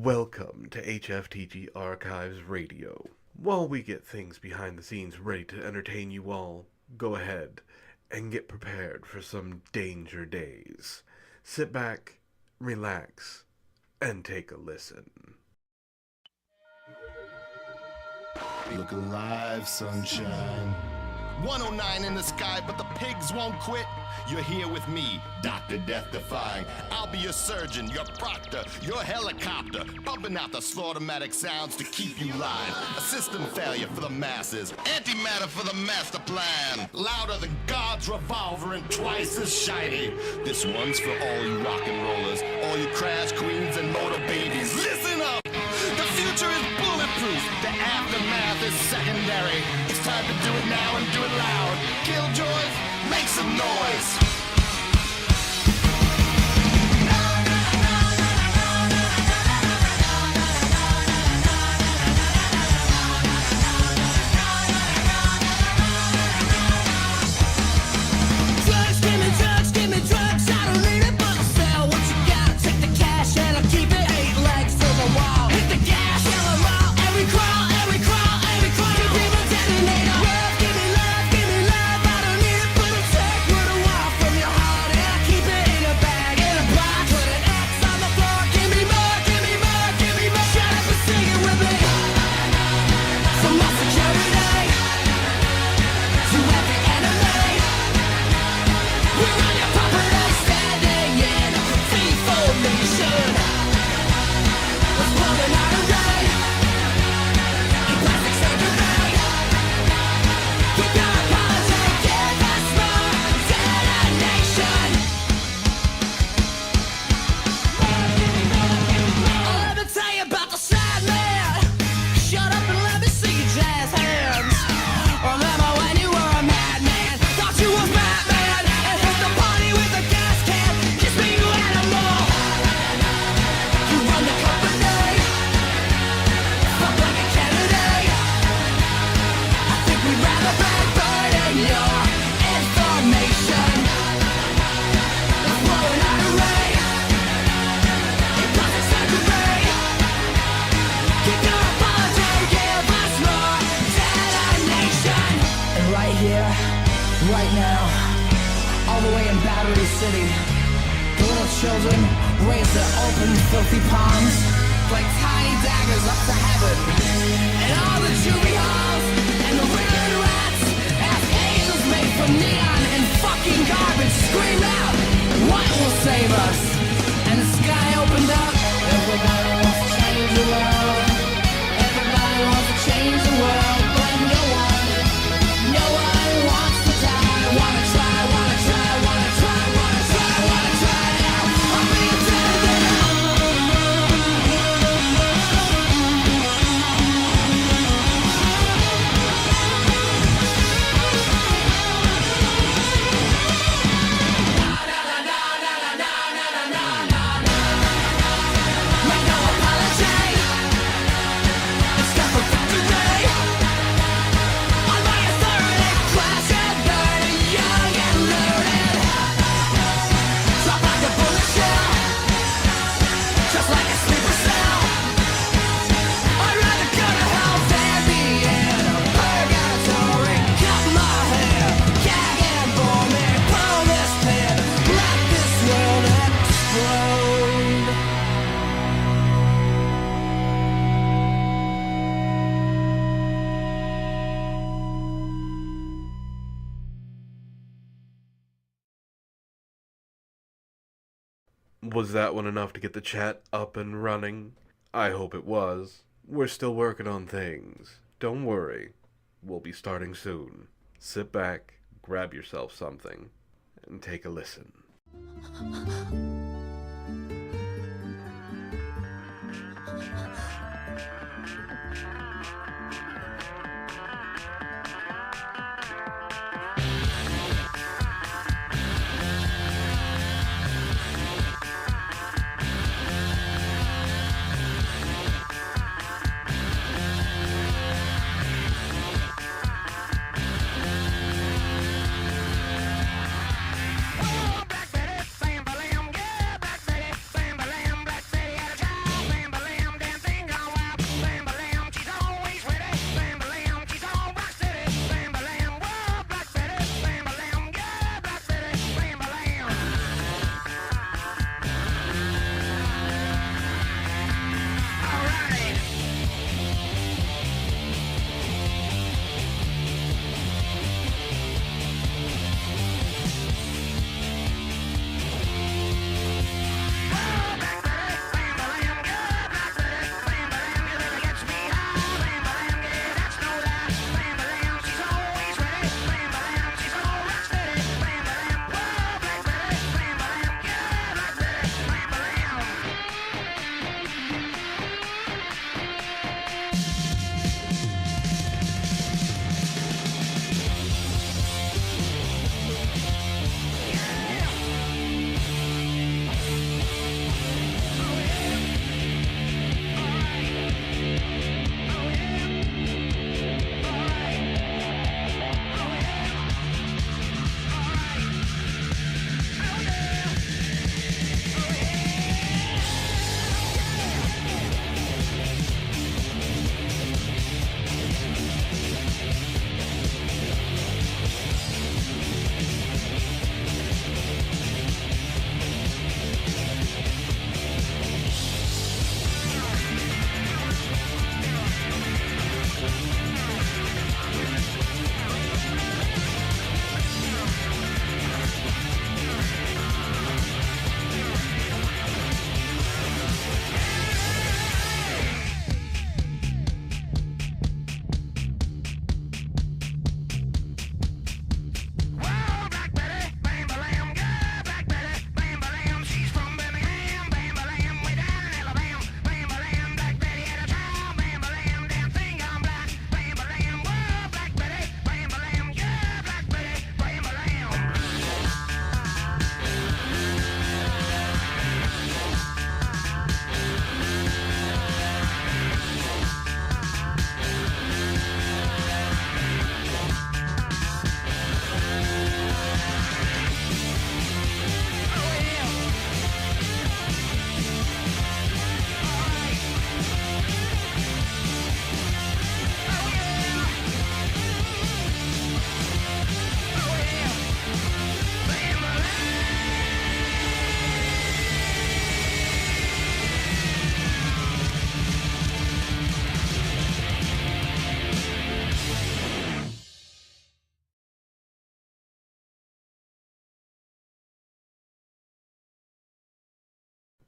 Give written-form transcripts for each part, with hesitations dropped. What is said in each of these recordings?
Welcome to HFTG Archives Radio. While we get things behind the scenes ready to entertain you all, go ahead and get prepared for some danger days. Sit back, relax, and take a listen. Look alive, sunshine. 109 in the sky, but the pigs won't quit. You're here with me, Dr. Death Defying. I'll be your surgeon, your proctor, your helicopter, pumping out the slaughtermatic sounds to keep you live. A system failure for the masses, antimatter for the master plan. Louder than God's revolver and twice as shiny. This one's for all you rock and rollers, all you crash queens and motor babies. Listen up! The future is bulletproof. The aftermath is secondary. It's time to do it now and do it loud. Killjoys, make some noise. Was that one enough to get the chat up and running? I hope it was. We're still working on things. Don't worry. We'll be starting soon. Sit back, grab yourself something, and take a listen. Back to that same balam, yeah.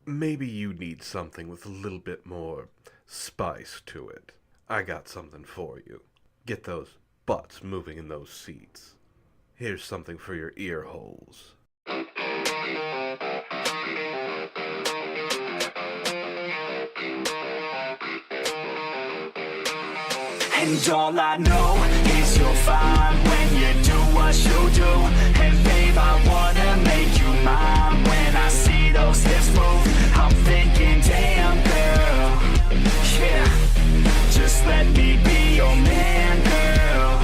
Maybe you need something with a little bit more spice to it. I got something for you. Get those butts moving in those seats. Here's something for your ear holes. And all I know is you're fine when you do what you do. And babe, I wanna make you mine. When I see those hips move, I'm thinking, damn girl, yeah, just let me be your man, girl.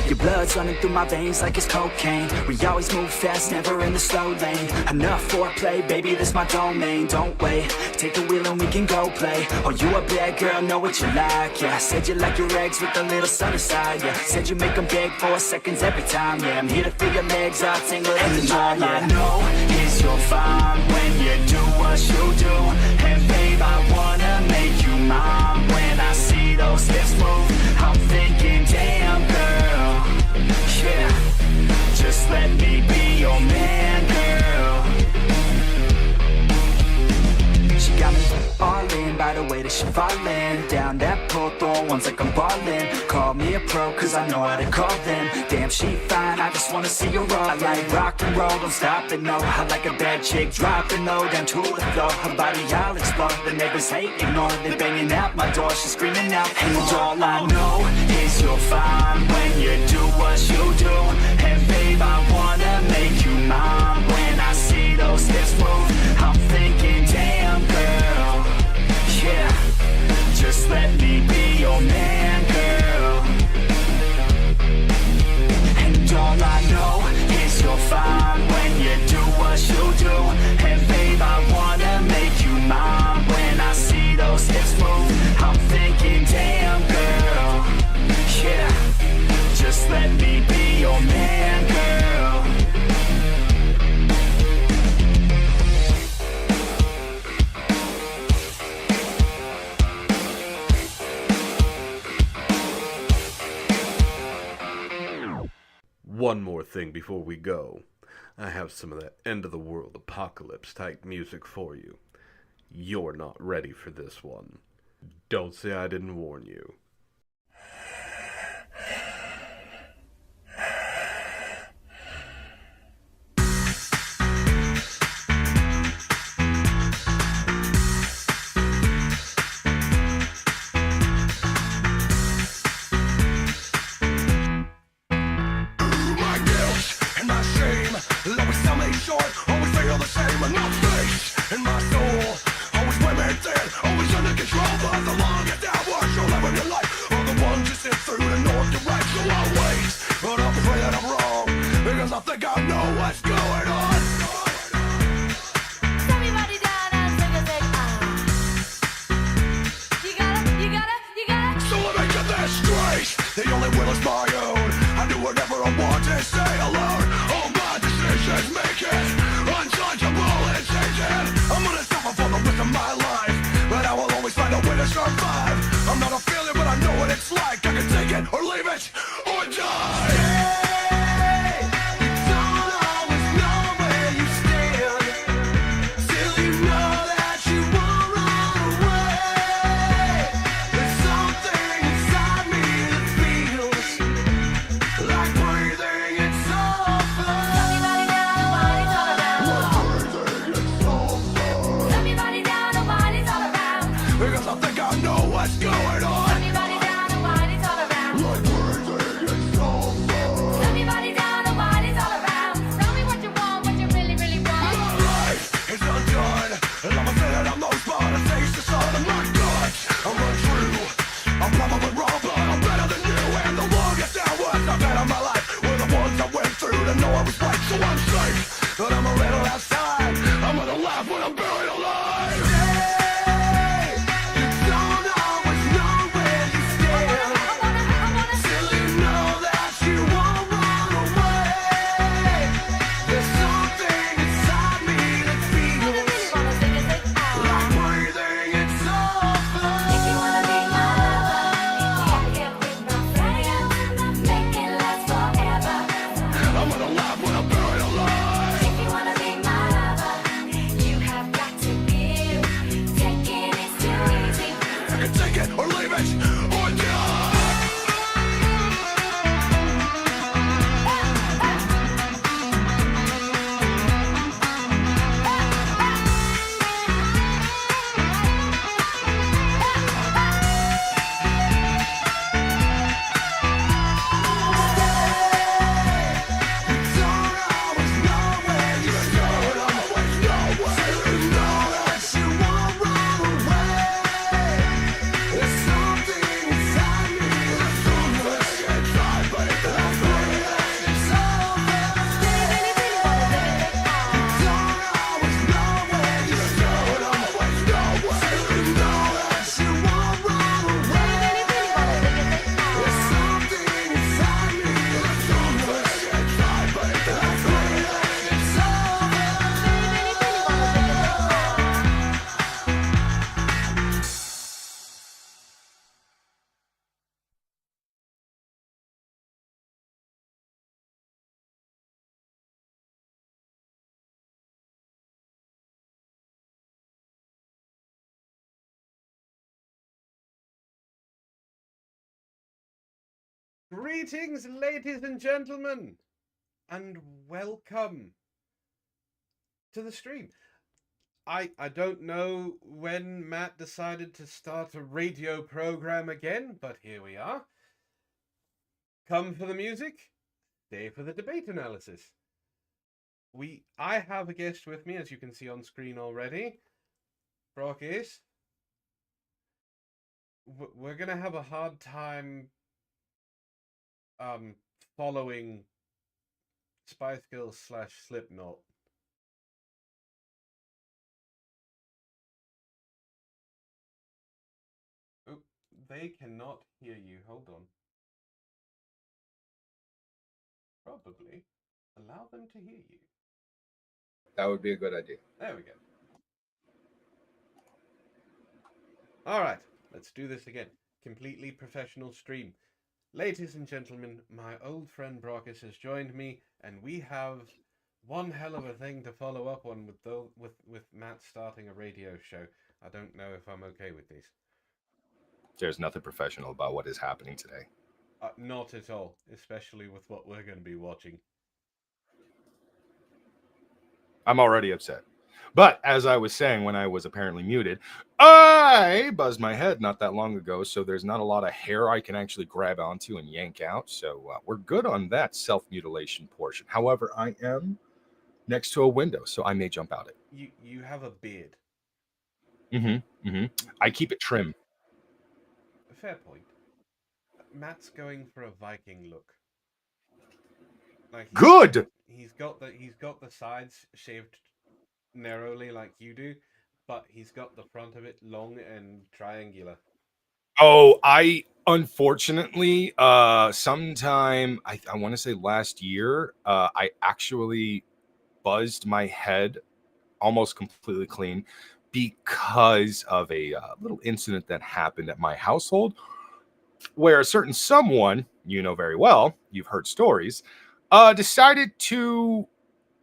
Your blood's running through my veins like it's cocaine. We always move fast, never in the slow lane. Enough foreplay, baby, this my domain. Don't wait, take the wheel and we can go play. Oh, you a bad girl, know what you like, yeah. Said you like your eggs with a little sunny side, yeah. Said you make them beg for seconds every time, yeah. I'm here to feel your legs all tingle every time, yeah. And all I know is you're fine when you do what you do. And babe, I wanna make you mine. When I see those hips move, I'm thinking, damn girl, yeah, just let me be your man, girl. She got me all in by the way that she fallin' down that pole, throwing ones like I'm ballin'. Call me a pro, cause I know how to call them. Damn, she fine, I just wanna see her roll. I like rock and roll, don't stop it, no. I like a bad chick, dropping low, down to the floor. Her body, I'll explode, the neighbors hate, ignore. They banging out my door, she's screaming out. And all I know is you're fine when you do what you do. And babe, I wanna make you mine. When I see those hips move, I'm thinking, damn girl, yeah, just let me be your man, girl. And all I know is you're fine when you do what you do. And babe, I wanna make you mine. When I see those hips move, I'm thinking, damn girl, yeah, just let me be your man, girl. One more thing before we go. I have some of that end of the world apocalypse type music for you. You're not ready for this one. Don't say I didn't warn you. Always feel the same, enough space in my soul. Always women dead, always under control. But the longest hour you'll live in your life. Greetings, ladies and gentlemen, and welcome to the stream. I don't know when Matt decided to start a radio program again, but here we are. Come for the music, stay for the debate analysis. I have a guest with me, as you can see on screen already. Brockus. We're gonna have a hard time following Spice Girls / Slipknot. Oh, they cannot hear you. Hold on. Probably allow them to hear you. That would be a good idea. There we go. All right, let's do this again. Completely professional stream. Ladies and gentlemen, my old friend Brockus has joined me, and we have one hell of a thing to follow up on with Matt starting a radio show. I don't know if I'm okay with this. There's nothing professional about what is happening today. Not at all, especially with what we're going to be watching. I'm already upset. But as I was saying when I was apparently muted, I buzzed my head not that long ago, so there's not a lot of hair I can actually grab onto and yank out. So we're good on that self-mutilation portion. However, I am next to a window, so I may jump out it. You have a beard. I keep it trim. Fair point. Matt's going for a Viking look. Like Good. He's got the sides shaved narrowly like you do, but he's got the front of it long and triangular. Oh, I unfortunately sometime I want to say last year, I actually buzzed my head almost completely clean because of a little incident that happened at my household where a certain someone, you know very well, you've heard stories, decided to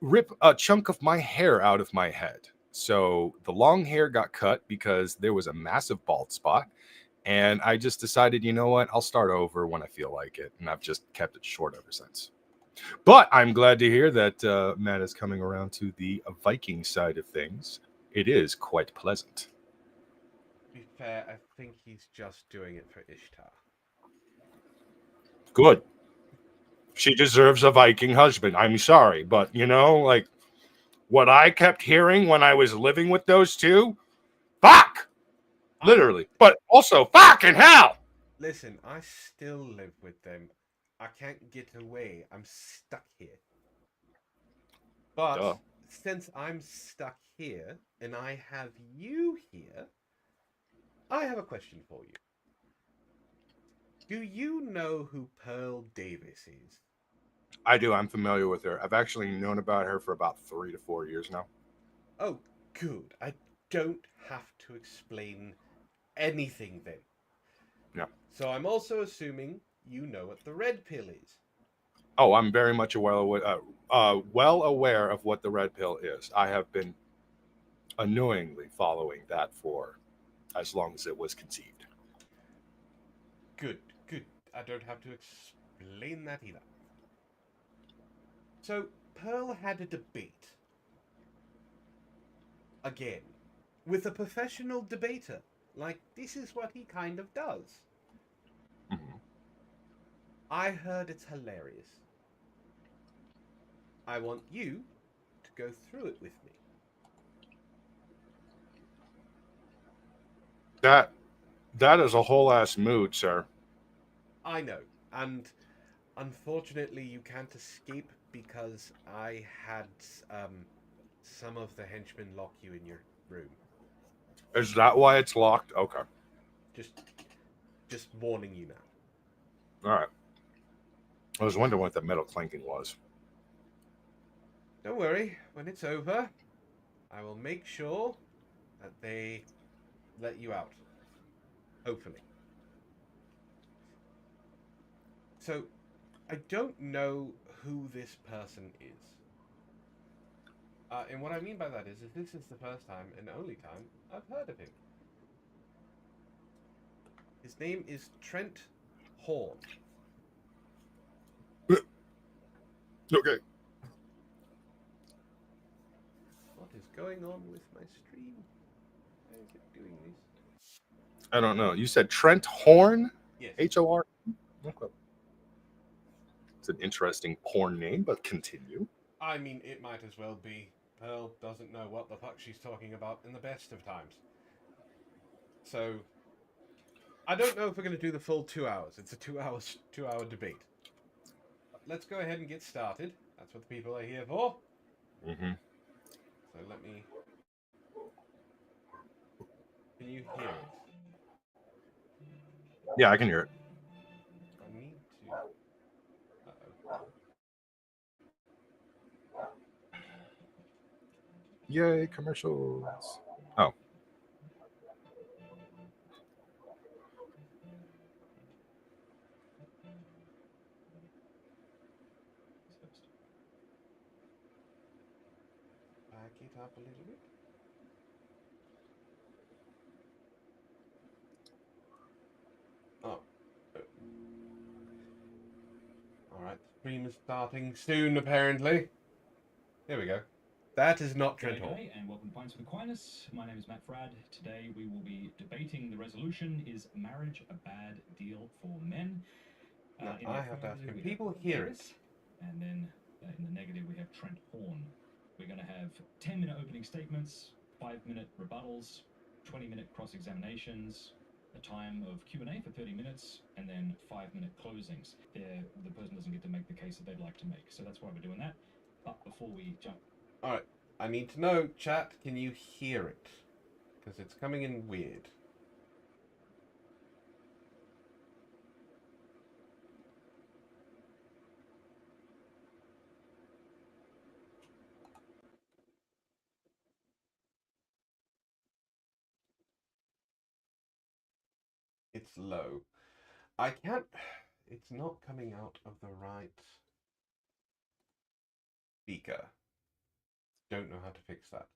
rip a chunk of my hair out of my head. So the long hair got cut because there was a massive bald spot. And I just decided, you know what, I'll start over when I feel like it. And I've just kept it short ever since. But I'm glad to hear that Matt is coming around to the Viking side of things. It is quite pleasant. To be fair, I think he's just doing it for Ishtar. Good. She deserves a Viking husband. I'm sorry, but you know, like what I kept hearing when I was living with those two, fuck! Literally. But also, fucking hell! Listen, I still live with them. I can't get away. I'm stuck here. But since I'm stuck here and I have you here, I have a question for you. Do you know who Pearl Davis is? I do. I'm familiar with her. I've actually known about her for about 3 to 4 years now. Oh, good. I don't have to explain anything then. Yeah. So I'm also assuming you know what the Redpill is. Oh, I'm very much well aware of what the Redpill is. I have been annoyingly following that for as long as it was conceived. Good, good. I don't have to explain that either. So, Pearl had a debate. Again. With a professional debater. Like, this is what he kind of does. Mm-hmm. I heard it's hilarious. I want you to go through it with me. That is a whole ass mood, sir. I know, and unfortunately you can't escape because I had some of the henchmen lock you in your room. Is that why it's locked? Okay. Just warning you now. All right. I was wondering what the metal clanking was. Don't worry, when it's over, I will make sure that they let you out. Hopefully. So, I don't know who this person is. And what I mean by that is this is the first time and only time I've heard of him. His name is Trent Horn. Okay. What is going on with my stream? Why is it doing this? I don't know. You said Trent Horn? Yes. H-O-R? Okay. It's an interesting porn name, but continue. I mean, it might as well be. Pearl doesn't know what the fuck she's talking about in the best of times. So, I don't know if we're going to do the full 2 hours. It's a 2-hour debate. Let's go ahead and get started. That's what the people are here for. Mm-hmm. So let me... Can you hear it? Yeah, I can hear it. I need to... Uh-oh. Yay, commercials. Oh. Back it up a little bit. Oh. Alright, stream is starting soon, apparently. There we go. That is not Trent Hall. G'day and welcome to Pints with Aquinas. My name is Matt Frad. Today we will be debating the resolution, is marriage a bad deal for men? Now, In I the have to ask, affirmative, can we people have hear Brockus, it? And then in the negative we have Trent Horn. We're going to have 10-minute opening statements, 5-minute rebuttals, 20-minute cross-examinations, a time of Q&A for 30 minutes, and then 5-minute closings. The person doesn't get to make the case that they'd like to make. So that's why we're doing that. But before we jump... Alright, I need to know, chat, can you hear it? Because it's coming in weird. It's low. I can't... It's not coming out of the right speaker. Don't know how to fix that.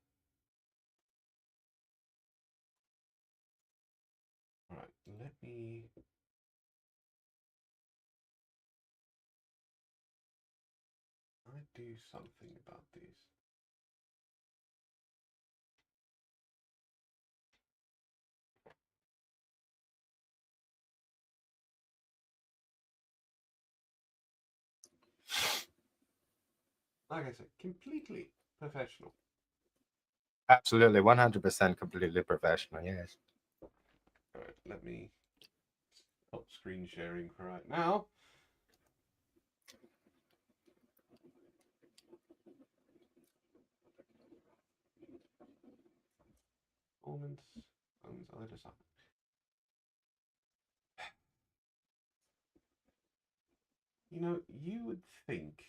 Alright, let me... I do something about these. Like I said, completely professional. Absolutely, 100% completely professional, yes. Alright, let me stop screen sharing for right now. Performance, other design. You know, you would think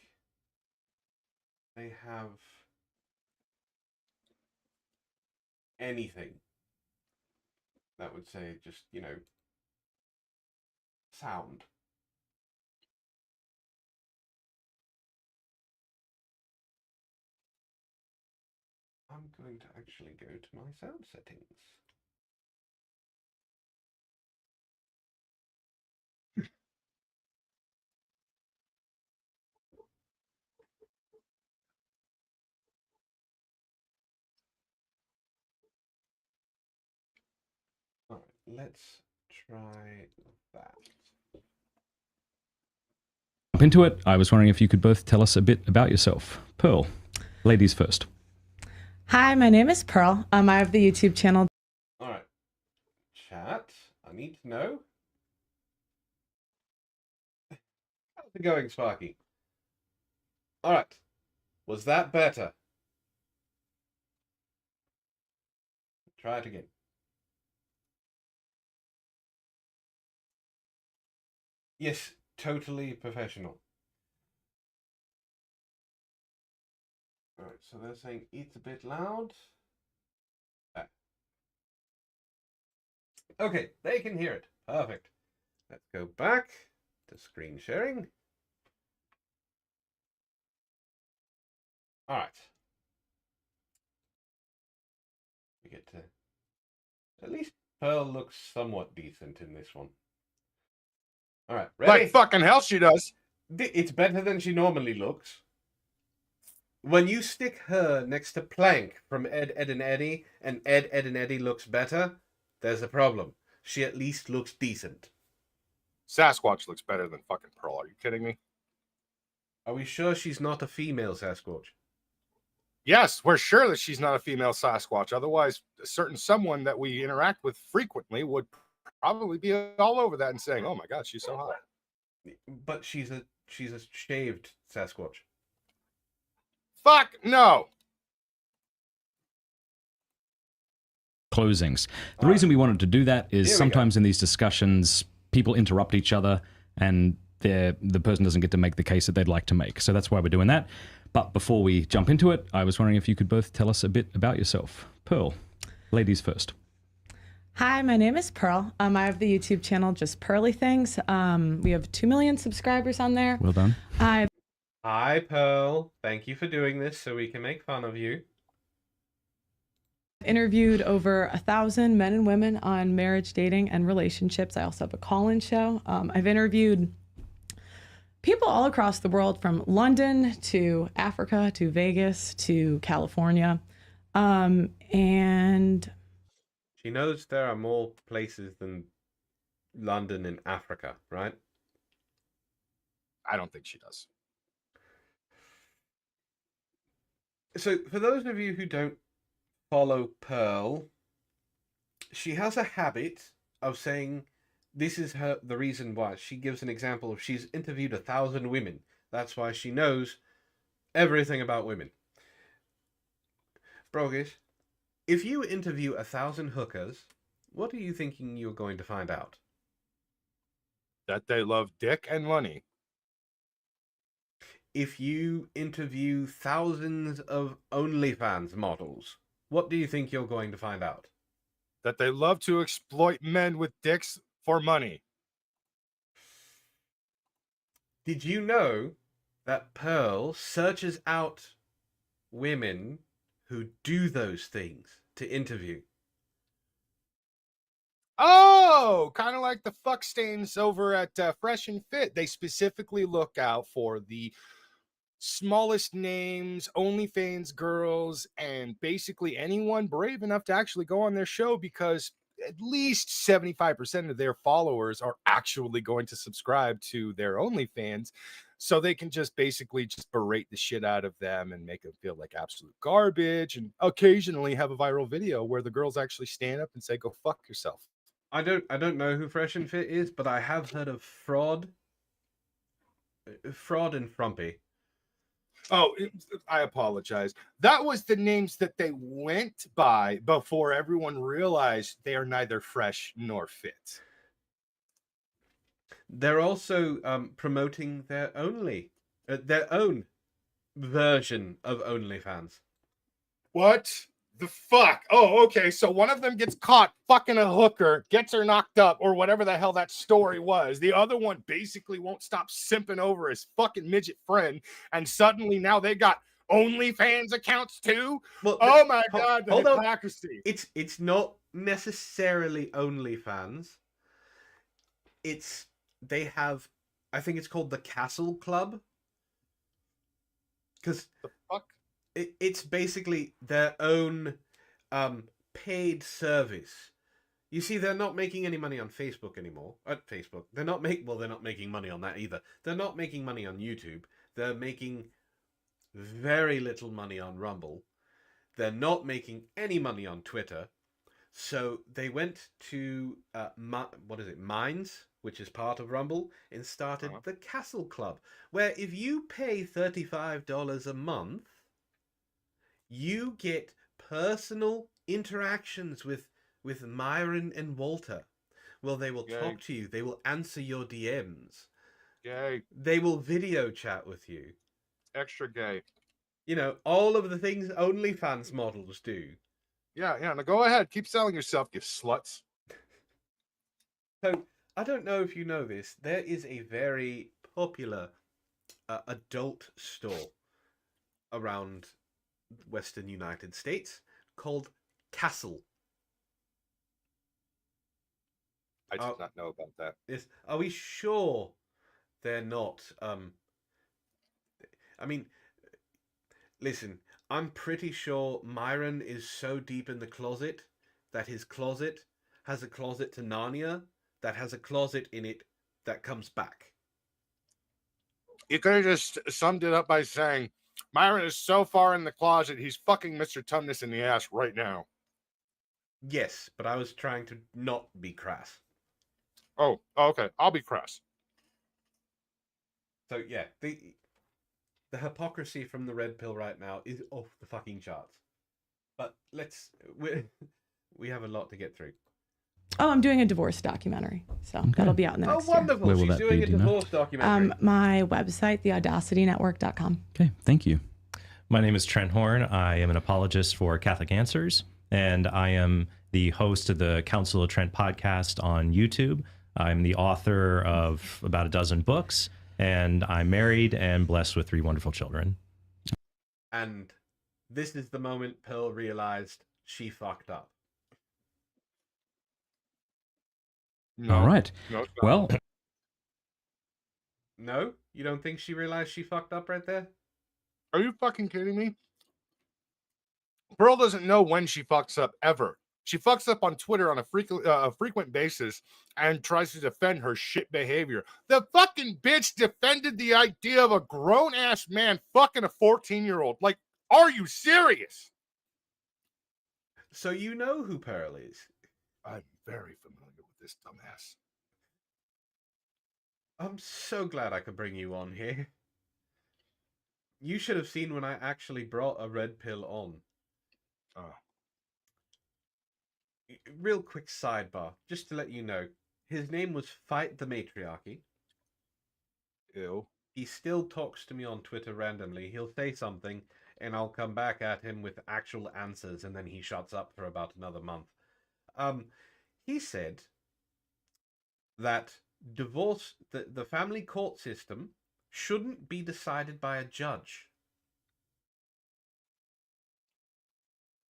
they have anything that would say just, you know, sound. I'm going to actually go to my sound settings. All right, let's try that. Into it, I was wondering if you could both tell us a bit about yourself. Pearl, ladies first. Hi, my name is Pearl. I have the YouTube channel. All right, chat, I need to know. How's it going, Sparky? All right, was that better? Try it again. Yes, totally professional. All right, so they're saying it's a bit loud. Ah. Okay, they can hear it. Perfect. Let's go back to screen sharing. All right. We get to... At least Pearl looks somewhat decent in this one. All right, ready? Like fucking hell she does. It's better than she normally looks. When you stick her next to Plank from Ed, Ed, and Eddie, and Ed, Ed, and Eddie looks better, there's a problem. She at least looks decent. Sasquatch looks better than fucking Pearl. Are you kidding me? Are we sure she's not a female Sasquatch? Yes, we're sure that she's not a female Sasquatch. Otherwise, a certain someone that we interact with frequently would probably be all over that and saying, "Oh my God, she's so hot." But she's a shaved Sasquatch. Fuck no. Closings. The reason we wanted to do that is Here we sometimes in these discussions, people interrupt each other and the person doesn't get to make the case that they'd like to make. So that's why we're doing that. But before we jump into it, I was wondering if you could both tell us a bit about yourself. Pearl, ladies first. Hi, my name is Pearl. I have the YouTube channel Just Pearly Things. We have 2 million subscribers on there. Well done. I've Hi, Pearl. Thank you for doing this so we can make fun of you. interviewed over 1,000 men and women on marriage, dating, and relationships. I also have a call-in show. I've interviewed people all across the world, from London to Africa to Vegas to California. And She knows there are more places than London and Africa, right? I don't think she does. So, for those of you who don't follow Pearl, she has a habit of saying this is the reason why. She gives an example of she's interviewed 1,000 women. That's why she knows everything about women. Brockus, if you interview 1,000 hookers, what are you thinking you're going to find out? That they love dick and money. If you interview thousands of OnlyFans models, what do you think you're going to find out? That they love to exploit men with dicks for money. Did you know that Pearl searches out women who do those things to interview? Oh, kind of like the fuck stains over at Fresh and Fit. They specifically look out for the smallest names, OnlyFans girls, and basically anyone brave enough to actually go on their show, because at least 75% of their followers are actually going to subscribe to their OnlyFans, so they can just basically just berate the shit out of them and make them feel like absolute garbage, and occasionally have a viral video where the girls actually stand up and say, "Go fuck yourself." I don't know who Fresh and Fit is, but I have heard of Fraud and Frumpy. Oh, I apologize. That was the names that they went by before everyone realized they are neither fresh nor fit. They're also promoting their own version of OnlyFans. What the fuck? Oh, okay. So one of them gets caught fucking a hooker, gets her knocked up, or whatever the hell that story was. The other one basically won't stop simping over his fucking midget friend, and suddenly now they got OnlyFans accounts too. Well, Oh my God, the hold on. hypocrisy. It's not necessarily OnlyFans. They have, I think it's called the Castle Club, because The fuck? it's basically their own paid service. You see, they're not making any money on Facebook anymore. At Facebook, they're not making money on that either. They're not making money on YouTube. They're making very little money on Rumble. They're not making any money on Twitter. So they went to Minds, which is part of Rumble, and started the Castle Club, where if you pay $35 a month, you get personal interactions with Myron and Walter. Well, they will talk to you. They will answer your DMs. Gay. They will video chat with you. Extra gay. You know, all of the things OnlyFans models do. Yeah. Now go ahead. Keep selling yourself, you sluts. So, I don't know if you know this. There is a very popular adult store around Western United States called Castle. I did not know about that. Are we sure they're not? I mean, Listen, I'm pretty sure Myron is so deep in the closet that his closet has a closet to Narnia that has a closet in it that comes back. You could have just summed it up by saying, Myron is so far in the closet, he's fucking Mr. Tumnus in the ass right now. Yes, but I was trying to not be crass. Oh, okay. I'll be crass. So yeah, the hypocrisy from the Red Pill right now is off the fucking charts. But we have a lot to get through. Oh, I'm doing a divorce documentary, so that'll be out in the next Oh, wonderful! Where will She's that doing be, a do you know? divorce documentary. My website, theaudacitynetwork.com. Okay, thank you. My name is Trent Horn. I am an apologist for Catholic Answers, and I am the host of the Council of Trent podcast on YouTube. I'm the author of about a dozen books, and I'm married and blessed with 3 wonderful children. And this is the moment Pearl realized she fucked up. No, All right. No, Well, No? You don't think she realized she fucked up right there? are you fucking kidding me? Pearl doesn't know when she fucks up ever. She fucks up on Twitter on a frequent basis and tries to defend her shit behavior. The fucking bitch defended the idea of a grown-ass man fucking a 14-year-old. Like, are you serious? So you know who Pearl is? I'm very familiar with this dumbass. I'm so glad I could bring you on here. You should have seen when I actually brought a Red Pill on. Oh. Real quick sidebar, just to let you know, his name was Fight the Matriarchy. Ew. He still talks to me on Twitter randomly. He'll say something, and I'll come back at him with actual answers, and then he shuts up for about another month. He said that divorce, the family court system, shouldn't be decided by a judge.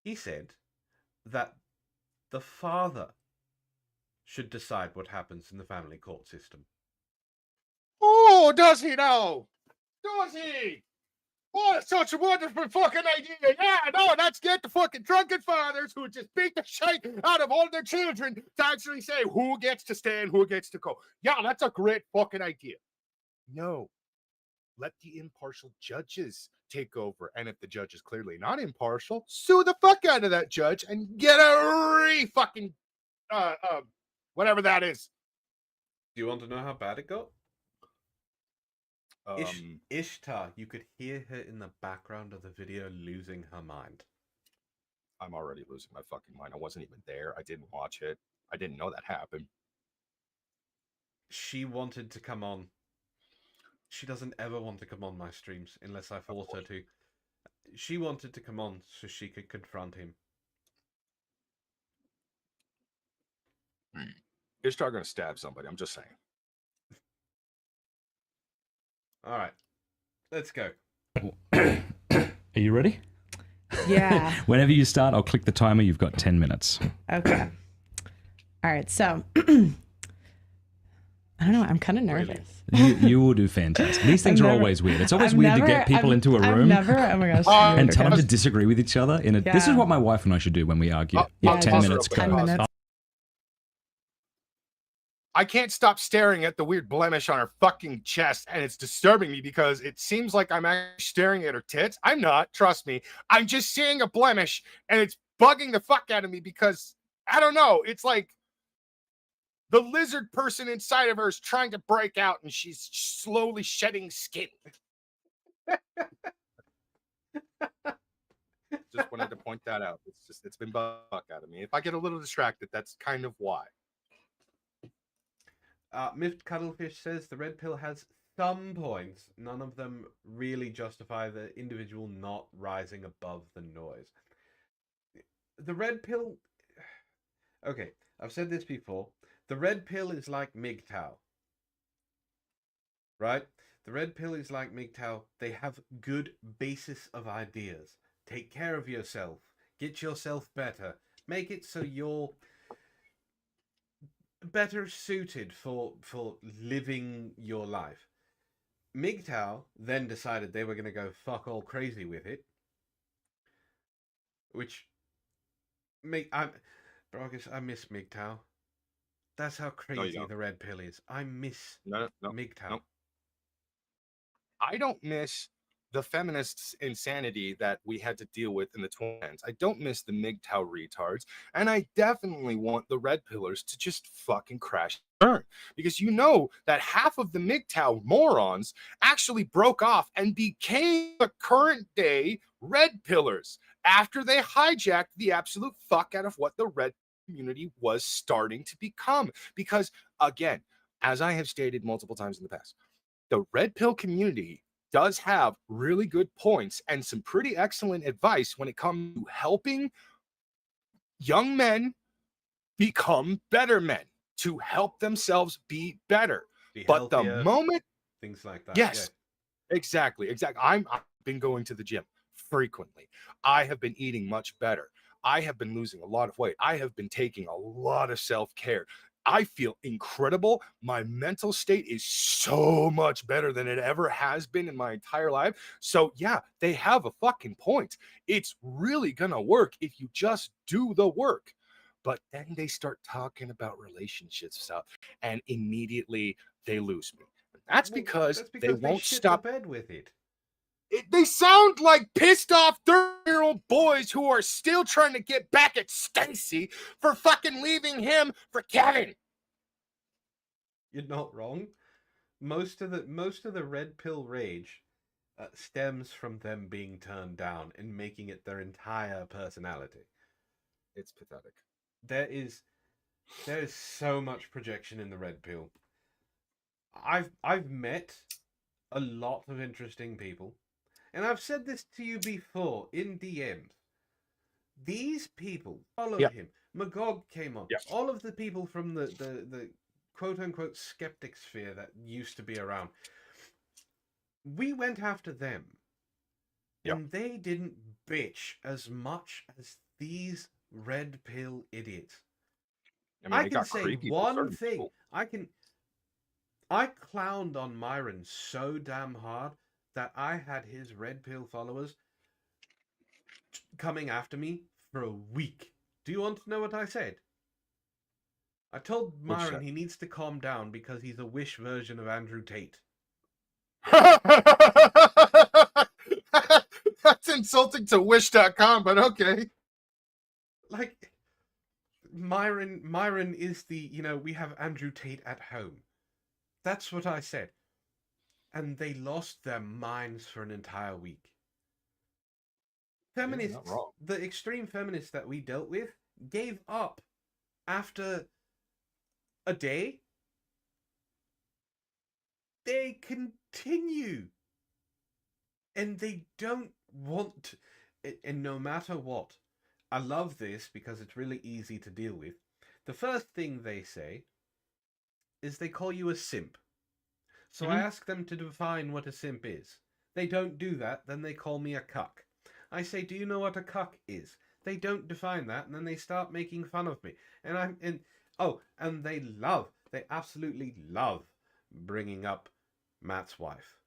He said that the father should decide what happens in the family court system. Oh, does he now? Does he? What such a wonderful fucking idea. Yeah, no, let's get the fucking drunken fathers who just beat the shit out of all their children to actually say who gets to stay and who gets to go. Yeah, that's a great fucking idea. No. Let the impartial judges take over. And if the judge is clearly not impartial, sue the fuck out of that judge and get a fucking whatever that is. Do you want to know how bad it got? Ishtar, you could hear her in the background of the video losing her mind. I'm already losing my fucking mind. I wasn't even there. I didn't watch it. I didn't know that happened. She wanted to come on. She doesn't ever want to come on my streams unless I force her to. She wanted to come on so she could confront him. Ishtar gonna stab somebody. I'm just saying. All right, let's go. are you ready? Yeah. Whenever you start, I'll click the timer. You've got 10 minutes. Okay. All right. So, I don't know. I'm kind of nervous. You will do fantastic. These things are always weird. It's always weird to get people into a room oh my gosh. and tell them to disagree with each other. This is what my wife and I should do when we argue. Yeah, 10 just minutes. 10 go. minutes. I can't stop staring at the weird blemish on her fucking chest, and it's disturbing me because it seems like I'm actually staring at her tits. I'm not, trust me. I'm just seeing a blemish, and it's bugging the fuck out of me because, I don't know, it's like the lizard person inside of her is trying to break out, and she's slowly shedding skin. Just wanted to point that out. It's been bugging the fuck out of me. If I get a little distracted, that's kind of why. Miffed Cuddlefish says the Red Pill has some points. None of them really justify the individual not rising above the noise. The Red Pill... Okay, I've said this before. The Red Pill is like MGTOW. Right? The Red Pill is like MGTOW. They have good basis of ideas. Take care of yourself. Get yourself better. Make it so you're better suited for living your life. MGTOW then decided they were going to go fuck all crazy with it which Brockus, I miss MGTOW. That's how No, you crazy don't. the red pill is. I miss No, no, MGTOW. no. I don't miss the feminists' insanity that we had to deal with in the 20s. I don't miss the MGTOW retards, and I definitely want the red pillars to just fucking crash and burn, because you know that half of the MGTOW morons actually broke off and became the current day red pillars after they hijacked the absolute fuck out of what the red community was starting to become. Because again, as I have stated multiple times in the past, the red pill community does have really good points and some pretty excellent advice when it comes to helping young men become better men, to help themselves be better. Be But the healthier, moment, things like that. yes, exactly. I've been going to the gym frequently. I have been eating much better. I have been losing a lot of weight. I have been taking a lot of self-care. I feel incredible. My mental state is so much better than it ever has been in my entire life. So yeah, they have a fucking point. It's really gonna work if you just do the work. But then they start talking about relationship stuff, and immediately they lose me. That's Well, because that's they because they won't shit stop. the bed with it. They sound like pissed off 30-year-old boys who are still trying to get back at Stacy for fucking leaving him for Kevin. You're not wrong. Most of the red pill rage stems from them being turned down and making it their entire personality. It's pathetic. There is so much projection in the red pill. I've met a lot of interesting people, and I've said this to you before in DMs. These people followed him. Magog came on. Yeah. All of the people from the quote unquote skeptic sphere that used to be around. We went after them. Yeah. And they didn't bitch as much as these red pill idiots. I mean, I it can got say creepy for one certain thing. people. I clowned on Myron so damn hard that I had his red pill followers coming after me for a week. Do you want to know what I said? I told Myron he needs to calm down because he's a Wish version of Andrew Tate. That's insulting to wish.com, but okay. Like, Myron is the, we have Andrew Tate at home. That's what I said. And they lost their minds for an entire week. Feminists, the extreme feminists that we dealt with, gave up after a day. They continue. And they don't want to, and no matter what, I love this because it's really easy to deal with. The first thing they say is they call you a simp. So I ask them to define what a simp is. They don't do that, then they call me a cuck. I say, do you know what a cuck is? They don't define that, and then they start making fun of me. And they absolutely love bringing up Matt's wife.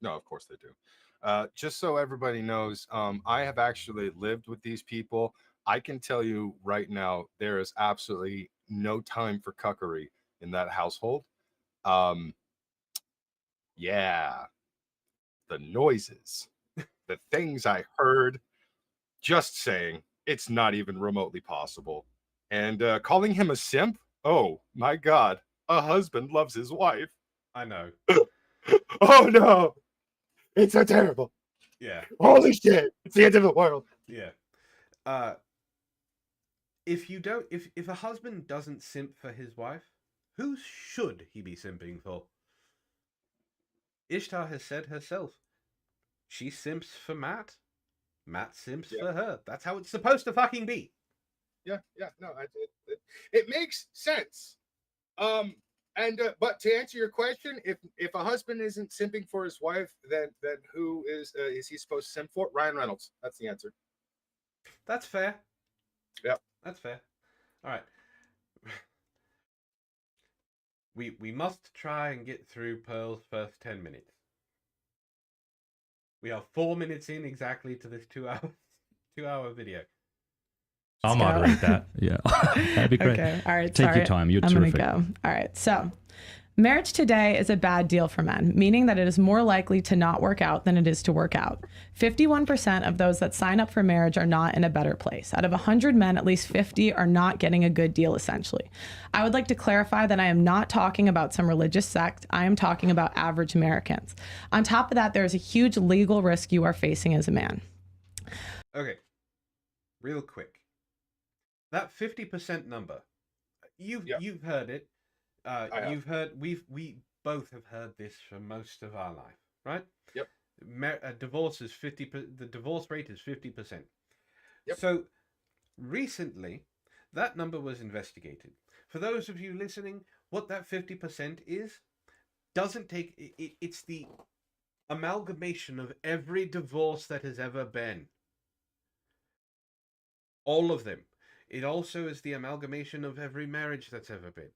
No, of course they do. Just so everybody knows, I have actually lived with these people. I can tell you right now, there is absolutely no time for cuckery in that household. Yeah, the noises, the things I heard, just saying, it's not even remotely possible. And calling him a simp? Oh my God, a husband loves his wife. I know. Oh no, it's so terrible. Yeah. Holy shit, it's the end of the world. Yeah. If a husband doesn't simp for his wife, who should he be simping for? Ishtar has said herself, she simps for Matt, Matt simps for her. That's how it's supposed to fucking be. Yeah, no, it makes sense. But to answer your question, if a husband isn't simping for his wife, then who is he supposed to simp for? Ryan Reynolds. That's the answer. That's fair. Yeah, that's fair. All right. We must try and get through Pearl's first 10 minutes. We are 4 minutes in exactly to this 2 hours. 2-hour video. I'll Let's go. moderate that. Yeah, that'd be great. Okay. All right. Take sorry. your time. You're I'm terrific. gonna go. All right. So, marriage today is a bad deal for men, meaning that it is more likely to not work out than it is to work out. 51% of those that sign up for marriage are not in a better place. Out of 100 men, at least 50 are not getting a good deal, essentially. I would like to clarify that I am not talking about some religious sect. I am talking about average Americans. On top of that, there is a huge legal risk you are facing as a man. Okay, real quick. That 50% number, you've heard it. You've heard we both have heard this for most of our life, right? Yep. Divorce is 50. The divorce rate is 50%. Yep. So recently, that number was investigated. For those of you listening, what that 50% is doesn't take. It's the amalgamation of every divorce that has ever been. All of them. It also is the amalgamation of every marriage that's ever been.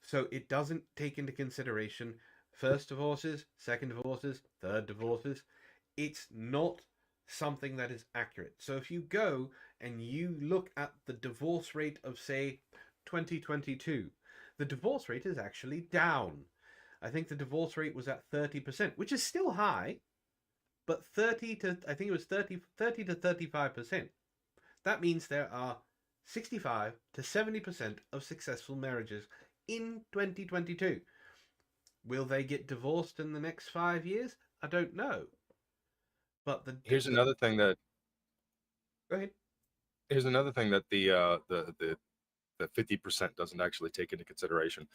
So it doesn't take into consideration first divorces, second divorces, third divorces. It's not something that is accurate. So if you go and you look at the divorce rate of, say, 2022, the divorce rate is actually down. I think the divorce rate was at 30%, which is still high, but 30 to 35%. That means there are 65 to 70% of successful marriages in 2022. Will they get divorced in the next 5 years? I don't know. But Here's another thing that Go ahead. here's another thing that the 50% doesn't actually take into consideration.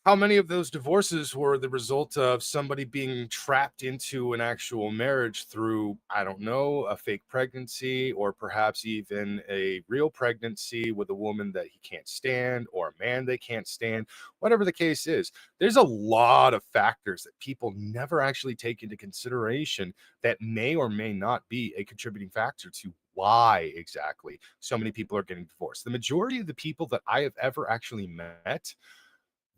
How many of those divorces were the result of somebody being trapped into an actual marriage through, I don't know, a fake pregnancy, or perhaps even a real pregnancy with a woman that he can't stand, or a man they can't stand, whatever the case is? There's a lot of factors that people never actually take into consideration that may or may not be a contributing factor to why exactly so many people are getting divorced. The majority of the people that I have ever actually met,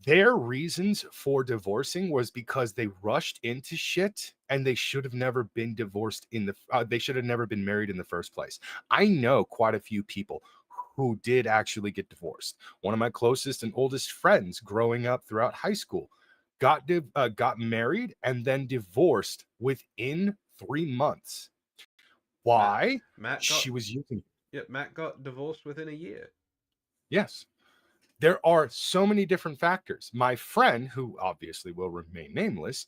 their reasons for divorcing was because they rushed into shit and they should have never been divorced they should have never been married in the first place. I know quite a few people who did actually get divorced. One of my closest and oldest friends growing up throughout high school got married and then divorced within 3 months. Why? She was using. Yeah, Matt got divorced within a year. Yes. There are so many different factors. My friend, who obviously will remain nameless,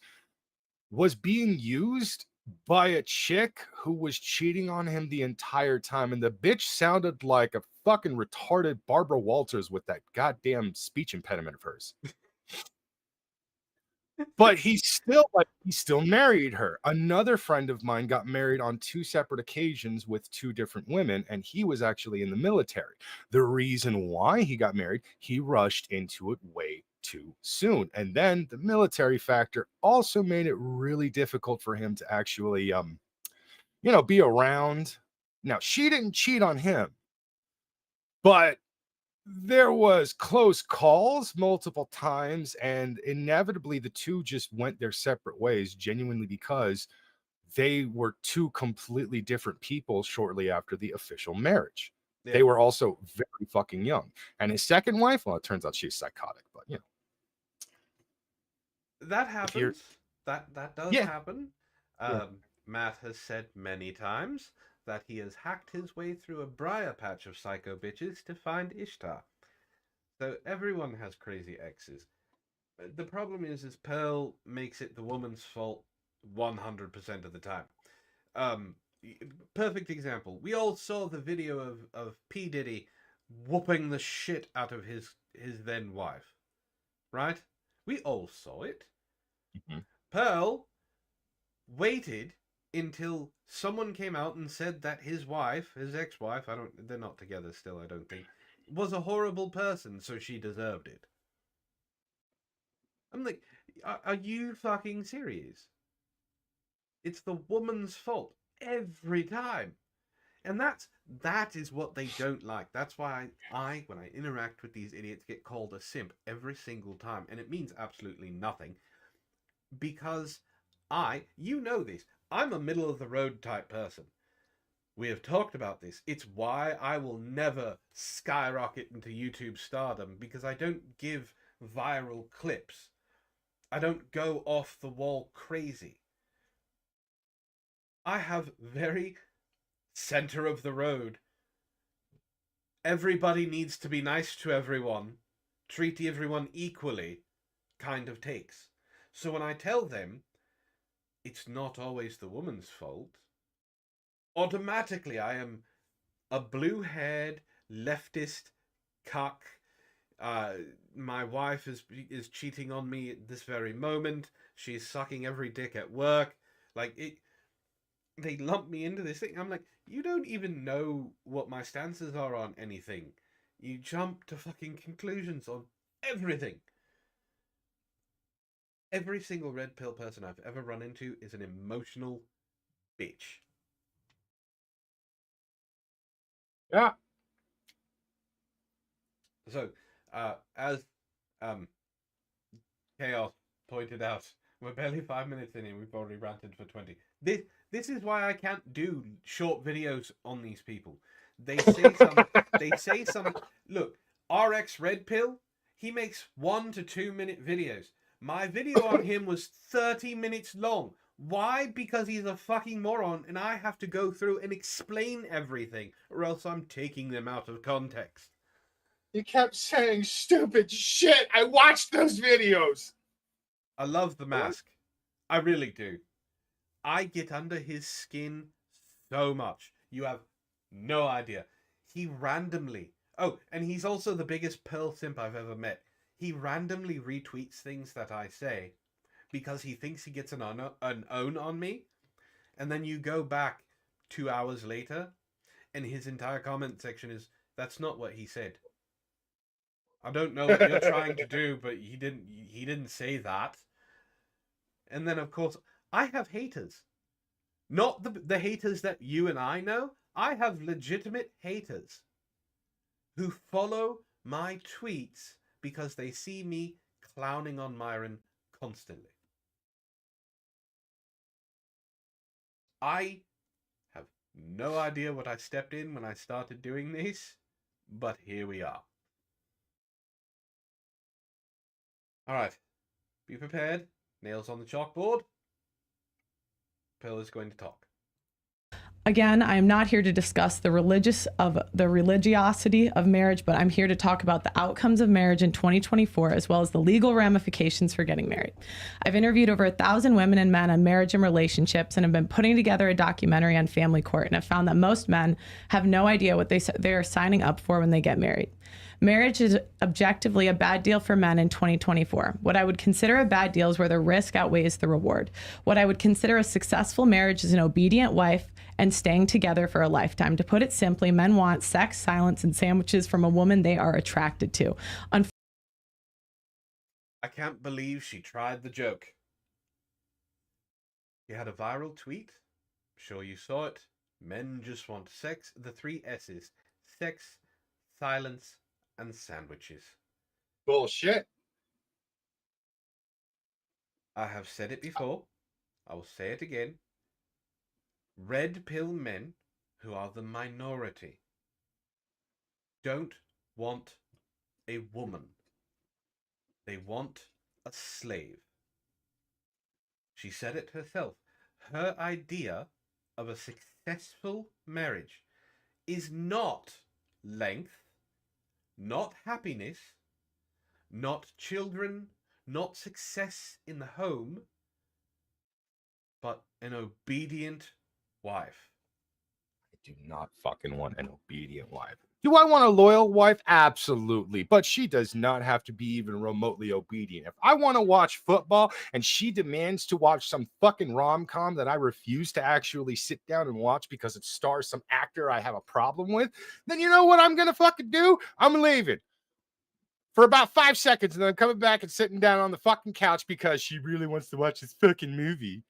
was being used by a chick who was cheating on him the entire time. And the bitch sounded like a fucking retarded Barbara Walters with that goddamn speech impediment of hers. But he still married her. Another friend of mine got married on 2 separate occasions with 2 different women, and he was actually in the military. The reason why he got married, he rushed into it way too soon. And then the military factor also made it really difficult for him to actually be around. Now, she didn't cheat on him, but there was close calls multiple times, and inevitably the two just went their separate ways, genuinely because they were 2 completely different people shortly after the official marriage. Yeah. They were also very fucking young. And his second wife, well, it turns out she's psychotic, but That happens. That does Yeah. happen. Yeah. Matt has said many times that he has hacked his way through a briar patch of psycho bitches to find Ishtar. So everyone has crazy exes. The problem is Pearl makes it the woman's fault 100% of the time. Perfect example. We all saw the video of P. Diddy whooping the shit out of his then wife. Right? We all saw it. Mhm. Pearl waited until someone came out and said that his wife, his ex-wife, they're not together still, I don't think, was a horrible person, so she deserved it. I'm like, are you fucking serious? It's the woman's fault every time. And that is what they don't like. That's why when I interact with these idiots, get called a simp every single time. And it means absolutely nothing. Because you know this, I'm a middle of the road type person. We have talked about this. It's why I will never skyrocket into YouTube stardom, because I don't give viral clips. I don't go off the wall crazy. I have very center of the road. Everybody needs to be nice to everyone, treat everyone equally kind of takes. So when I tell them it's not always the woman's fault, automatically I am a blue-haired leftist cuck. My wife is cheating on me at this very moment. She's sucking every dick at work. Like, they lump me into this thing. I'm like, you don't even know what my stances are on anything. You jump to fucking conclusions on everything. Every single red pill person I've ever run into is an emotional bitch. Yeah. So, as Chaos pointed out, we're barely 5 minutes in and we've already ranted for 20. This is why I can't do short videos on these people. They say some. Look, RX Red Pill, he makes 1 to 2 minute videos. My video on him was 30 minutes long. Why? Because he's a fucking moron and I have to go through and explain everything, or else I'm taking them out of context. You kept saying stupid shit. I watched those videos. I love the mask. I really do. I get under his skin so much. You have no idea. He randomly... Oh, and he's also the biggest Pearl simp I've ever met. He randomly retweets things that I say because he thinks he gets an own on me. And then you go back 2 hours later and his entire comment section is, that's not what he said. I don't know what you're trying to do, but he didn't say that. And then, of course, I have haters. Not the haters that you and I know. I have legitimate haters who follow my tweets because they see me clowning on Myron constantly. I have no idea what I stepped in when I started doing this, but here we are. Alright, be prepared. Nails on the chalkboard. Pearl is going to talk. Again, I am not here to discuss the religiosity of marriage, but I'm here to talk about the outcomes of marriage in 2024, as well as the legal ramifications for getting married. I've interviewed over 1,000 women and men on marriage and relationships, and have been putting together a documentary on family court, and have found that most men have no idea what they are signing up for when they get married. Marriage is objectively a bad deal for men in 2024. What I would consider a bad deal is where the risk outweighs the reward. What I would consider a successful marriage is an obedient wife and staying together for a lifetime. To put it simply, men want sex, silence, and sandwiches from a woman they are attracted to. I can't believe she tried the joke. She had a viral tweet. I'm sure you saw it. Men just want sex. The 3 S's. Sex, silence, and sandwiches. Bullshit. I have said it before. I will say it again. Red pill men, who are the minority, don't want a woman. They want a slave. She said it herself. Her idea of a successful marriage is not length, not happiness, not children, not success in the home, but an obedient wife. I do not fucking want an obedient wife. Do I want a loyal wife? Absolutely. But she does not have to be even remotely obedient. If I want to watch football and she demands to watch some fucking rom-com that I refuse to actually sit down and watch because it stars some actor I have a problem with, then you know what I'm going to fucking do? I'm leaving for about 5 seconds and then I'm coming back and sitting down on the fucking couch because she really wants to watch this fucking movie.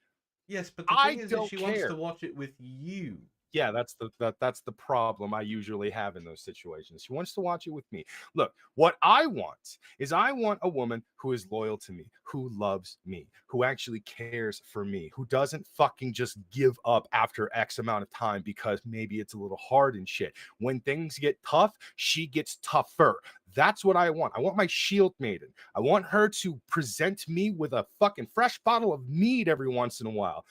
Yes, but the thing is that she wants to watch it with you. Yeah, that's the problem I usually have in those situations. She wants to watch it with me. Look, what I want is I want a woman who is loyal to me, who loves me, who actually cares for me, who doesn't fucking just give up after X amount of time because maybe it's a little hard and shit. When things get tough, she gets tougher. That's what I want. I want my shield maiden. I want her to present me with a fucking fresh bottle of mead every once in a while.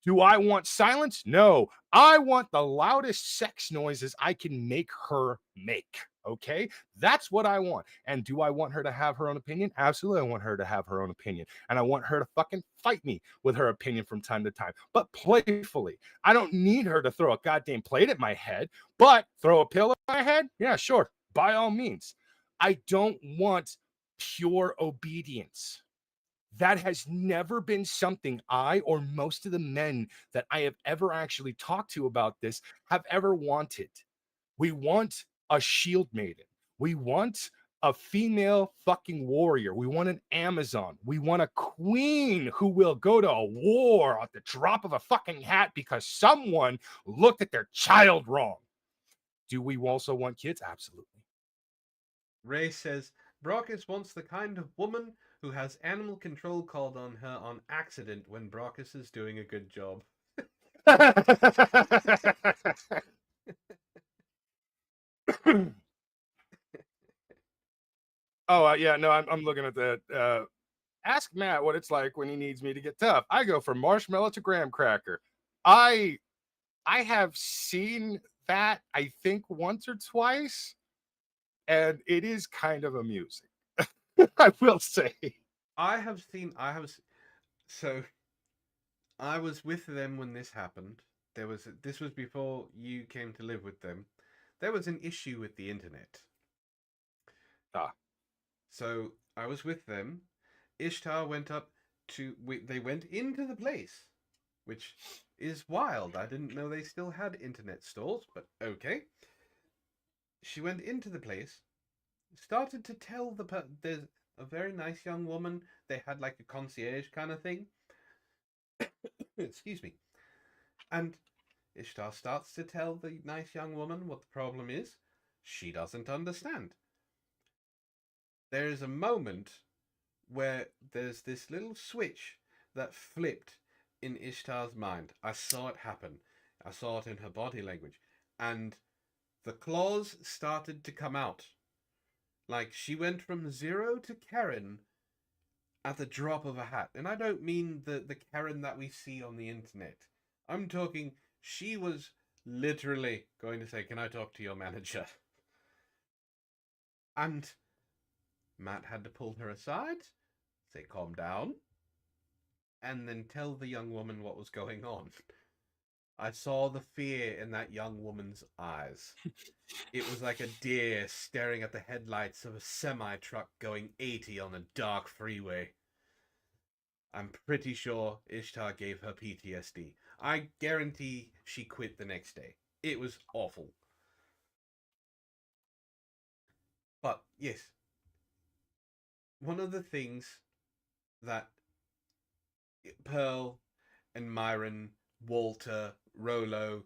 Do I want silence? No. I want the loudest sex noises I can make her make. Okay? That's what I want. And do I want her to have her own opinion? Absolutely. I want her to have her own opinion. And I want her to fucking fight me with her opinion from time to time, but playfully. I don't need her to throw a goddamn plate at my head, but throw a pillow at my head? Yeah, sure. By all means. I don't want pure obedience. That has never been something I or most of the men that I have ever actually talked to about this have ever wanted. We want a shield maiden. We want a female fucking warrior. We want an Amazon. We want a queen who will go to a war at the drop of a fucking hat because someone looked at their child wrong. Do we also want kids? Absolutely. Ray says Brockus wants the kind of woman who has animal control called on her on accident when Brockus is doing a good job. Oh, yeah, no, I'm looking at that. Ask Matt what it's like when he needs me to get tough. I go from marshmallow to graham cracker. I have seen that, I think, once or twice, and it is kind of amusing. I will say. So I was with them when this happened. This was before you came to live with them. There was an issue with the internet. So I was with them. Ishtar went up they went into the place, which is wild. I didn't know they still had internet stalls, but okay. She went into the place, started to tell there's a very nice young woman. They had like a concierge kind of thing. Excuse me. And Ishtar starts to tell the nice young woman what the problem is. She doesn't understand. There is a moment where there's this little switch that flipped in Ishtar's mind. I saw it happen. I saw it in her body language. And the claws started to come out. Like she went from 0 to Karen at the drop of a hat. And I don't mean the Karen that we see on the internet. I'm talking, she was literally going to say, "Can I talk to your manager?" And Matt had to pull her aside, say, "Calm down," and then tell the young woman what was going on. I saw the fear in that young woman's eyes. It was like a deer staring at the headlights of a semi-truck going 80 on a dark freeway. I'm pretty sure Ishtar gave her PTSD. I guarantee she quit the next day. It was awful. But, yes. One of the things that Pearl and Myron, Walter, Rolo,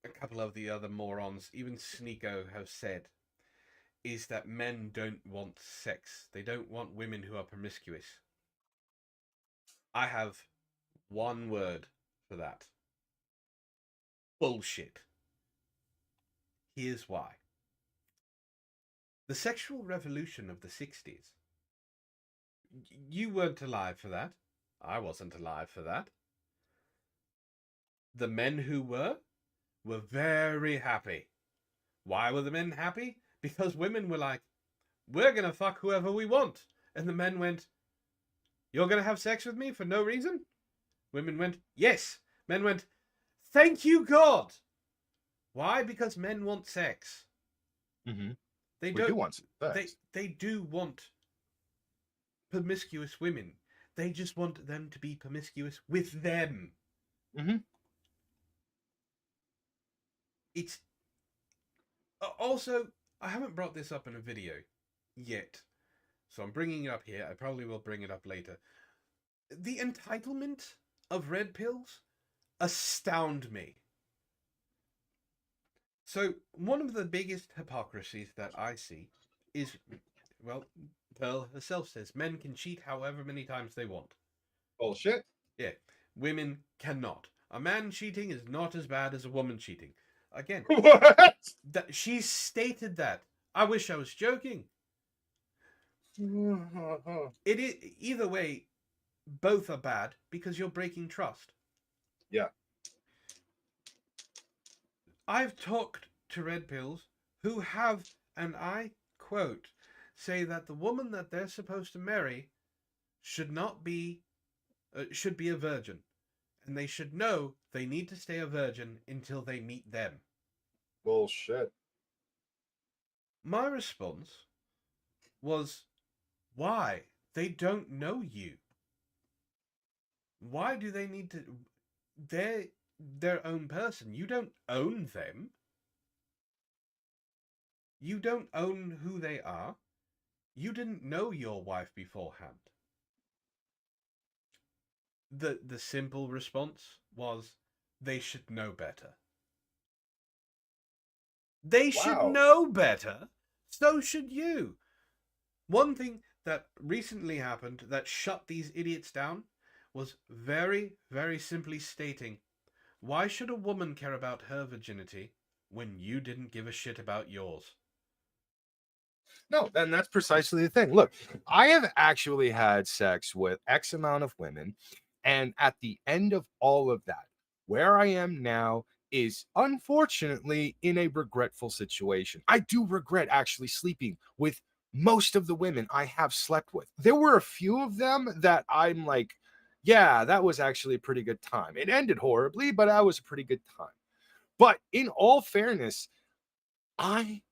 a couple of the other morons, even Sneeko have said, is that men don't want sex. They don't want women who are promiscuous. I have one word for that. Bullshit. Here's why. The sexual revolution of the 60s. You weren't alive for that. I wasn't alive for that. The men who were very happy. Why were the men happy? Because women were like, "We're going to fuck whoever we want." And the men went, "You're going to have sex with me for no reason?" Women went, "Yes." Men went, "Thank you, God." Why? Because men want sex. Mm-hmm. They do want sex. They do want promiscuous women. They just want them to be promiscuous with them. Mm-hmm. It's also, I haven't brought this up in a video yet, so I'm bringing it up here. I probably will bring it up later. The entitlement of red pills astound me. So, one of the biggest hypocrisies that I see is, well, Pearl herself says men can cheat however many times they want. Bullshit. Yeah, women cannot. A man cheating is not as bad as a woman cheating. Again, What? that she stated that. I wish I was joking. It is either way, both are bad because you're breaking trust. Yeah. I've talked to red pills who have, and I quote, say that the woman that they're supposed to marry should not be, should be a virgin, and they should know they need to stay a virgin until they meet them. Bullshit. My response was, why? They don't know you. Why do they need to? They're their own person. You don't own them. You don't own who they are. You didn't know your wife beforehand. The simple response was, they should know better. They should Wow. know better. So should you. One thing that recently happened that shut these idiots down was very, very simply stating, why should a woman care about her virginity when you didn't give a shit about yours? No, and that's precisely the thing. Look, I have actually had sex with X amount of women, and at the end of all of that, where I am now is unfortunately in a regretful situation. I do regret actually sleeping with most of the women I have slept with. There were a few of them that I'm like, yeah, that was actually a pretty good time. It ended horribly, but that was a pretty good time. But in all fairness, I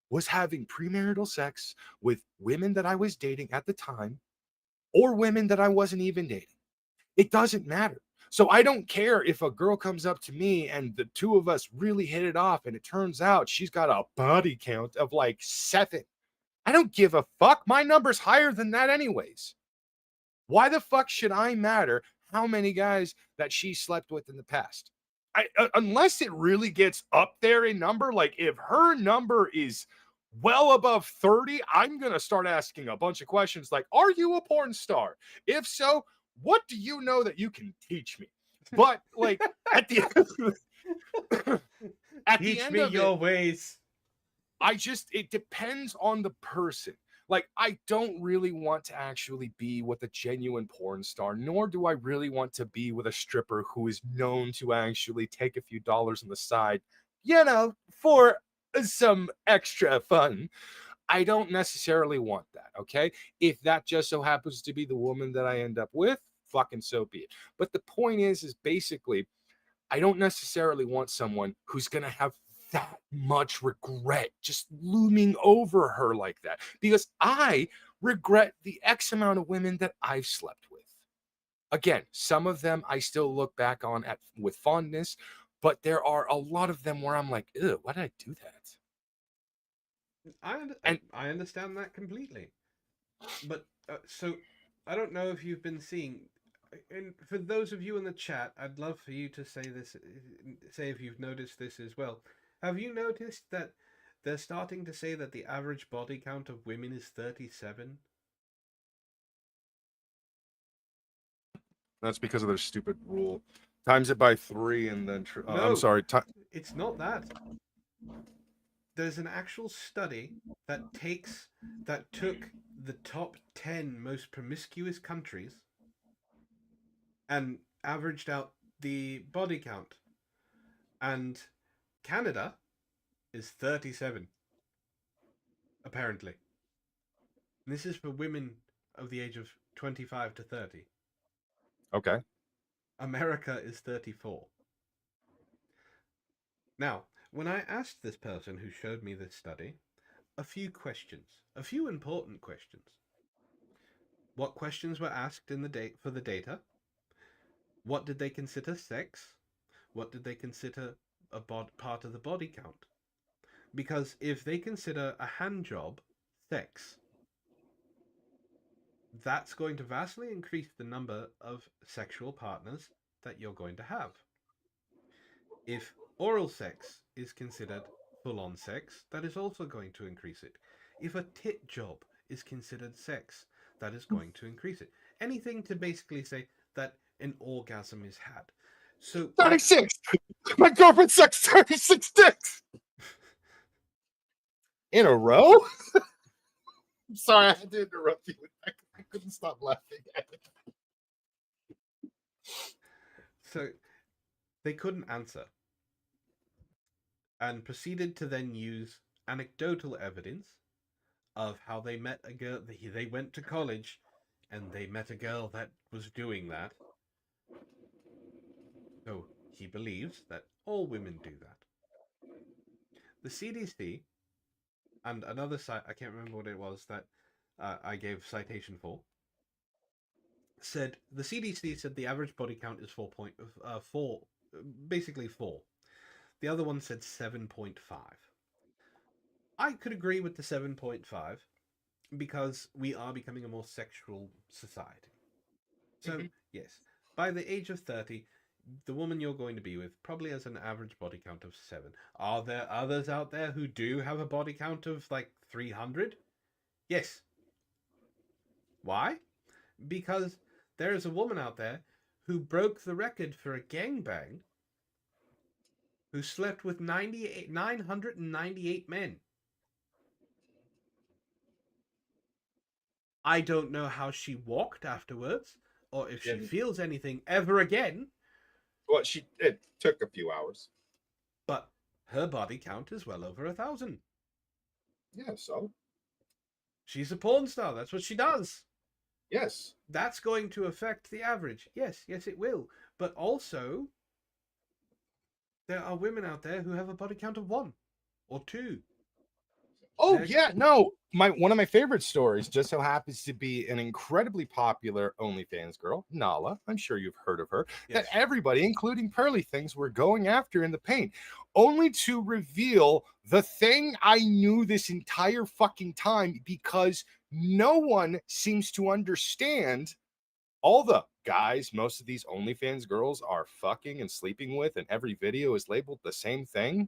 was having premarital sex with women that I was dating at the time or women that I wasn't even dating. It doesn't matter. So I don't care if a girl comes up to me and the two of us really hit it off and it turns out she's got a body count of like 7. I don't give a fuck. My number's higher than that anyways. Why the fuck should I matter how many guys that she slept with in the past? Unless it really gets up there in number, like if her number is well above 30, I'm going to start asking a bunch of questions like, are you a porn star? If so, what do you know that you can teach me? But like at the at the Teach end me of your it, ways. it depends on the person. Like, I don't really want to actually be with a genuine porn star, nor do I really want to be with a stripper who is known to actually take a few dollars on the side, for some extra fun. I don't necessarily want that, okay? If that just so happens to be the woman that I end up with, fucking so be it. But the point is basically, I don't necessarily want someone who's going to have that much regret just looming over her like that, because I regret the X amount of women that I've slept with. Again, some of them I still look back on with fondness, but there are a lot of them where I'm like, ew, why did I do that? And I understand that completely. But so I don't know if you've been seeing, and for those of you in the chat, I'd love for you to say this, say if you've noticed this as well. Have you noticed that they're starting to say that the average body count of women is 37? that's because of their stupid rule. Times it by 3 and then No. I'm sorry. It's not that. There's an actual study that took the top 10 most promiscuous countries and averaged out the body count. And Canada is 37, apparently. And this is for women of the age of 25 to 30. Okay. America is 34. Now, when I asked this person who showed me this study, a few important questions. What questions were asked in the for the data? What did they consider sex? What did they consider a part of the body count? Because if they consider a hand job sex, that's going to vastly increase the number of sexual partners that you're going to have. If oral sex is considered full-on sex, that is also going to increase it. If a tit job is considered sex, that is going to increase it. Anything to basically say that an orgasm is had. So 36. My girlfriend sucks 36 dicks in a row. I'm sorry, I had to interrupt you. I couldn't stop laughing at it. So they couldn't answer and proceeded to then use anecdotal evidence of how they met a girl. They went to college and they met a girl that was doing that. So he believes that all women do that. The CDC and another site, I can't remember what it was that I gave citation for, said the CDC said the average body count is 4.4, basically 4. The other one said 7.5. I could agree with the 7.5 because we are becoming a more sexual society. So, yes, by the age of 30, the woman you're going to be with probably has an average body count of 7. Are there others out there who do have a body count of like 300? Yes. Why? Because there is a woman out there who broke the record for a gangbang who slept with 998 men. I don't know how she walked afterwards, or if she feels anything ever again. Well, it took a few hours. But her body count is well over 1,000. Yeah, so? She's a porn star. That's what she does. Yes. That's going to affect the average. Yes, it will. But also, there are women out there who have a body count of 1 or 2. Oh, yeah, no. One of my favorite stories just so happens to be an incredibly popular OnlyFans girl, Nala. I'm sure you've heard of her. Yes. That everybody, including Pearly Things, were going after in the paint, only to reveal the thing I knew this entire fucking time, because no one seems to understand all the guys most of these OnlyFans girls are fucking and sleeping with, and every video is labeled the same thing.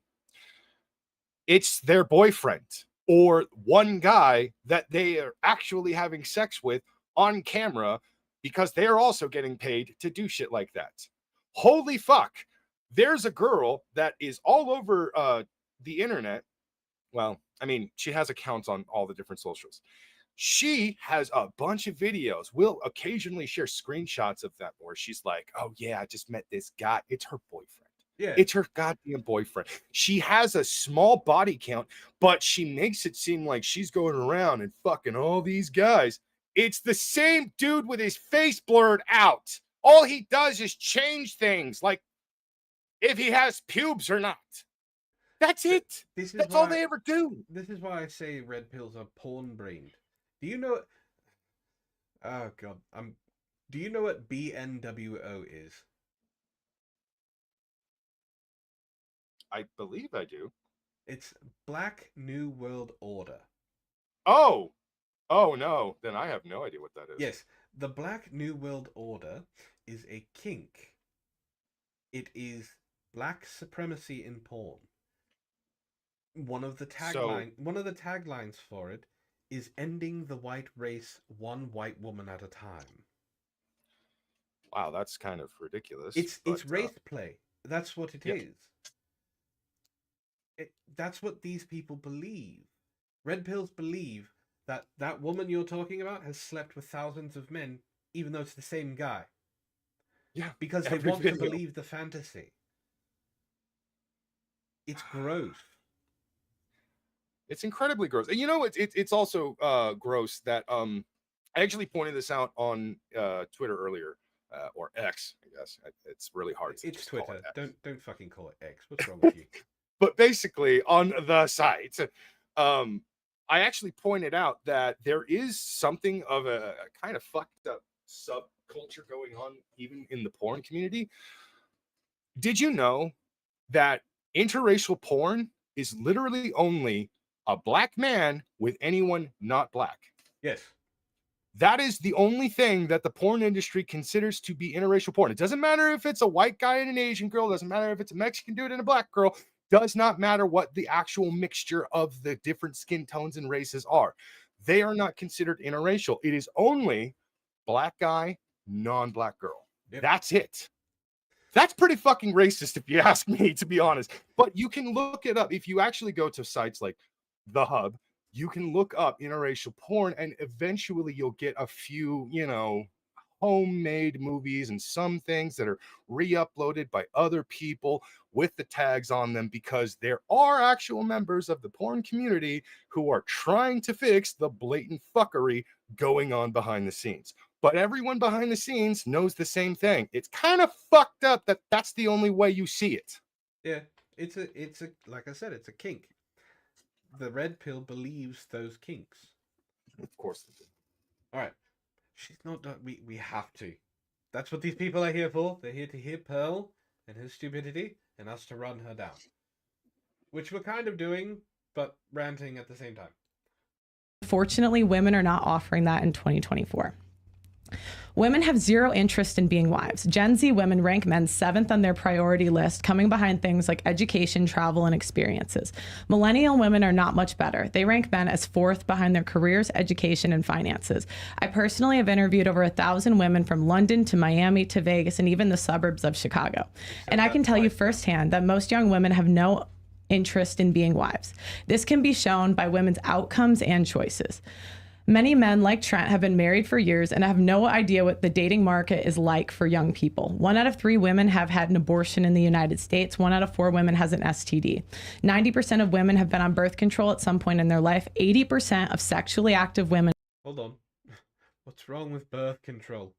It's their boyfriend or one guy that they are actually having sex with on camera, because they're also getting paid to do shit like that. Holy fuck. There's a girl that is all over the internet. Well, I mean, she has accounts on all the different socials. She has a bunch of videos. We'll occasionally share screenshots of them where she's like, oh yeah, I just met this guy. It's her boyfriend. Yeah. It's her goddamn boyfriend. She has a small body count, but she makes it seem like she's going around and fucking all these guys. It's the same dude with his face blurred out. All he does is change things, like if he has pubes or not. That's it. That's all they ever do. This is why I say red pills are porn-brained. Do you know... Oh, God. Do you know what BNWO is? I believe I do. It's Black New World Order. Oh no. Then I have no idea what that is. Yes. The Black New World Order is a kink. It is black supremacy in porn. One of the taglines for it is ending the white race one white woman at a time. Wow, that's kind of ridiculous. It's race play. That's what it is. That's what these people believe. Red pills believe that that woman you're talking about has slept with thousands of men, even though it's the same guy. Yeah, because they want to believe the fantasy. It's gross. It's incredibly gross. And you know, it's also gross that I actually pointed this out on Twitter earlier, or X, I guess. It's really hard. It's Twitter. Don't fucking call it X. What's wrong with you? But basically, on the site, I actually pointed out that there is something of a kind of fucked up subculture going on even in the porn community. Did you know that interracial porn is literally only a black man with anyone not black? Yes. That is the only thing that the porn industry considers to be interracial porn. It doesn't matter if it's a white guy and an Asian girl, doesn't matter if it's a Mexican dude and a black girl, does not matter what the actual mixture of the different skin tones and races are. They are not considered interracial. It is only black guy, non-black girl. Yep. That's it. That's pretty fucking racist if you ask me, to be honest. But you can look it up. If you actually go to sites like The Hub, you can look up interracial porn and eventually you'll get a few, you know, homemade movies and some things that are re-uploaded by other people with the tags on them, because there are actual members of the porn community who are trying to fix the blatant fuckery going on behind the scenes. But everyone behind the scenes knows the same thing. It's kind of fucked up that that's the only way you see it. Yeah, it's a like I said, it's a kink. The red pill believes those kinks. Of course they do. All right, she's not done. We have to. That's what these people are here for. They're here to hear Pearl and his stupidity, and us to run her down, which we're kind of doing, but ranting at the same time. Fortunately, women are not offering that in 2024. Women have zero interest in being wives. Gen Z women rank men 7th on their priority list, coming behind things like education, travel, and experiences. Millennial women are not much better. They rank men as 4th behind their careers, education, and finances. I personally have interviewed over 1,000 women from London to Miami to Vegas and even the suburbs of Chicago. And I can tell you firsthand that most young women have no interest in being wives. This can be shown by women's outcomes and choices. Many men like Trent have been married for years and have no idea what the dating market is like for young people. 1 out of 3 women have had an abortion in the United States. 1 out of 4 women has an STD. 90% of women have been on birth control at some point in their life. 80% of sexually active women. Hold on. What's wrong with birth control?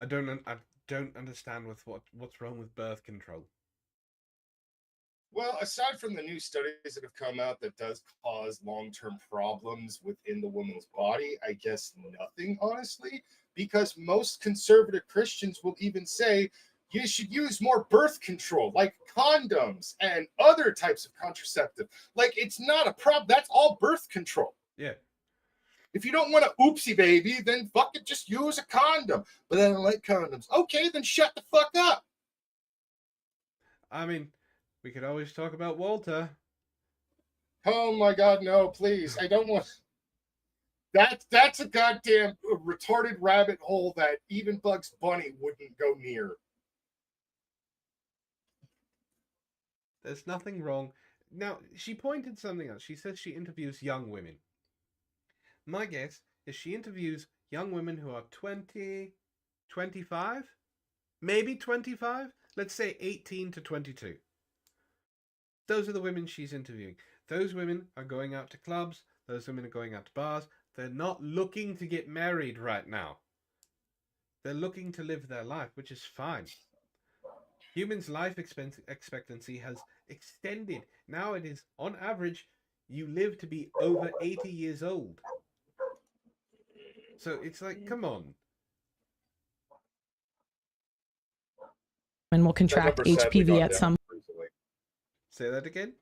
I don't understand what's wrong with birth control. Well, aside from the new studies that have come out that does cause long-term problems within the woman's body, I guess nothing, honestly, because most conservative Christians will even say you should use more birth control, like condoms and other types of contraceptive. Like, it's not a problem. That's all birth control. Yeah. If you don't want a oopsie baby, then fuck it, just use a condom. But I don't like condoms. Okay, then shut the fuck up. I mean, we could always talk about Walter. Oh my God, no, please. I don't want... That's a goddamn retarded rabbit hole that even Bugs Bunny wouldn't go near. There's nothing wrong. Now, she pointed something out. She says she interviews young women. My guess is she interviews young women who are 20, 25, maybe 25. Let's say 18 to 22. Those are the women she's interviewing. Those women are going out to clubs. Those women are going out to bars. They're not looking to get married right now. They're looking to live their life, which is fine. Humans' life expectancy has extended. Now it is, on average, you live to be over 80 years old. So it's like, come on. And will contract HPV at some. Say that again?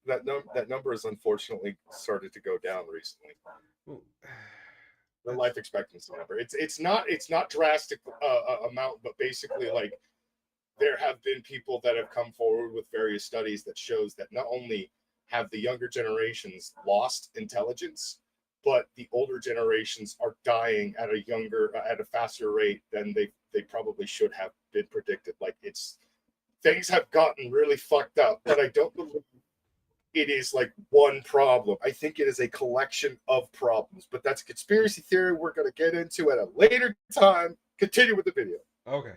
That number has unfortunately started to go down recently. Well, the life expectancy number. It's not drastic amount, but basically, like, there have been people that have come forward with various studies that shows that not only have the younger generations lost intelligence, but the older generations are dying at a faster rate than they probably should have been predicted. Like, things have gotten really fucked up, but I don't believe it is like one problem. I think it is a collection of problems, but that's a conspiracy theory we're going to get into at a later time. Continue with the video. Okay.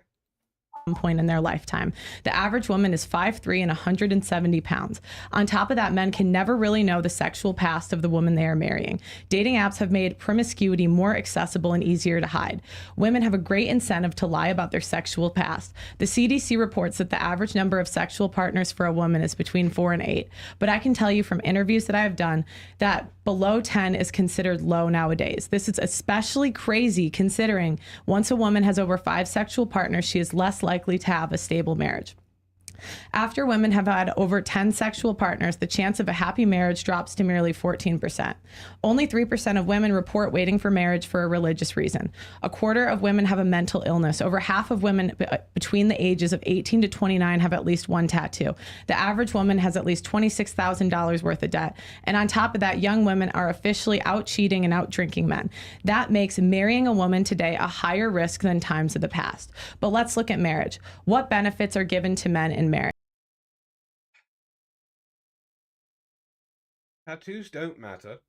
Point in their lifetime. The average woman is 5'3" and 170 pounds. On top of that, men can never really know the sexual past of the woman they are marrying. Dating apps have made promiscuity more accessible and easier to hide. Women have a great incentive to lie about their sexual past. The CDC reports that the average number of sexual partners for a woman is between 4 and 8. But I can tell you from interviews that I have done that below 10 is considered low nowadays. This is especially crazy considering once a woman has over 5 sexual partners, she is less likely to have a stable marriage. After women have had over 10 sexual partners, the chance of a happy marriage drops to merely 14%. Only 3% of women report waiting for marriage for a religious reason. A quarter of women have a mental illness. Over half of women between the ages of 18 to 29 have at least one tattoo. The average woman has at least $26,000 worth of debt. And on top of that, young women are officially out cheating and out drinking men. That makes marrying a woman today a higher risk than times of the past. But let's look at marriage. What benefits are given to men in marriage? Tattoos don't matter.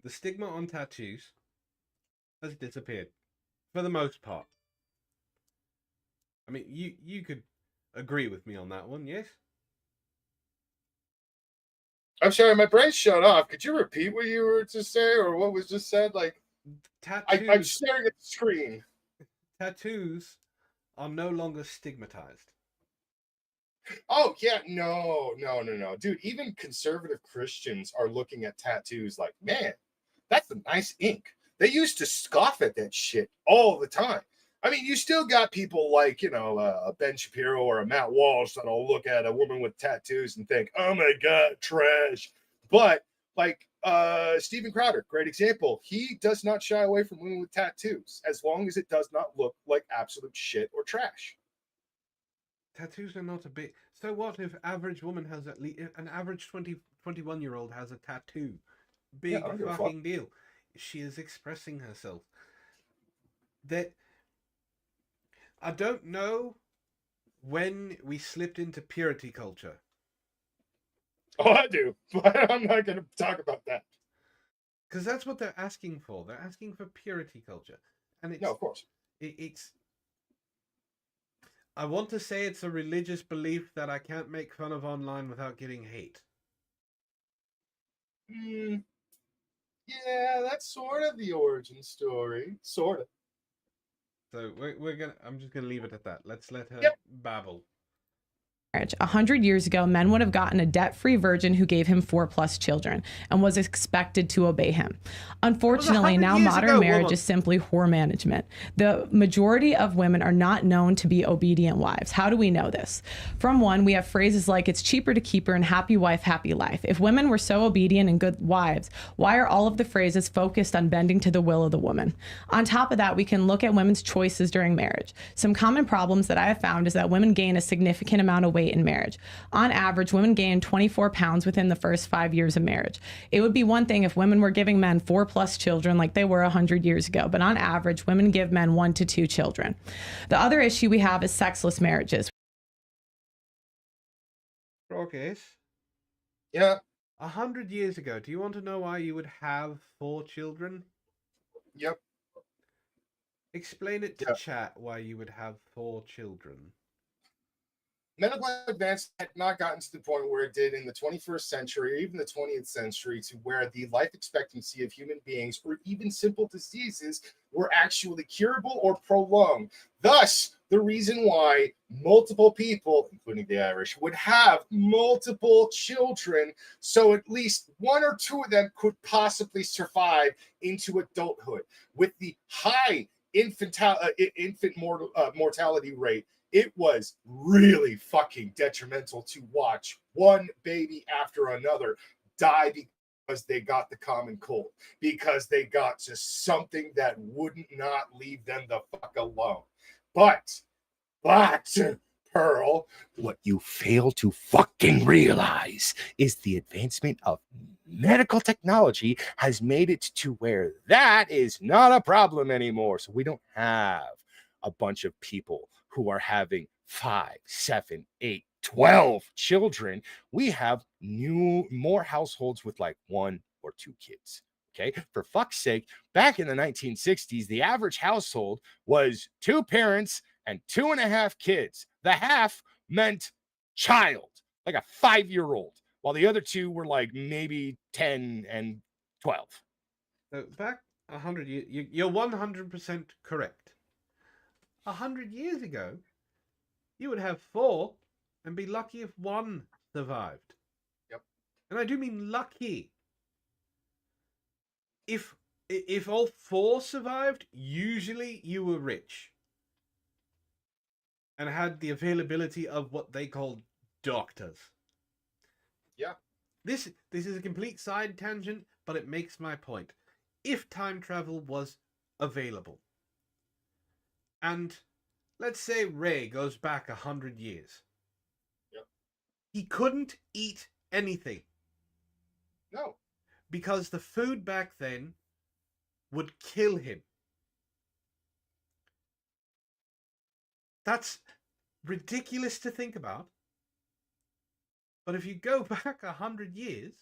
The stigma on tattoos has disappeared for the most part. I mean, you could agree with me on that one, yes? I'm sorry, my brain shut off. Could you repeat what you were to say or what was just said? Like, Tattoos, I'm staring at the screen. tattoos are no longer stigmatized. Oh, yeah, no. Dude, even conservative Christians are looking at tattoos like, man, that's a nice ink. They used to scoff at that shit all the time. I mean, you still got people like, a Ben Shapiro or a Matt Walsh that'll look at a woman with tattoos and think, oh my God, trash. But like Steven Crowder, great example. He does not shy away from women with tattoos as long as it does not look like absolute shit or trash. Tattoos are not a bit. So what if average woman has at least an average 21-year-old has a tattoo? Big fucking deal. She is expressing herself. That I don't know when we slipped into purity culture. Oh, I do, but I'm not going to talk about that. Because that's what they're asking for. They're asking for purity culture. And it's, no, of course. It's I want to say it's a religious belief that I can't make fun of online without getting hate. Yeah, that's sort of the origin story. Sort of. So I'm just gonna leave it at that. Let's let her babble. 100 years ago, men would have gotten a debt-free virgin who gave him 4+ children and was expected to obey him. Unfortunately, now modern marriage is simply whore management. The majority of women are not known to be obedient wives. How do we know this? From one, we have phrases like, it's cheaper to keep her and happy wife, happy life. If women were so obedient and good wives, why are all of the phrases focused on bending to the will of the woman? On top of that, we can look at women's choices during marriage. Some common problems that I have found is that women gain a significant amount of weight in marriage. On average, women gain 24 pounds within the first 5 years of marriage. It would be one thing if women were giving men 4+ children like they were 100 years ago, but on average, women give men 1 to 2 children. The other issue we have is sexless marriages. Brockus? Yeah. 100 years ago, do you want to know why you would have 4 children? Yep. Explain it to chat why you would have 4 children. Medical advance had not gotten to the point where it did in the 21st century or even the 20th century, to where the life expectancy of human beings or even simple diseases were actually curable or prolonged. Thus, the reason why multiple people, including the Irish, would have multiple children, so at least 1 or 2 of them could possibly survive into adulthood. With the high infant mortality rate, it was really fucking detrimental to watch one baby after another die because they got the common cold, because they got just something that wouldn't not leave them the fuck alone. But, Pearl, what you fail to fucking realize is the advancement of medical technology has made it to where that is not a problem anymore. So we don't have a bunch of people who are having 5, 7, 8, 12 children. We have more households with like 1 or 2 kids. Okay, for fuck's sake, back in the 1960s, the average household was 2 parents and 2.5 kids. The half meant child, like a 5-year-old, while the other 2 were like maybe 10 and 12. So back 100 years, you're 100% correct. 100 years ago, you would have 4 and be lucky if 1 survived. Yep. And I do mean lucky. If all 4 survived, usually you were rich. and had the availability of what they called doctors. Yeah. This is a complete side tangent, but it makes my point. If time travel was available, and let's say Ray goes back 100 years. Yep. He couldn't eat anything. No. Because the food back then would kill him. That's ridiculous to think about. But if you go back 100 years,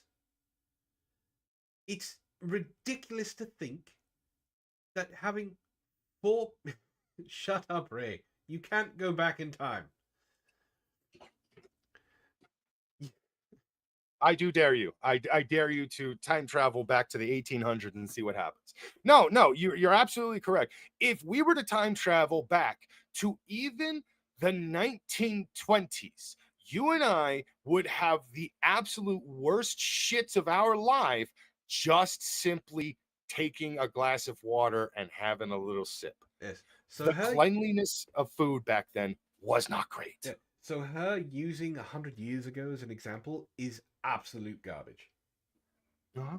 it's ridiculous to think that having 4... Shut up, Ray. You can't go back in time. I do dare you. I dare you to time travel back to the 1800s and see what happens. No, you're absolutely correct. If we were to time travel back to even the 1920s, you and I would have the absolute worst shits of our life just simply taking a glass of water and having a little sip. Yes. So the cleanliness of food back then was not great. Yeah. So her using 100 years ago as an example is absolute garbage. Uh-huh.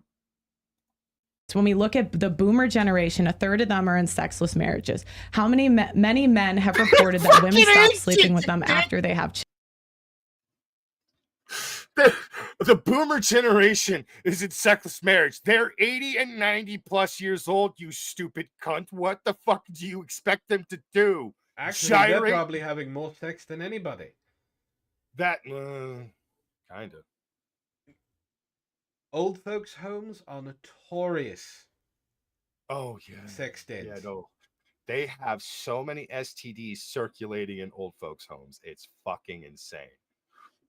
So when we look at the boomer generation, a third of them are in sexless marriages. How many men have reported that women stop sleeping with them after they have The boomer generation is in sexless marriage. They're 80 and 90 plus years old, you stupid cunt. What the fuck do you expect them to do? Actually, Gyrate? they're probably having more sex than anybody. That, kind of. Old folks' homes are notorious. Oh, yeah. Sex dens. Yeah, no. They have so many STDs circulating in old folks' homes. It's fucking insane.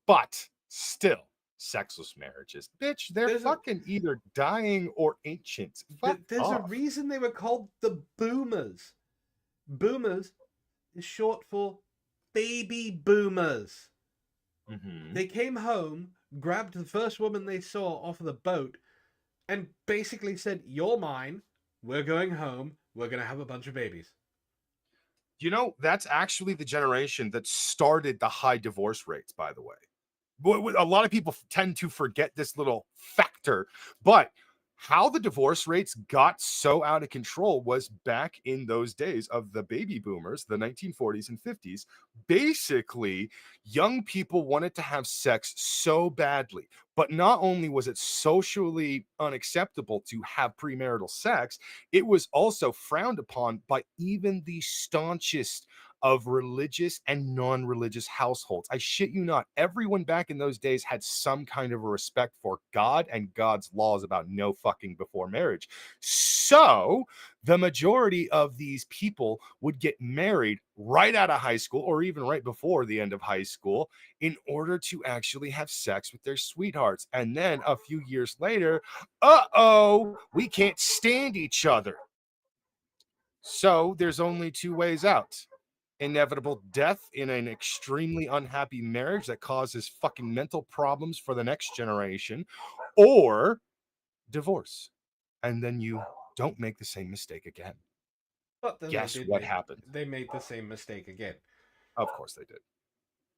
But still, sexless marriages. Bitch, they're fucking either dying or ancient. There's a reason they were called the boomers. Boomers is short for baby boomers. Mm-hmm. They came home, grabbed the first woman they saw off of the boat, and basically said, "You're mine. We're going home. We're going to have a bunch of babies." You know, that's actually the generation that started the high divorce rates, by the way. A lot of people tend to forget this little factor, but how the divorce rates got so out of control was back in those days of the baby boomers, the 1940s and 50s. Basically, young people wanted to have sex so badly, but not only was it socially unacceptable to have premarital sex, it was also frowned upon by even the staunchest of religious and non-religious households. I shit you not. Everyone back in those days had some kind of a respect for God and God's laws about no fucking before marriage. So the majority of these people would get married right out of high school or even right before the end of high school in order to actually have sex with their sweethearts. And then a few years later, we can't stand each other. So there's only two ways out. Inevitable death in an extremely unhappy marriage that causes fucking mental problems for the next generation, or divorce. And then you don't make the same mistake again. But then guess what happened? They made the same mistake again. Of course they did.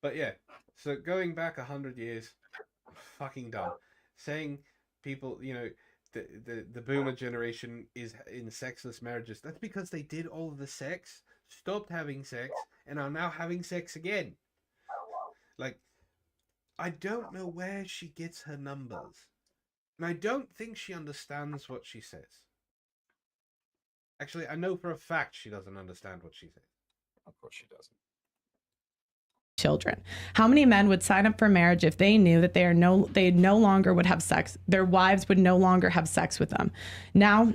But yeah, so going back 100 years, fucking dumb. Saying people, you know, the boomer generation is in sexless marriages. That's because they did all of the sex, stopped having sex, and are now having sex again. Like, I don't know where she gets her numbers. And I don't think she understands what she says. Actually, I know for a fact she doesn't understand what she says. Of course she doesn't. children? How many men would sign up for marriage if they knew that they no longer would have sex? Their wives would no longer have sex with them. Now,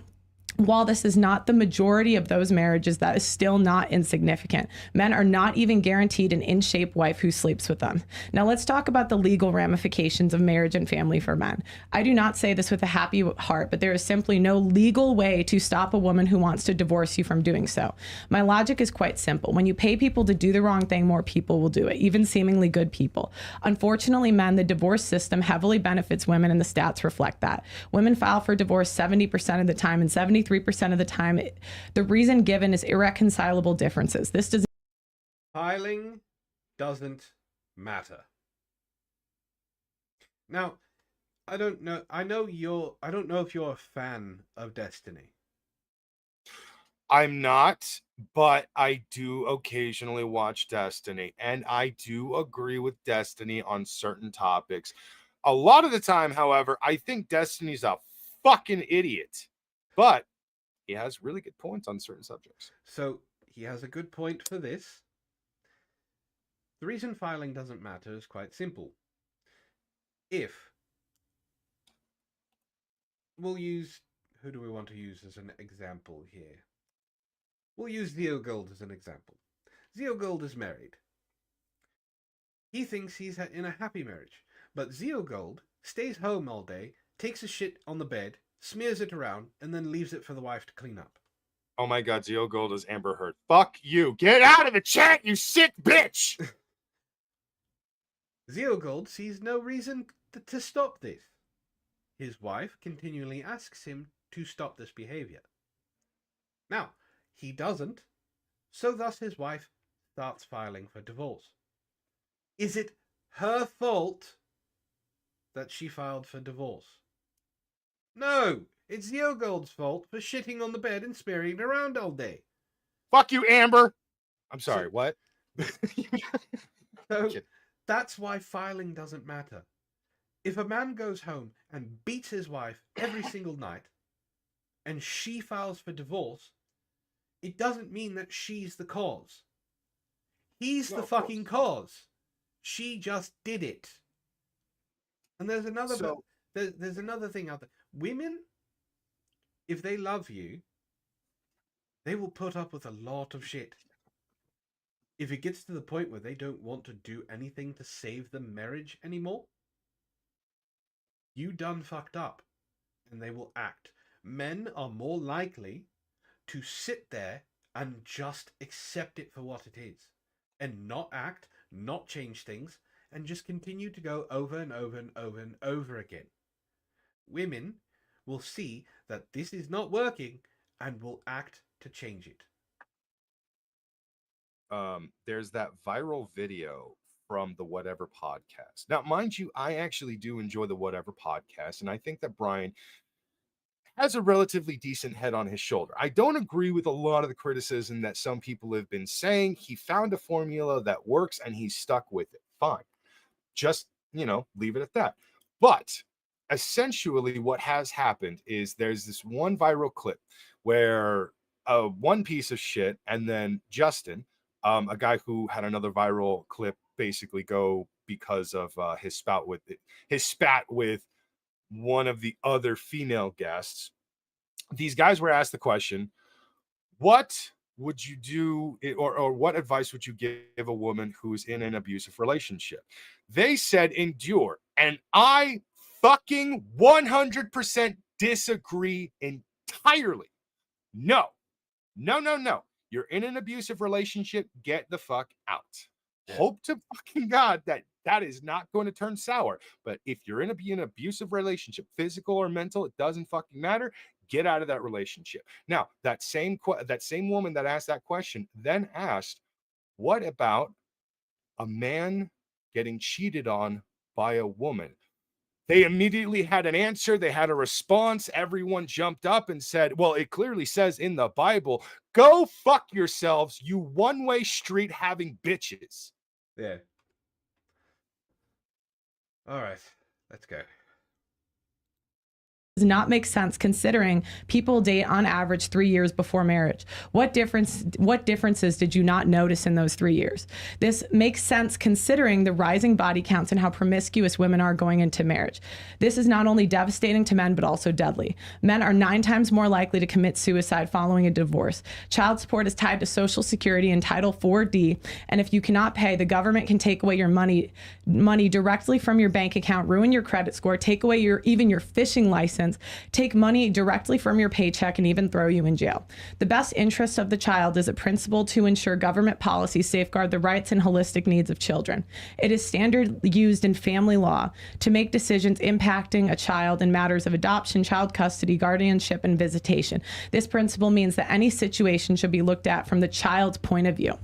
while this is not the majority of those marriages, that is still not insignificant. Men are not even guaranteed an in-shape wife who sleeps with them. Now let's talk about the legal ramifications of marriage and family for men. I do not say this with a happy heart, but there is simply no legal way to stop a woman who wants to divorce you from doing so. My logic is quite simple. When you pay people to do the wrong thing, more people will do it, even seemingly good people. Unfortunately, men, the divorce system heavily benefits women, and the stats reflect that. Women file for divorce 70% of the time, and 73% of the time, the reason given is irreconcilable differences. This does Filing doesn't matter. Now, I don't know. I don't know if you're a fan of Destiny. I'm not, but I do occasionally watch Destiny, and I do agree with Destiny on certain topics. A lot of the time, however, I think Destiny's a fucking idiot, but he has really good points on certain subjects. So he has a good point for this. The reason filing doesn't matter is quite simple. If we'll use, who do we want to use as an example here? We'll use Zeogold as an example. Zeogold is married. He thinks he's in a happy marriage, but Zeogold stays home all day, takes a shit on the bed, smears it around, and then leaves it for the wife to clean up. Oh my god, Zeogold is Amber Heard. Fuck you. Get out of the chat, you sick bitch! Zeogold sees no reason to stop this. His wife continually asks him to stop this behavior. Now, he doesn't, so thus his wife starts filing for divorce. Is it her fault that she filed for divorce? No, it's Zeogold's fault for shitting on the bed and smearing it around all day. Fuck you, Amber! I'm sorry, what? So, that's why filing doesn't matter. If a man goes home and beats his wife every single night, and she files for divorce, it doesn't mean that she's the cause. He's the fucking cause. She just did it. And there's another there's another thing out there. Women, if they love you, they will put up with a lot of shit. If it gets to the point where they don't want to do anything to save the marriage anymore, you done fucked up, and they will act. Men are more likely to sit there and just accept it for what it is, and not act, not change things, and just continue to go over and over and over and over again. Women will see that this is not working and will act to change it. There's that viral video from the Whatever podcast. Now, mind you, I actually do enjoy the Whatever podcast, and I think that Brian has a relatively decent head on his shoulder. I don't agree with a lot of the criticism that some people have been saying. He found a formula that works and he's stuck with it. Fine. Just, leave it at that. But essentially what has happened is there's this one viral clip where one piece of shit, and then Justin, a guy who had another viral clip basically go because of his spat with one of the other female guests. These guys were asked the question, what would you do, or what advice would you give a woman who is in an abusive relationship? They said endure, and I fucking 100% disagree entirely. No. You're in an abusive relationship, get the fuck out. Yeah. Hope to fucking God that is not going to turn sour. But if you're in an abusive relationship, physical or mental, it doesn't fucking matter. Get out of that relationship. Now, that same woman that asked that question then asked, what about a man getting cheated on by a woman? They immediately had an answer. They had a response. Everyone jumped up and said, well, it clearly says in the Bible, go fuck yourselves, you one-way street having bitches. Yeah. All right, let's go. Does not make sense considering people date on average 3 years before marriage. What differences did you not notice in those 3 years? This makes sense considering the rising body counts and how promiscuous women are going into marriage. This is not only devastating to men, but also deadly. Men are 9 times more likely to commit suicide following a divorce. Child support is tied to Social Security and Title 4D, and if you cannot pay, the government can take away your money directly from your bank account, ruin your credit score, take away even your fishing license, take money directly from your paycheck, and even throw you in jail. The best interest of the child is a principle to ensure government policies safeguard the rights and holistic needs of children. It is standard used in family law to make decisions impacting a child in matters of adoption, child custody, guardianship, and visitation. This principle means that any situation should be looked at from the child's point of view.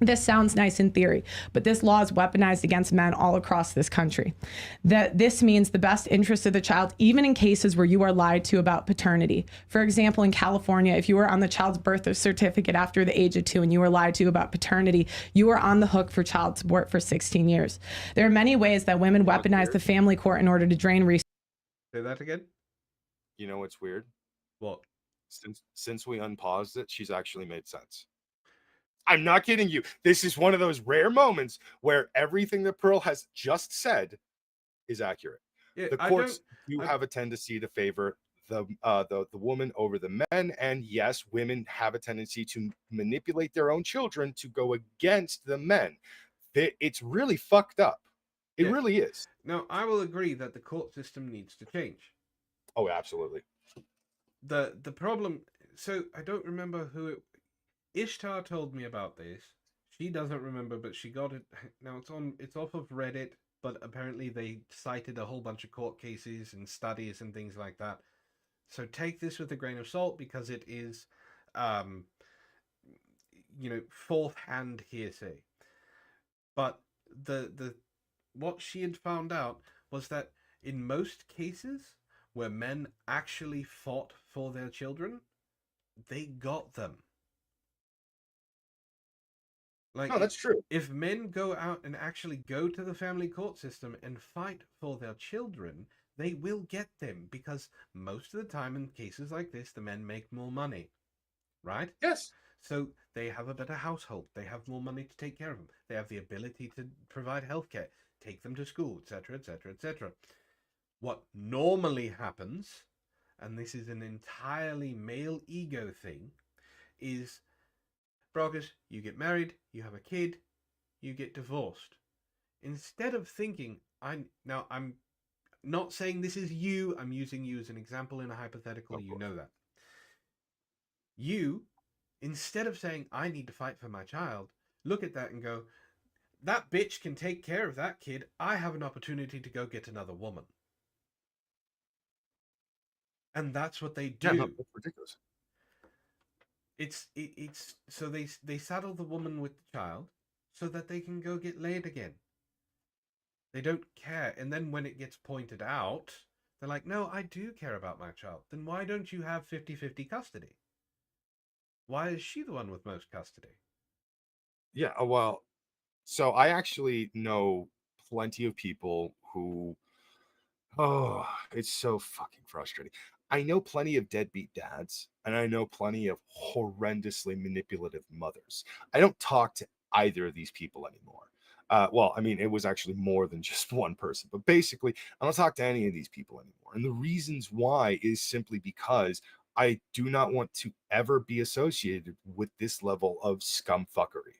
This sounds nice in theory, but this law is weaponized against men all across this country. This means the best interest of the child, even in cases where you are lied to about paternity. For example, in California, if you were on the child's birth certificate after the age of 2 and you were lied to about paternity, you are on the hook for child support for 16 years. There are many ways that women weaponize the family court in order to drain resources. Say that again? You know what's weird? What? Since we unpaused it, she's actually made sense. I'm not kidding you. This is one of those rare moments where everything that Pearl has just said is accurate. Yeah, The courts do have a tendency to favor the woman over the men, and yes, women have a tendency to manipulate their own children to go against the men. It's really fucked up. It really is. Now, I will agree that the court system needs to change. Oh, absolutely. The problem. So I don't remember who it. Ishtar told me about this. She doesn't remember, but she got it. Now it's off of Reddit, but apparently they cited a whole bunch of court cases and studies and things like that. So take this with a grain of salt because it is, fourth hand hearsay. But the what she had found out was that in most cases where men actually fought for their children, they got them. Like, no, that's true. If men go out and actually go to the family court system and fight for their children, they will get them because most of the time in cases like this, the men make more money, right? Yes. So they have a better household. They have more money to take care of them. They have the ability to provide healthcare, take them to school, etc., etc., etc. What normally happens, and this is an entirely male ego thing, is Brockus, you get married, you have a kid, you get divorced. Instead of thinking, I'm not saying this is you, I'm using you as an example in a hypothetical, you know that. You, instead of saying, I need to fight for my child, look at that and go, that bitch can take care of that kid, I have an opportunity to go get another woman. And that's what they do. Yeah, no, that's ridiculous. It's so they saddle the woman with the child so that they can go get laid again. They don't care. And then when it gets pointed out, they're like, no, I do care about my child. Then why don't you have 50-50 custody? Why is she the one with most custody? Yeah, well, so I actually know plenty of people who, oh, it's so fucking frustrating. I know plenty of deadbeat dads, and I know plenty of horrendously manipulative mothers. I don't talk to either of these people anymore. Well, I mean, it was actually more than just one person, but basically, I don't talk to any of these people anymore. And the reasons why is simply because I do not want to ever be associated with this level of scumfuckery.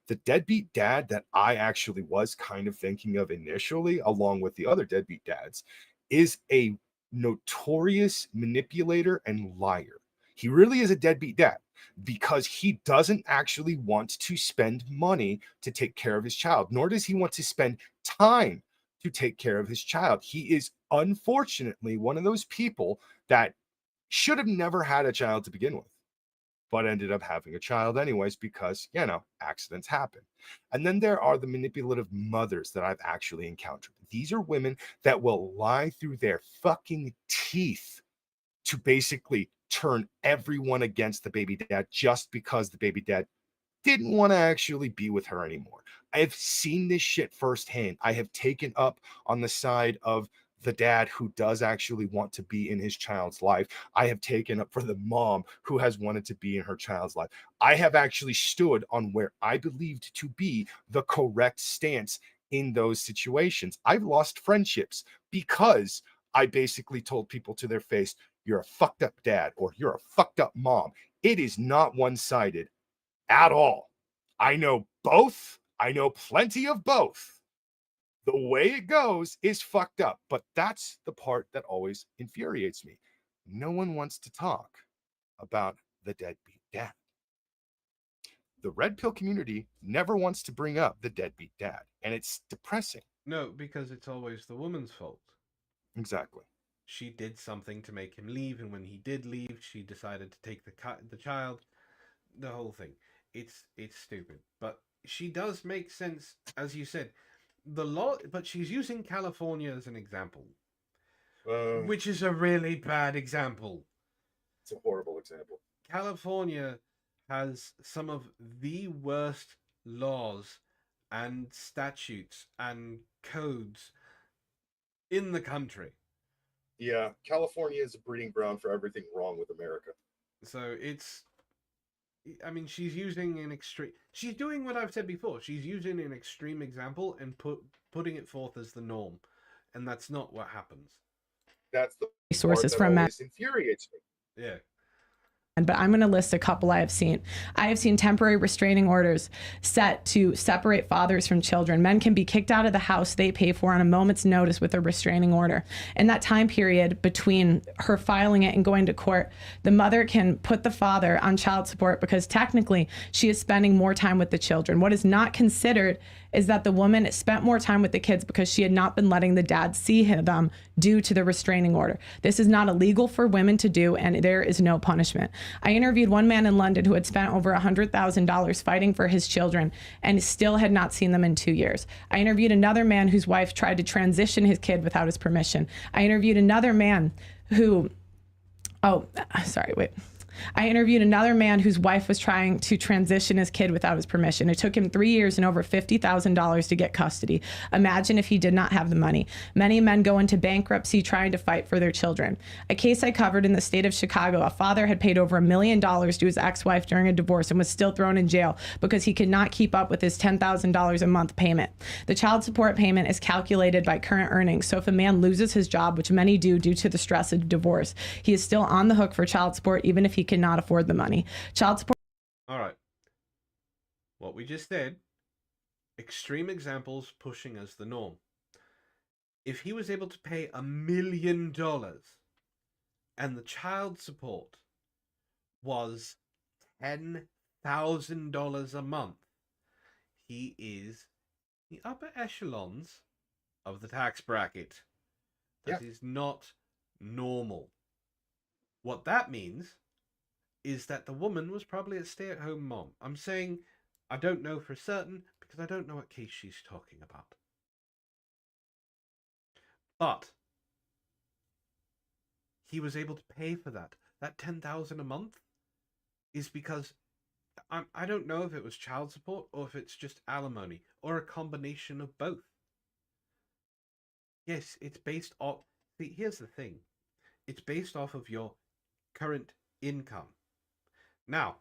The deadbeat dad that I actually was kind of thinking of initially, along with the other deadbeat dads, is a notorious manipulator and liar. He really is a deadbeat dad because he doesn't actually want to spend money to take care of his child, nor does he want to spend time to take care of his child. He is unfortunately one of those people that should have never had a child to begin with, but ended up having a child anyways because, accidents happen. And then there are the manipulative mothers that I've actually encountered. These are women that will lie through their fucking teeth to basically turn everyone against the baby dad just because the baby dad didn't want to actually be with her anymore. I have seen this shit firsthand. I have taken up on the side of the dad who does actually want to be in his child's life. I have taken up for the mom who has wanted to be in her child's life. I have actually stood on where I believed to be the correct stance in those situations. I've lost friendships because I basically told people to their face, you're a fucked up dad or you're a fucked up mom. It is not one-sided at all. I know both. I know plenty of both. The way it goes is fucked up, but that's the part that always infuriates me. No one wants to talk about the deadbeat dad. The red pill community never wants to bring up the deadbeat dad, and it's depressing. No, because it's always the woman's fault. Exactly. She did something to make him leave, and when he did leave, she decided to take the child. The whole thing. it's stupid. But she does make sense, as you said. The law, but she's using California as an example, which is a really bad example. It's a horrible example. California has some of the worst laws and statutes and codes in the country. Yeah, California is a breeding ground for everything wrong with America. So it's, I mean, she's using an extreme. She's doing what I've said before. She's using an extreme example and putting it forth as the norm, and that's not what happens. That's the Sources part from that always infuriates me. Yeah. But I'm going to list a couple I have seen. I have seen temporary restraining orders set to separate fathers from children. Men can be kicked out of the house they pay for on a moment's notice with a restraining order. In that time period between her filing it and going to court, the mother can put the father on child support because technically she is spending more time with the children. What is not considered is that the woman spent more time with the kids because she had not been letting the dad see them due to the restraining order. This is not illegal for women to do, and there is no punishment. I interviewed one man in London who had spent over $100,000 fighting for his children and still had not seen them in 2 years. I interviewed another man whose wife tried to transition his kid without his permission. I interviewed another man who, I interviewed another man whose wife was trying to transition his kid without his permission. It took him 3 years and over $50,000 to get custody. Imagine if he did not have the money. Many men go into bankruptcy trying to fight for their children. A case I covered in the state of Chicago, a father had paid over $1 million to his ex-wife during a divorce and was still thrown in jail because he could not keep up with his $10,000 a month payment. The child support payment is calculated by current earnings. So if a man loses his job, which many do due to the stress of divorce, he is still on the hook for child support even if he cannot afford the money. Child support. All right. What we just said, extreme examples pushing as the norm. If he was able to pay $1 million and the child support was $10,000 a month, he is the upper echelons of the tax bracket. That is not normal. What that means is that the woman was probably a stay-at-home mom. I'm saying I don't know for certain because I don't know what case she's talking about. But he was able to pay for that. That $10,000 a month is because I don't know if it was child support or if it's just alimony or a combination of both. Yes, it's based off. See, here's the thing. It's based off of your current income. Now,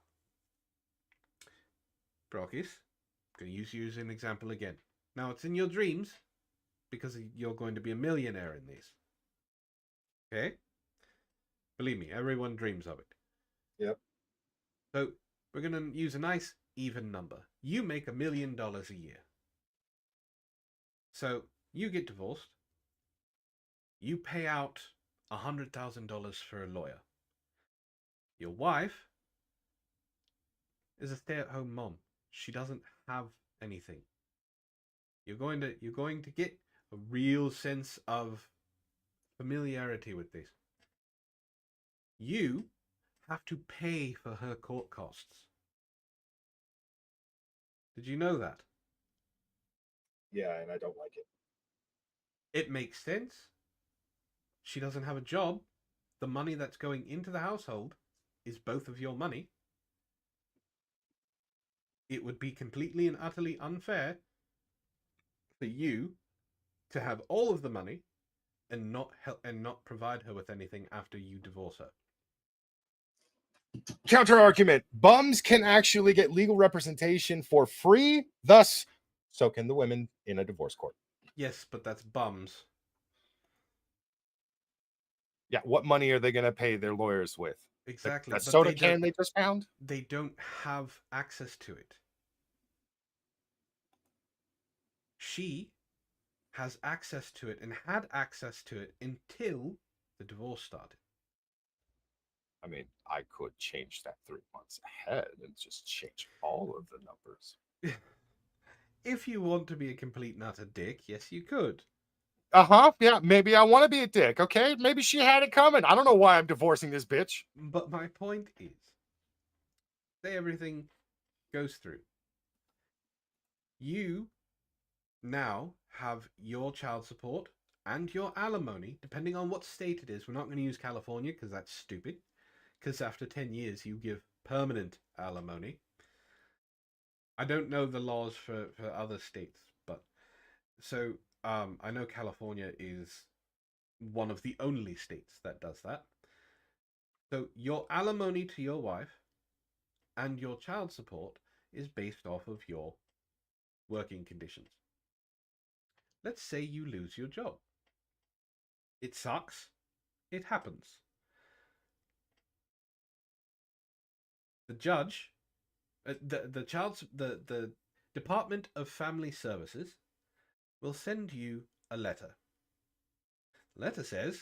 Brockus, I'm going to use you as an example again. Now, it's in your dreams because you're going to be a millionaire in these. Okay? Believe me, everyone dreams of it. Yep. So, we're going to use a nice even number. You make $1 million a year. So, you get divorced. You pay out $100,000 for a lawyer. Your wife is a stay-at-home mom. She doesn't have anything. You're going to get a real sense of familiarity with this. You have to pay for her court costs. Did you know that? Yeah, and I don't like it. It makes sense. She doesn't have a job. The money that's going into the household is both of your money. It would be completely and utterly unfair for you to have all of the money and not provide her with anything after you divorce her. Counter argument: bums can actually get legal representation for free. Thus, so can the women in a divorce court. Yes, but that's bums. Yeah, what money are they going to pay their lawyers with? Exactly. That soda can they just found? They don't have access to it. She has access to it and had access to it until the divorce started. I mean, I could change that 3 months ahead and just change all of the numbers. If you want to be a complete nutter dick, yes, you could. Yeah, maybe I want to be a dick, okay? Maybe she had it coming. I don't know why I'm divorcing this bitch. But my point is, say everything goes through. You now have your child support and your alimony, depending on what state it is. We're not going to use California because that's stupid. Because after 10 years, you give permanent alimony. I don't know the laws for other states, but so I know California is one of the only states that does that. So your alimony to your wife and your child support is based off of your working conditions. Let's say you lose your job. It sucks. It happens. The judge, the Department of Family Services will send you a letter. The letter says,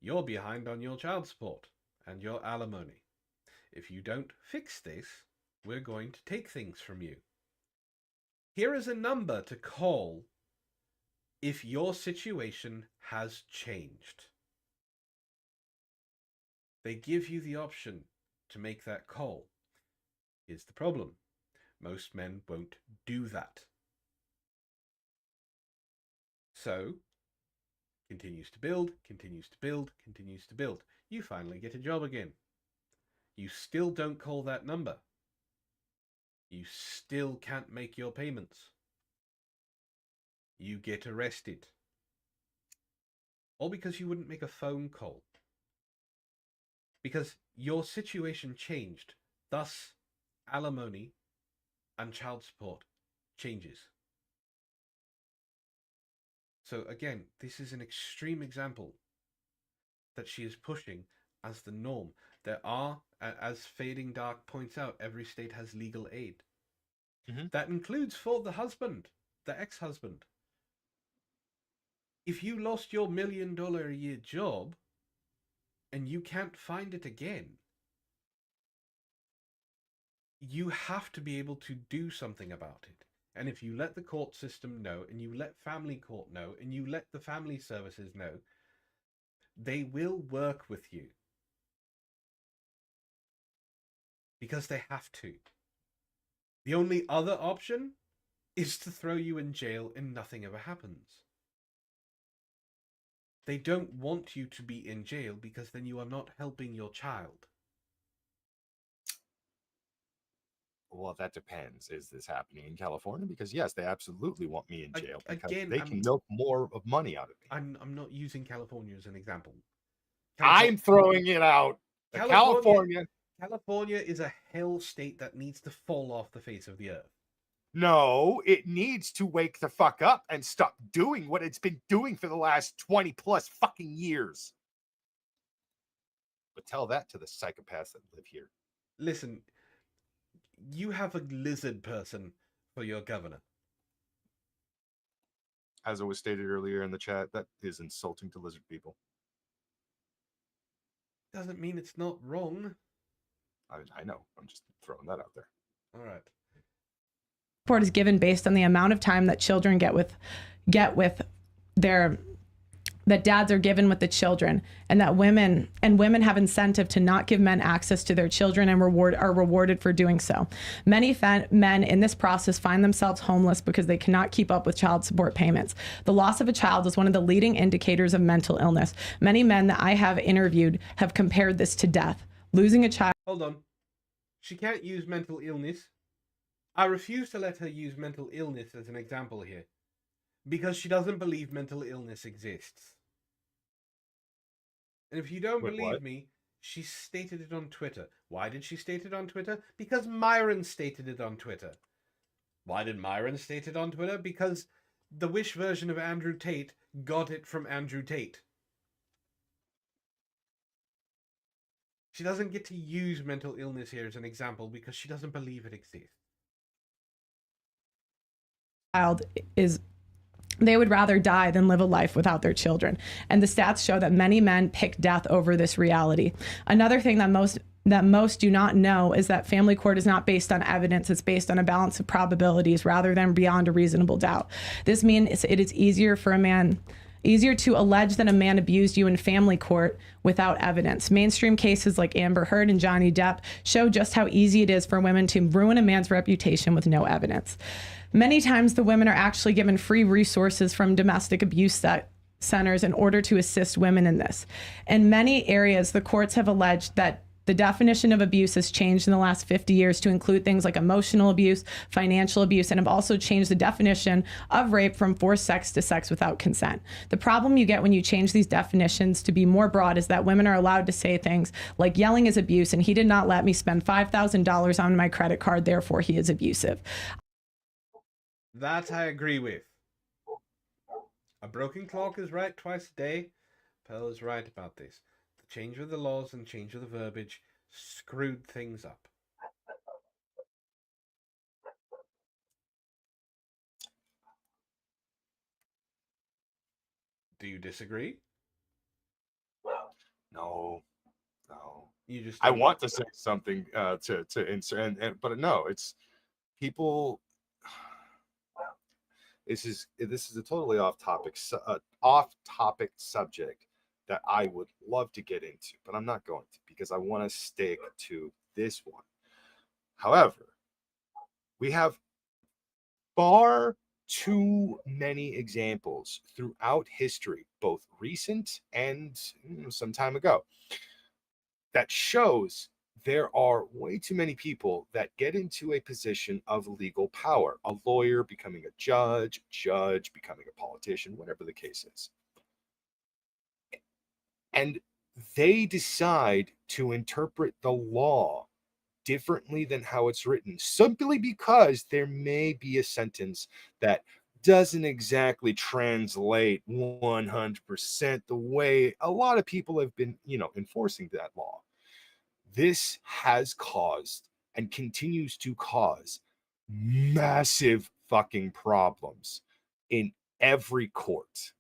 you're behind on your child support and your alimony. If you don't fix this, we're going to take things from you. Here is a number to call if your situation has changed. They give you the option to make that call. Here's the problem. Most men won't do that. So, continues to build, continues to build, continues to build. You finally get a job again. You still don't call that number. You still can't make your payments. You get arrested. All because you wouldn't make a phone call. Because your situation changed. Thus, alimony and child support changes. So again, this is an extreme example that she is pushing as the norm. There are, as Fading Dark points out, every state has legal aid. Mm-hmm. That includes for the husband, the ex-husband. If you lost your $1 million a year job and you can't find it again, you have to be able to do something about it. And if you let the court system know, and you let family court know, and you let the family services know, they will work with you. Because they have to. The only other option is to throw you in jail and nothing ever happens. They don't want you to be in jail because then you are not helping your child. Well, that depends. Is this happening in California? Because yes, they absolutely want me in jail because Again, they can milk more of money out of me. I'm not using California as an example. I'm throwing it out. California is a hell state that needs to fall off the face of the earth. No, it needs to wake the fuck up and stop doing what it's been doing for the last 20 plus fucking years. But tell that to the psychopaths that live here. Listen, you have a lizard person for your governor. As it was stated earlier in the chat, that is insulting to lizard people. Doesn't mean it's not wrong. I know. I'm just throwing that out there. All right. Support is given based on the amount of time that children get with their that dads are given with the children, and that women have incentive to not give men access to their children and are rewarded for doing so. Many men in this process find themselves homeless because they cannot keep up with child support payments. The loss of a child is one of the leading indicators of mental illness. Many men that I have interviewed have compared this to death. Losing a child. Hold on. She can't use mental illness. I refuse to let her use mental illness as an example here, because she doesn't believe mental illness exists. And if you don't believe me, she stated it on Twitter. Why did she state it on Twitter? Because Myron stated it on Twitter. Why did Myron state it on Twitter? Because the Wish version of Andrew Tate got it from Andrew Tate. She doesn't get to use mental illness here as an example because she doesn't believe it exists. They would rather die than live a life without their children. And the stats show that many men pick death over this reality. Another thing that most do not know is that family court is not based on evidence. It's based on a balance of probabilities rather than beyond a reasonable doubt. This means it is easier for a man Easier to allege that a man abused you in family court without evidence. Mainstream cases like Amber Heard and Johnny Depp show just how easy it is for women to ruin a man's reputation with no evidence. Many times the women are actually given free resources from domestic abuse centers in order to assist women in this. In many areas, the courts have alleged that the definition of abuse has changed in the last 50 years to include things like emotional abuse, financial abuse, and have also changed the definition of rape from forced sex to sex without consent. The problem you get when you change these definitions to be more broad is that women are allowed to say things like yelling is abuse and he did not let me spend $5,000 on my credit card, therefore he is abusive. That I agree with. A broken clock is right twice a day. Pell is right about this. The change of the laws and change of the verbiage screwed things up. Do you disagree? No. You just I don't want to say something to insert, but no, it's people. This is a totally off topic subject that I would love to get into, but I'm not going to because I want to stick to this one. However, we have far too many examples throughout history, both recent and some time ago, that shows there are way too many people that get into a position of legal power, a lawyer becoming a judge becoming a politician, whatever the case is. And they decide to interpret the law differently than how it's written, simply because there may be a sentence that doesn't exactly translate 100% the way a lot of people have been, enforcing that law. This has caused and continues to cause massive fucking problems in every court.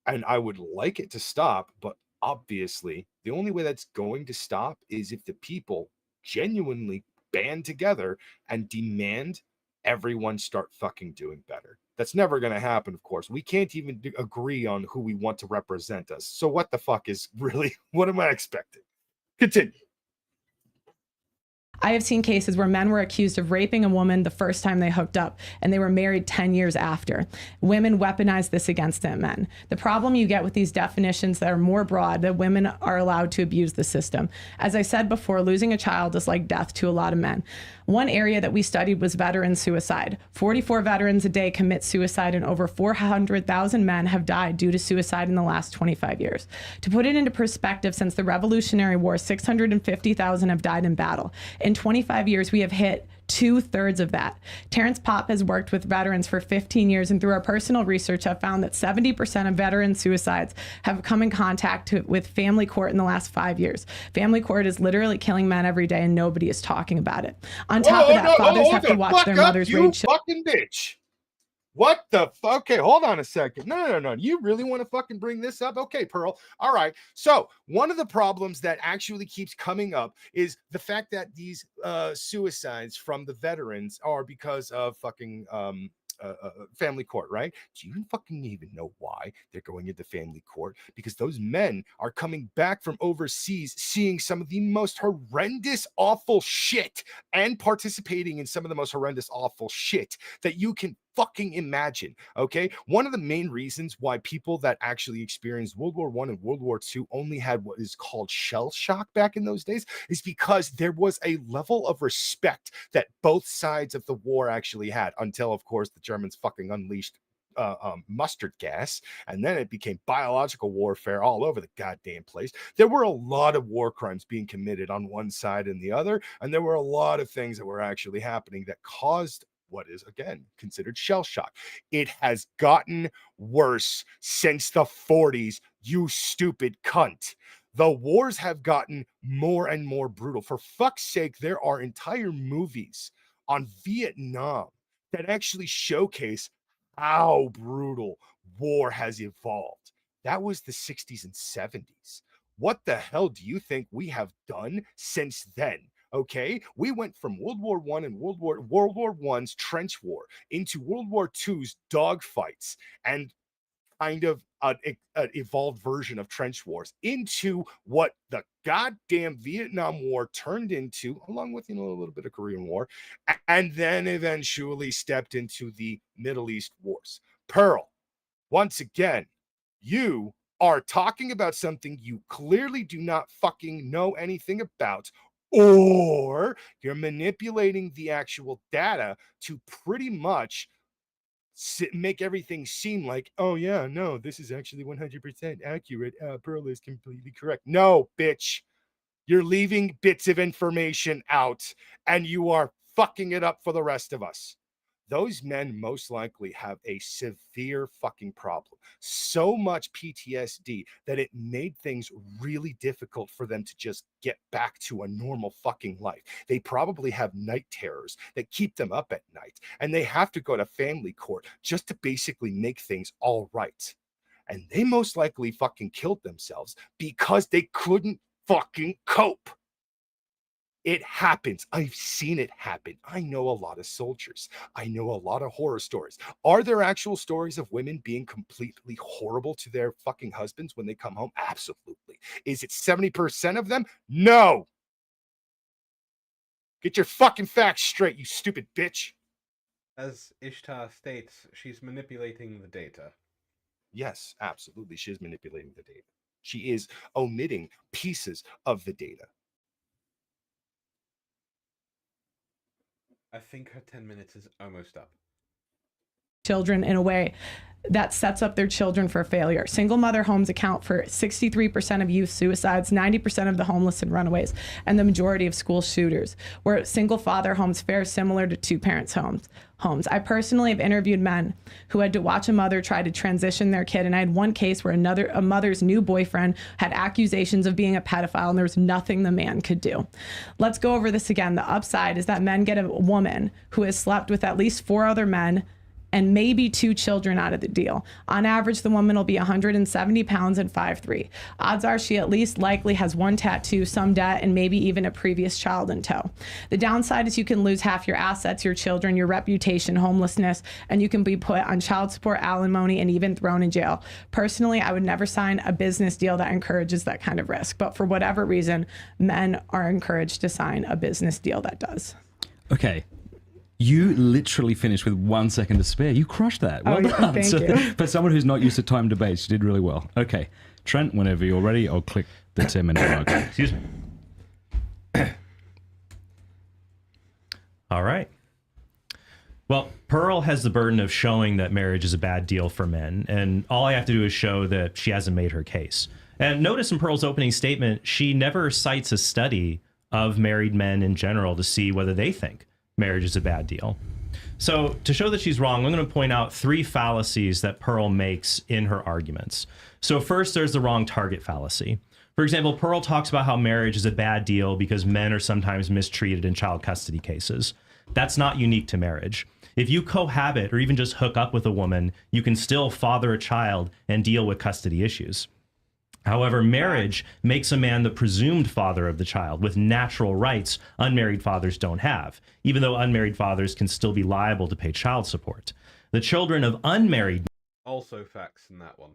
And I would like it to stop, but obviously the only way that's going to stop is if the people genuinely band together and demand everyone start fucking doing better. That's never going to happen, of course. We can't even agree on who we want to represent us. So what the fuck is really, what am I expecting? Continue. I have seen cases where men were accused of raping a woman the first time they hooked up, and they were married 10 years after. Women weaponize this against men. The problem you get with these definitions that are more broad, that women are allowed to abuse the system. As I said before, losing a child is like death to a lot of men. One area that we studied was veteran suicide. 44 veterans a day commit suicide, and over 400,000 men have died due to suicide in the last 25 years. To put it into perspective, since the Revolutionary War, 650,000 have died in battle. In 25 years, we have hit 2/3 of that. Terrence Popp has worked with veterans for 15 years, and through our personal research, have found that 70% of veteran suicides have come in contact with family court in the last 5 years. Family court is literally killing men every day, and nobody is talking about it. On top of that, fathers have to watch their mothers raise children. Fucking bitch. What the fuck? Okay, hold on a second. No. You really want to fucking bring this up? Okay, Pearl. All right. So one of the problems that actually keeps coming up is the fact that these suicides from the veterans are because of fucking family court, right? Do you fucking even know why they're going into family court? Because those men are coming back from overseas, seeing some of the most horrendous, awful shit, and participating in some of the most horrendous, awful shit that you can fucking imagine. Okay, one of the main reasons why people that actually experienced World War I and World War II only had what is called shell shock back in those days is because there was a level of respect that both sides of the war actually had, until of course the Germans fucking unleashed mustard gas, and then it became biological warfare all over the goddamn place. There were a lot of war crimes being committed on one side and the other, and there were a lot of things that were actually happening that caused what is again considered shell shock. It has gotten worse since the 40s, you stupid cunt. The wars have gotten more and more brutal. For fuck's sake, there are entire movies on Vietnam that actually showcase how brutal war has evolved. That was the 60s and 70s. What the hell do you think we have done since then? Okay, we went from World War I and World War I's trench war into World War II's dogfights, and kind of an evolved version of trench wars into what the goddamn Vietnam War turned into, along with, a little bit of Korean War, and then eventually stepped into the Middle East wars. Pearl, once again, you are talking about something you clearly do not fucking know anything about, or you're manipulating the actual data to pretty much make everything seem like, oh yeah, no, this is actually 100% accurate. Pearl is completely correct. No, bitch, you're leaving bits of information out, and you are fucking it up for the rest of us. Those men most likely have a severe fucking problem. So much PTSD that it made things really difficult for them to just get back to a normal fucking life. They probably have night terrors that keep them up at night, and they have to go to family court just to basically make things all right. And they most likely fucking killed themselves because they couldn't fucking cope. It happens. I've seen it happen. I know a lot of soldiers. I know a lot of horror stories. Are there actual stories of women being completely horrible to their fucking husbands when they come home? Absolutely. Is it 70% of them? No. Get your fucking facts straight, you stupid bitch. As Ishtar states, she's manipulating the data. Yes, absolutely. She is manipulating the data. She is omitting pieces of the data. I think her 10 minutes is almost up. Children in a way that sets up their children for failure. Single mother homes account for 63% of youth suicides, 90% of the homeless and runaways, and the majority of school shooters, where single father homes fare similar to two parents homes. I personally have interviewed men who had to watch a mother try to transition their kid, and I had one case where a mother's new boyfriend had accusations of being a pedophile, and there was nothing the man could do. Let's go over this again. The upside is that men get a woman who has slept with at least 4 other men and maybe 2 children out of the deal. On average, the woman will be 170 pounds and 5'3". Odds are she at least likely has 1 tattoo, some debt, and maybe even a previous child in tow. The downside is you can lose half your assets, your children, your reputation, homelessness, and you can be put on child support, alimony, and even thrown in jail. Personally, I would never sign a business deal that encourages that kind of risk. But for whatever reason, men are encouraged to sign a business deal that does. Okay. You literally finished with 1 second to spare. You crushed that. Well done. Thank you. For someone who's not used to time debates, you did really well. Okay. Trent, whenever you're ready, I'll click the 10-minute mark. Excuse me. All right. Well, Pearl has the burden of showing that marriage is a bad deal for men, and all I have to do is show that she hasn't made her case. And notice in Pearl's opening statement, she never cites a study of married men in general to see whether they think marriage is a bad deal. So to show that she's wrong, I'm going to point out 3 fallacies that Pearl makes in her arguments. So first, there's the wrong target fallacy. For example, Pearl talks about how marriage is a bad deal because men are sometimes mistreated in child custody cases. That's not unique to marriage. If you cohabit or even just hook up with a woman, you can still father a child and deal with custody issues. However, marriage makes a man the presumed father of the child with natural rights unmarried fathers don't have, even though unmarried fathers can still be liable to pay child support. The children of unmarried... Also facts in that one.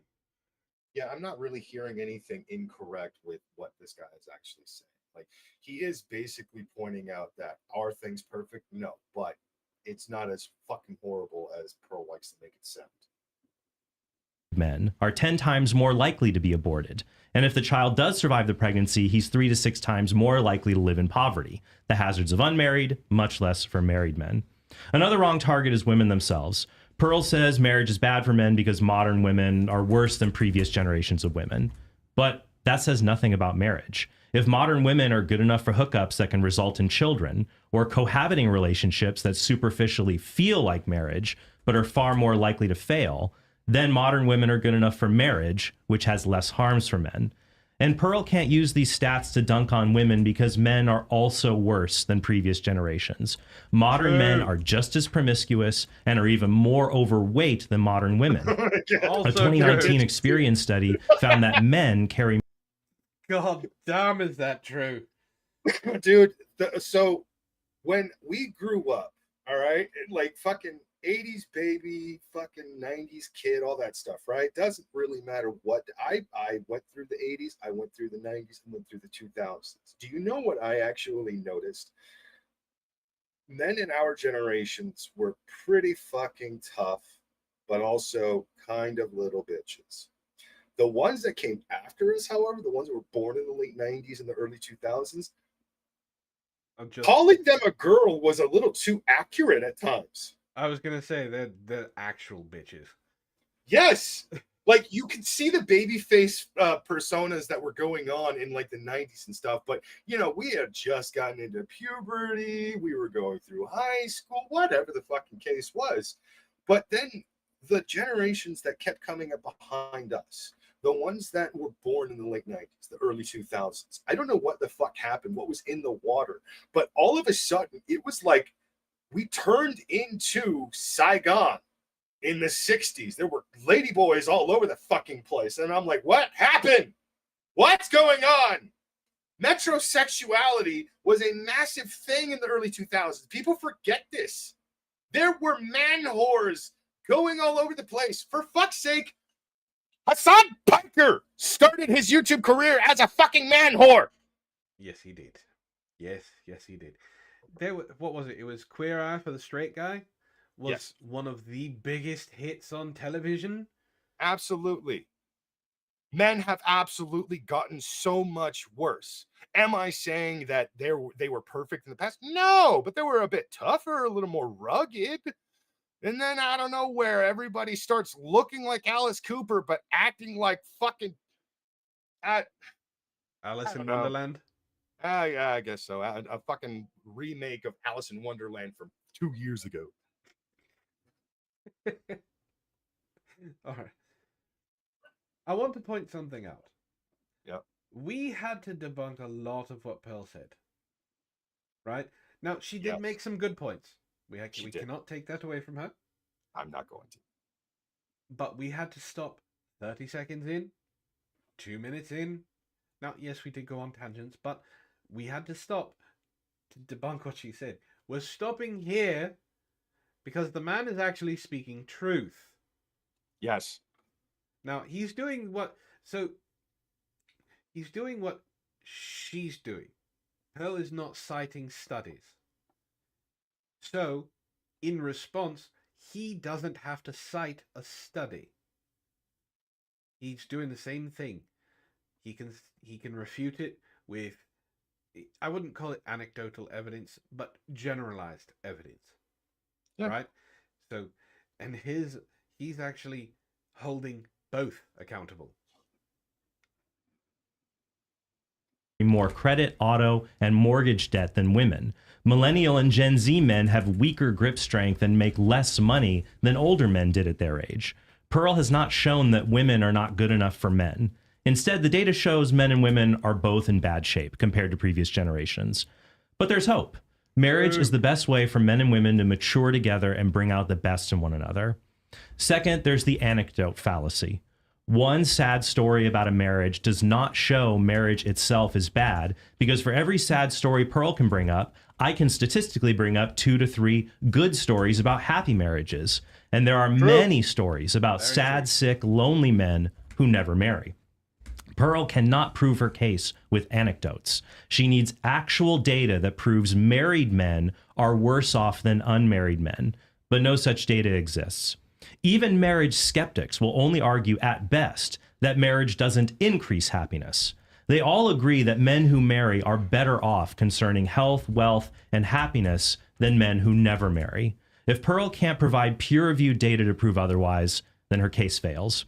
Yeah, I'm not really hearing anything incorrect with what this guy is actually saying. Like, he is basically pointing out that are things perfect? No, but it's not as fucking horrible as Pearl likes to make it sound. Men are 10 times more likely to be aborted. And if the child does survive the pregnancy, he's 3 to 6 times more likely to live in poverty. The hazards of unmarried, much less for married men. Another wrong target is women themselves. Pearl says marriage is bad for men because modern women are worse than previous generations of women. But that says nothing about marriage. If modern women are good enough for hookups that can result in children, or cohabiting relationships that superficially feel like marriage, but are far more likely to fail, then modern women are good enough for marriage, which has less harms for men. And Pearl can't use these stats to dunk on women because men are also worse than previous generations. Modern men are just as promiscuous and are even more overweight than modern women. A 2019 Experience study found that men carry... God damn, is that true? Dude, so when we grew up, all right, like fucking 80s baby, fucking 90s kid, all that stuff, right? Doesn't really matter what. I went through the 80s, I went through the 90s, and went through the 2000s. Do you know what I actually noticed? Men in our generations were pretty fucking tough, but also kind of little bitches. The ones that came after us, however, the ones that were born in the late 90s and the early 2000s, calling them a girl was a little too accurate at times. I was gonna say they're actual bitches. Yes, like you could see the baby face personas that were going on in like the 90s and stuff, but you know, we had just gotten into puberty, we were going through high school, whatever the fucking case was. But then the generations that kept coming up behind us, the ones that were born in the late 90s, the early 2000s, I don't know what the fuck happened, what was in the water, but all of a sudden it was like we turned into Saigon in the 60s. There were ladyboys all over the fucking place. And I'm like, what happened? What's going on? Metrosexuality was a massive thing in the early 2000s. People forget this. There were man whores going all over the place. For fuck's sake, Hassan Piker started his YouTube career as a fucking man whore. Yes, he did. Yes, he did. What was it? It was Queer Eye for the Straight Guy. Was one of the biggest hits on television. Absolutely. Men have absolutely gotten so much worse. Am I saying that they were perfect in the past? No, but they were a bit tougher, a little more rugged. And then I don't know where everybody starts looking like Alice Cooper, but acting like fucking Alice in Wonderland. Yeah, I guess so. A fucking remake of Alice in Wonderland from 2 years ago. All right. I want to point something out. Yep. We had to debunk a lot of what Pearl said. Right? Now, she did make some good points. We cannot take that away from her. I'm not going to. But we had to stop 30 seconds in, 2 minutes in. Now, yes, we did go on tangents, but we had to stop to debunk what she said. We're stopping here because the man is actually speaking truth. Yes. Now, he's doing what she's doing. Pearl is not citing studies. So, in response, he doesn't have to cite a study. He's doing the same thing. He can refute it with, I wouldn't call it anecdotal evidence, but generalized evidence. Yeah. Right? So, and he's actually holding both accountable. More credit, auto, and mortgage debt than women. Millennial and Gen Z men have weaker grip strength and make less money than older men did at their age. Pearl has not shown that women are not good enough for men. Instead, the data shows men and women are both in bad shape compared to previous generations. But there's hope. Marriage is the best way for men and women to mature together and bring out the best in one another. Second, there's the anecdote fallacy. One sad story about a marriage does not show marriage itself is bad, because for every sad story Pearl can bring up, I can statistically bring up 2 to 3 good stories about happy marriages. And there are many stories about sad, sick, lonely men who never marry. Pearl cannot prove her case with anecdotes. She needs actual data that proves married men are worse off than unmarried men, but no such data exists. Even marriage skeptics will only argue at best that marriage doesn't increase happiness. They all agree that men who marry are better off concerning health, wealth, and happiness than men who never marry. If Pearl can't provide peer-reviewed data to prove otherwise, then her case fails.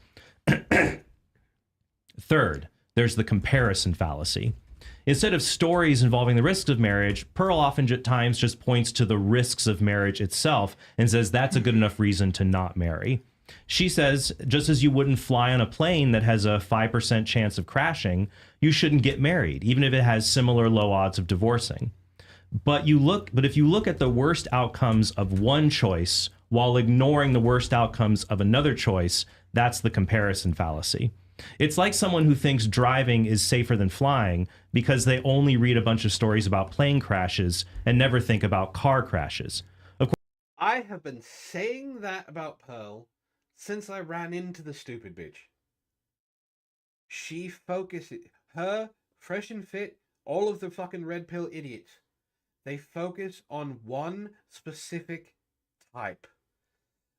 Third, there's the comparison fallacy. Instead of stories involving the risks of marriage, Pearl often at times just points to the risks of marriage itself and says that's a good enough reason to not marry. She says, just as you wouldn't fly on a plane that has a 5% chance of crashing, you shouldn't get married, even if it has similar low odds of divorcing. But if you look at the worst outcomes of one choice while ignoring the worst outcomes of another choice, that's the comparison fallacy. It's like someone who thinks driving is safer than flying because they only read a bunch of stories about plane crashes and never think about car crashes. I have been saying that about Pearl since I ran into the stupid bitch. She focuses, her, Fresh and Fit, all of the fucking red pill idiots, they focus on one specific type.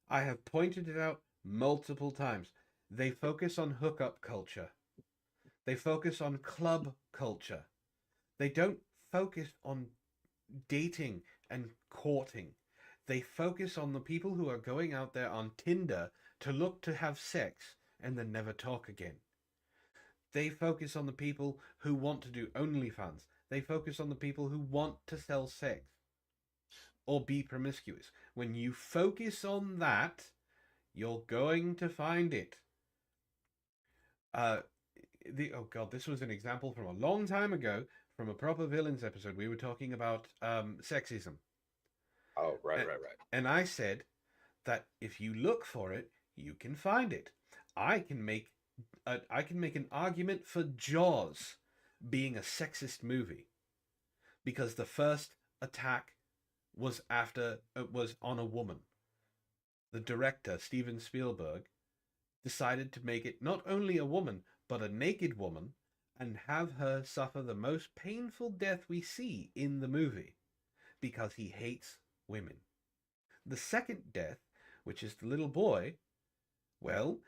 I have pointed it out multiple times. They focus on hookup culture. They focus on club culture. They don't focus on dating and courting. They focus on the people who are going out there on Tinder to look to have sex and then never talk again. They focus on the people who want to do OnlyFans. They focus on the people who want to sell sex or be promiscuous. When you focus on that, you're going to find it. Oh god, this was an example from a long time ago from a Proper Villains episode. We were talking about sexism. Oh, right. And I said that if you look for it, you can find it. I can make an argument for Jaws being a sexist movie because the first attack was on a woman. The director, Steven Spielberg, decided to make it not only a woman, but a naked woman, and have her suffer the most painful death we see in the movie because he hates women. The second death, which is the little boy, well,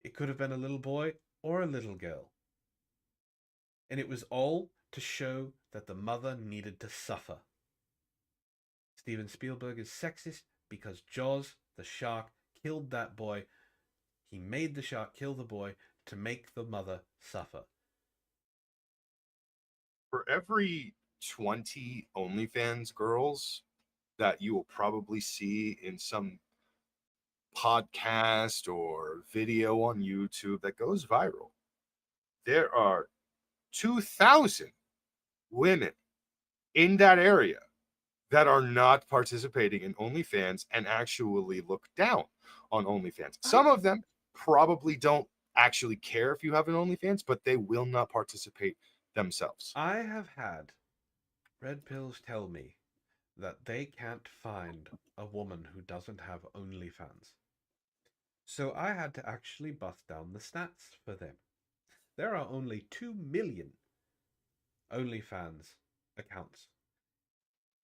it could have been a little boy or a little girl. And it was all to show that the mother needed to suffer. Steven Spielberg is sexist because Jaws, the shark, killed that boy. He made the shark kill the boy to make the mother suffer. For every 20 OnlyFans girls that you will probably see in some podcast or video on YouTube that goes viral, there are 2,000 women in that area that are not participating in OnlyFans and actually look down on OnlyFans. Some of them probably don't actually care if you have an OnlyFans, but they will not participate themselves. I have had red pills tell me that they can't find a woman who doesn't have OnlyFans. So I had to actually bust down the stats for them. There are only 2 million OnlyFans accounts.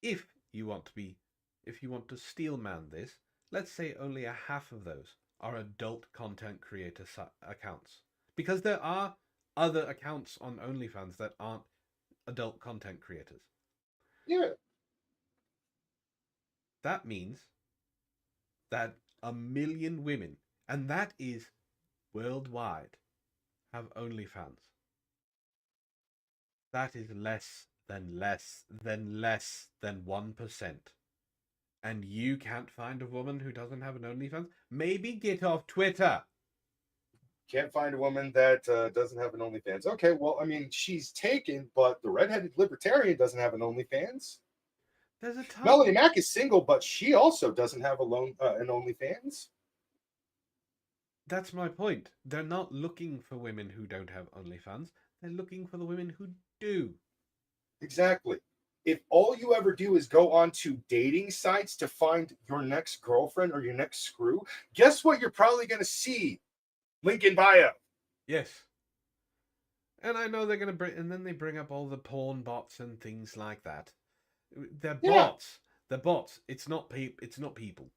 If you want to steel man this, let's say only a half of those are adult content creator accounts. Because there are other accounts on OnlyFans that aren't adult content creators. Yeah. That means that 1 million women, and that is worldwide, have OnlyFans. That is less than 1%. And you can't find a woman who doesn't have an OnlyFans? Maybe get off Twitter. Can't find a woman that doesn't have an OnlyFans. Okay, well, I mean, she's taken, but the redheaded libertarian doesn't have an OnlyFans. There's a ton. Melanie Mack is single, but she also doesn't have an OnlyFans. That's my point. They're not looking for women who don't have OnlyFans. They're looking for the women who do. Exactly. If all you ever do is go onto dating sites to find your next girlfriend or your next screw, guess what you're probably going to see? Link in bio. Yes. And I know they're going to bring, and then they bring up all the porn bots and things like that. They're bots. They're bots. It's not people.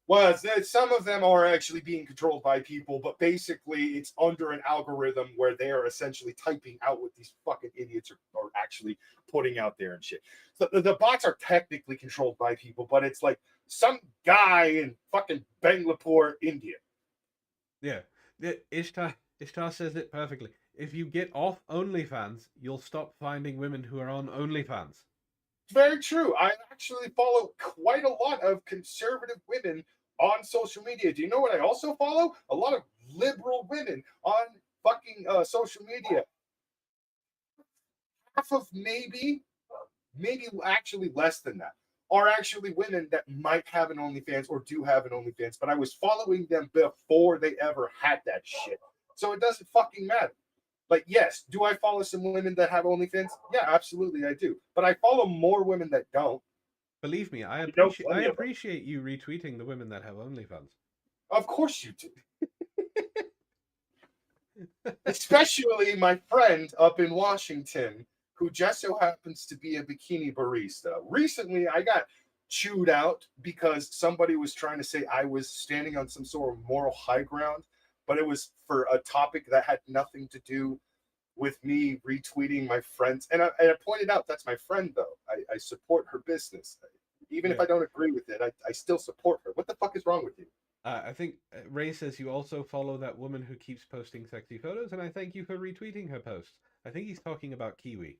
Well, some of them are actually being controlled by people, but basically it's under an algorithm where they are essentially typing out what these fucking idiots are actually putting out there and shit. So the bots are technically controlled by people, but it's like some guy in fucking Bangalore, India. Yeah. Ishtar says it perfectly. If you get off OnlyFans, you'll stop finding women who are on OnlyFans. Very true. I actually follow quite a lot of conservative women on social media. Do you know what I also follow? A lot of liberal women on fucking social media. Half of maybe actually less than that are actually women that might have an OnlyFans or do have an OnlyFans, but I was following them before they ever had that shit. So it doesn't fucking matter. Like, yes, do I follow some women that have OnlyFans? Yeah, absolutely I do. But I follow more women that don't. Believe me, I You know appreciate plenty of them. appreciate you retweeting the women that have OnlyFans. Of course you do. Especially my friend up in Washington, who just so happens to be a bikini barista. Recently, I got chewed out because somebody was trying to say I was standing on some sort of moral high ground, but it was for a topic that had nothing to do with me retweeting my friends. And I pointed out that's my friend, though. I support her business. Even if Yeah. I don't agree with it, I still support her. What the fuck is wrong with you? I think Ray says you also follow that woman who keeps posting sexy photos, and I thank you for retweeting her posts. I think he's talking about Kiwi.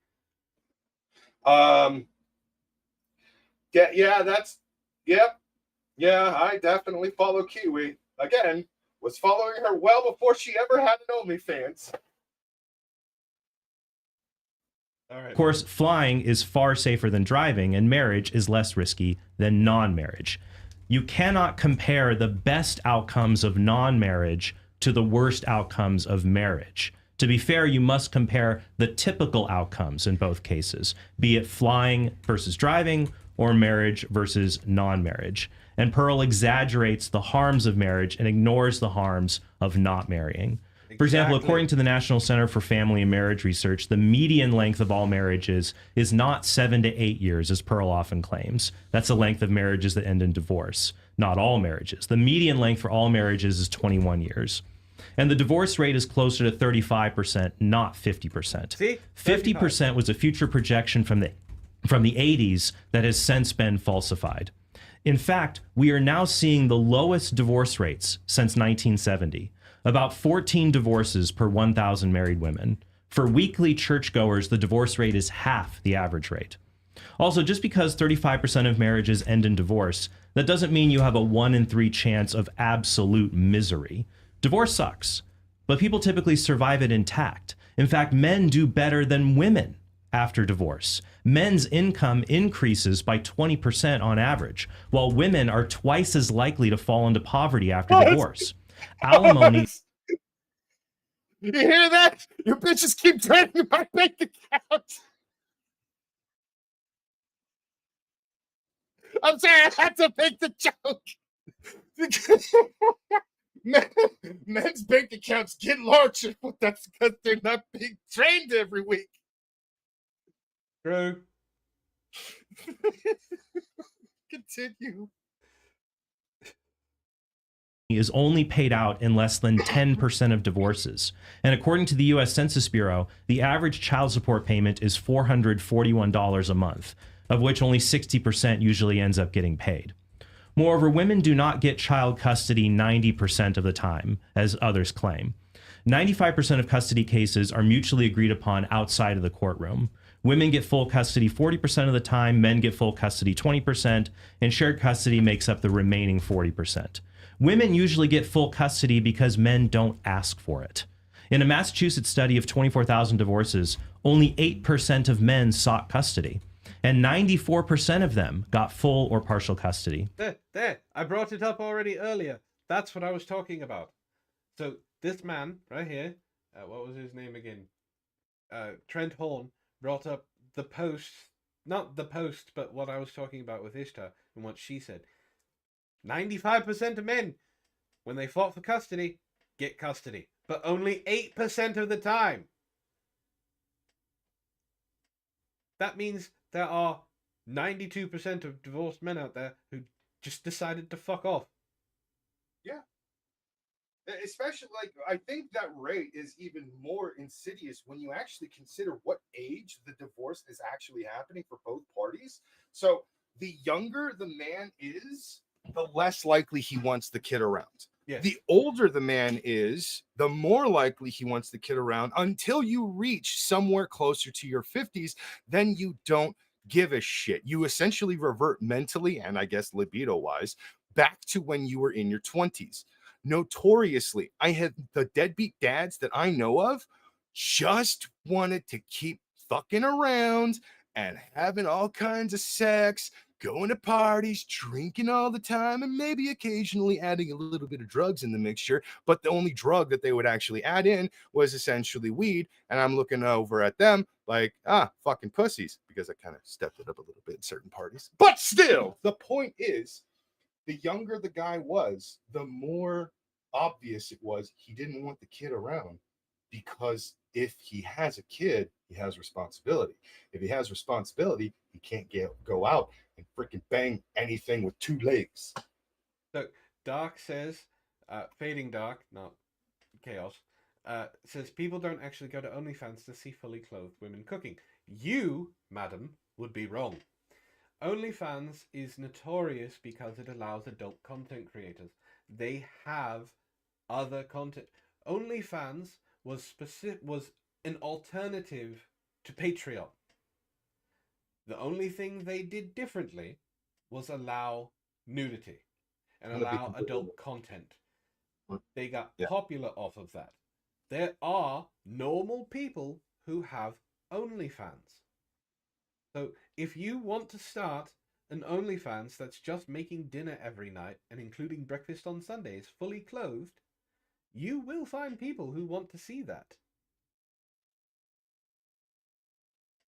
Yeah, that's, yep. Yeah, I definitely follow Kiwi. Again, was following her well before she ever had an OnlyFans. All right. Of course, flying is far safer than driving, and marriage is less risky than non-marriage. You cannot compare the best outcomes of non-marriage to the worst outcomes of marriage. To be fair, you must compare the typical outcomes in both cases, be it flying versus driving or marriage versus non-marriage. And Pearl exaggerates the harms of marriage and ignores the harms of not marrying. For example, Exactly. according to the National Center for Family and Marriage Research, the median length of all marriages is not 7 to 8 years, as Pearl often claims. That's the length of marriages that end in divorce, not all marriages. The median length for all marriages is 21 years. And the divorce rate is closer to 35%, not 50%. See? 50% was a future projection from the 80s that has since been falsified. In fact, we are now seeing the lowest divorce rates since 1970. About 14 divorces per 1,000 married women. For weekly churchgoers, the divorce rate is half the average rate. Also, just because 35% of marriages end in divorce, that doesn't mean you have a 1 in 3 chance of absolute misery. Divorce sucks, but people typically survive it intact. In fact, men do better than women after divorce. Men's income increases by 20% on average, while women are twice as likely to fall into poverty after divorce. Alimony. You hear that? You bitches keep draining my bank account. I'm sorry, I had to make the joke. Men's bank accounts get larger, but that's because they're not being trained every week. True. Continue. Is only paid out in less than 10% of divorces. And according to the US Census Bureau, the average child support payment is $441 a month, of which only 60% usually ends up getting paid. Moreover, women do not get child custody 90% of the time, as others claim. 95% of custody cases are mutually agreed upon outside of the courtroom. Women get full custody 40% of the time, men get full custody 20%, and shared custody makes up the remaining 40%. Women usually get full custody because men don't ask for it. In a Massachusetts study of 24,000 divorces, only 8% of men sought custody, and 94% of them got full or partial custody. There. I brought it up already earlier. That's what I was talking about. So this man right here, what was his name again? Trent Horn brought up the post, not the post, but what I was talking about with Ishtar and what she said. 95% of men, when they fought for custody, get custody, but only 8% of the time. That means there are 92% of divorced men out there who just decided to fuck off. Yeah. Especially, like, I think that rate is even more insidious when you actually consider what age the divorce is actually happening for both parties. So the younger the man is, the less likely he wants the kid around. Yes. The older the man is, the more likely he wants the kid around until you reach somewhere closer to your 50s. Then you don't give a shit. You essentially revert mentally and I guess libido wise back to when you were in your 20s. Notoriously, I had the deadbeat dads that I know of just wanted to keep fucking around and having all kinds of sex, going to parties, drinking all the time, and maybe occasionally adding a little bit of drugs in the mixture. But the only drug that they would actually add in was essentially weed. And I'm looking over at them like, fucking pussies, because I kind of stepped it up a little bit in certain parties. But still, the point is, the younger the guy was, the more obvious it was he didn't want the kid around, because if he has a kid, he has responsibility. If he has responsibility, he can't go out and freaking bang anything with two legs. So Dark says, Fading Dark, not Chaos, says people don't actually go to OnlyFans to see fully clothed women cooking. You, madam, would be wrong. OnlyFans is notorious because it allows adult content creators. They have other content. OnlyFans was an alternative to Patreon. The only thing they did differently was allow nudity and allow adult content. They got popular off of that. There are normal people who have OnlyFans. So if you want to start an OnlyFans that's just making dinner every night and including breakfast on Sundays, fully clothed, you will find people who want to see that.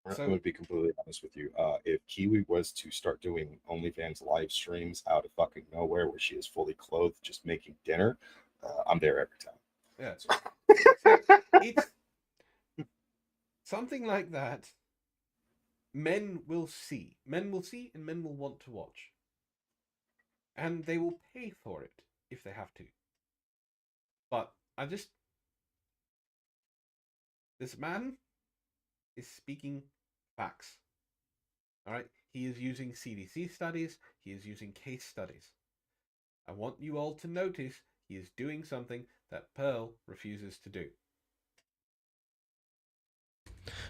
I'm going to be completely honest with you. If Kiwi was to start doing OnlyFans live streams out of fucking nowhere where she is fully clothed, just making dinner, I'm there every time. Yeah. So it's something like that. Men will see. Men will see and men will want to watch. And they will pay for it if they have to. But this man is speaking facts. All right? He is using CDC studies. He is using case studies. I want you all to notice he is doing something that Pearl refuses to do.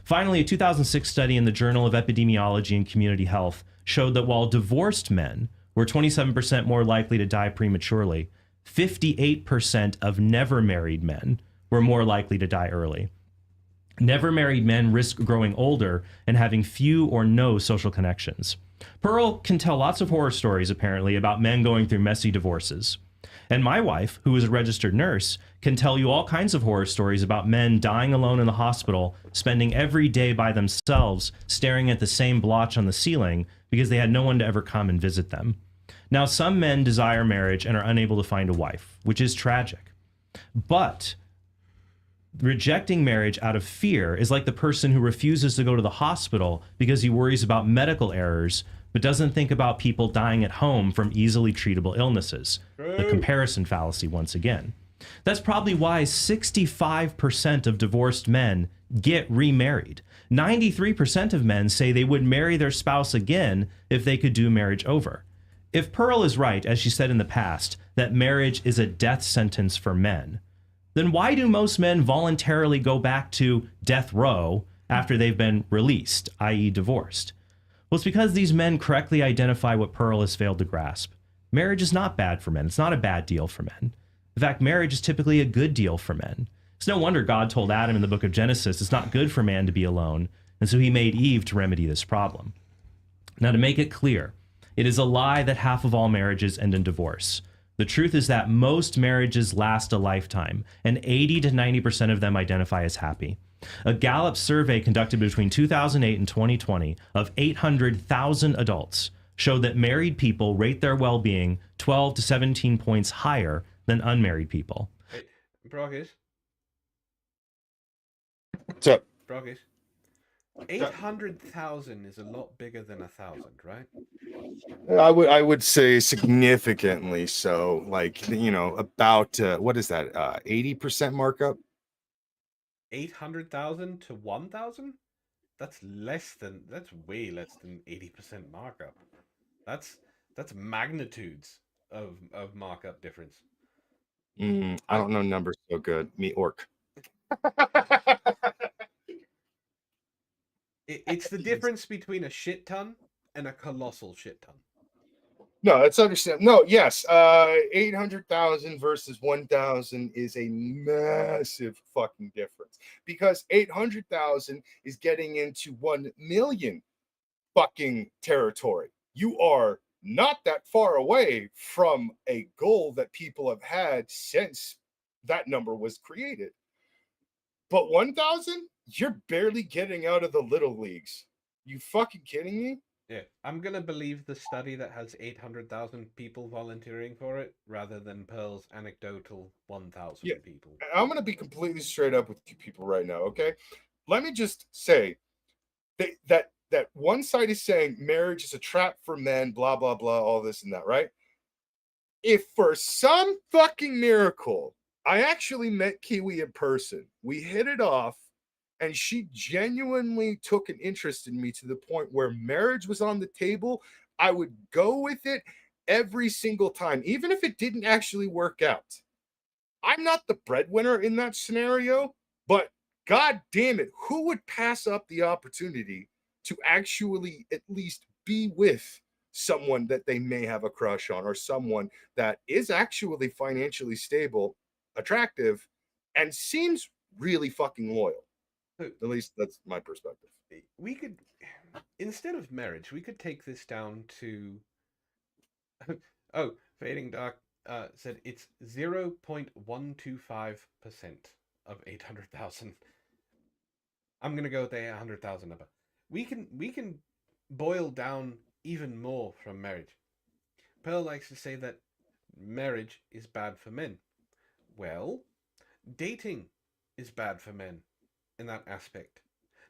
Finally, a 2006 study in the Journal of Epidemiology and Community Health showed that while divorced men were 27% more likely to die prematurely, 58% of never married men were more likely to die early. Never married men risk growing older and having few or no social connections. Pearl can tell lots of horror stories, apparently, about men going through messy divorces. And my wife, who is a registered nurse, can tell you all kinds of horror stories about men dying alone in the hospital, spending every day by themselves, staring at the same blotch on the ceiling because they had no one to ever come and visit them. Now, some men desire marriage and are unable to find a wife, which is tragic. But rejecting marriage out of fear is like the person who refuses to go to the hospital because he worries about medical errors, but doesn't think about people dying at home from easily treatable illnesses. The comparison fallacy once again. That's probably why 65% of divorced men get remarried. 93% of men say they would marry their spouse again if they could do marriage over. If Pearl is right, as she said in the past, that marriage is a death sentence for men, then why do most men voluntarily go back to death row after they've been released, i.e. divorced? Well, it's because these men correctly identify what Pearl has failed to grasp. Marriage is not bad for men. It's not a bad deal for men. In fact, marriage is typically a good deal for men. It's no wonder God told Adam in the book of Genesis it's not good for man to be alone, and so he made Eve to remedy this problem. Now, to make it clear, it is a lie that half of all marriages end in divorce. The truth is that most marriages last a lifetime, and 80 to 90% of them identify as happy. A Gallup survey conducted between 2008 and 2020 of 800,000 adults showed that married people rate their well-being 12 to 17 points higher than unmarried people. Hey, Brockus. What's up? Brockus. 800,000 is a lot bigger than 1,000, right? I would say significantly so. Like, you know, about what is that? 80% markup. 800,000 to 1,000? That's way less than 80% markup. That's magnitudes of markup difference. I don't know numbers so good. Me orc. It's the difference between a shit ton and a colossal shit ton. No, that's understandable. No, yes. 800,000 versus 1,000 is a massive fucking difference, because 800,000 is getting into 1 million fucking territory. You are not that far away from a goal that people have had since that number was created. But 1,000, you're barely getting out of the little leagues. You fucking kidding me? Yeah, I'm gonna believe the study that has 800,000 people volunteering for it rather than Pearl's anecdotal 1,000 Yeah. people. I'm going to be completely straight up with you people right now, okay? Let me just say that one side is saying marriage is a trap for men, blah, blah, blah, all this and that, right? If for some fucking miracle, I actually met Kiwi in person, we hit it off, and she genuinely took an interest in me to the point where marriage was on the table, I would go with it every single time, even if it didn't actually work out. I'm not the breadwinner in that scenario, but god damn it, who would pass up the opportunity to actually at least be with someone that they may have a crush on, or someone that is actually financially stable, attractive, and seems really fucking loyal? At least that's my perspective. We could, instead of marriage, we could take this down to. Oh, Fading Dark said it's 0.125% of 800,000. I'm gonna go with the 800,000 number. We can boil down even more from marriage. Pearl likes to say that marriage is bad for men. Well, dating is bad for men in that aspect.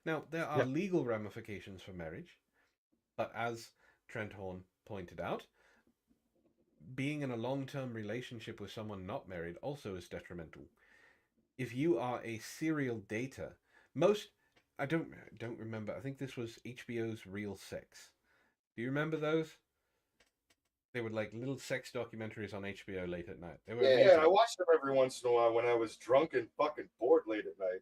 Now, there are legal ramifications for marriage, but as Trent Horn pointed out, being in a long-term relationship with someone not married also is detrimental. If you are a serial dater, I don't remember. I think this was HBO's Real Sex. Do you remember those? They were like little sex documentaries on HBO late at night. They were amazing. I watched them every once in a while when I was drunk and fucking bored late at night.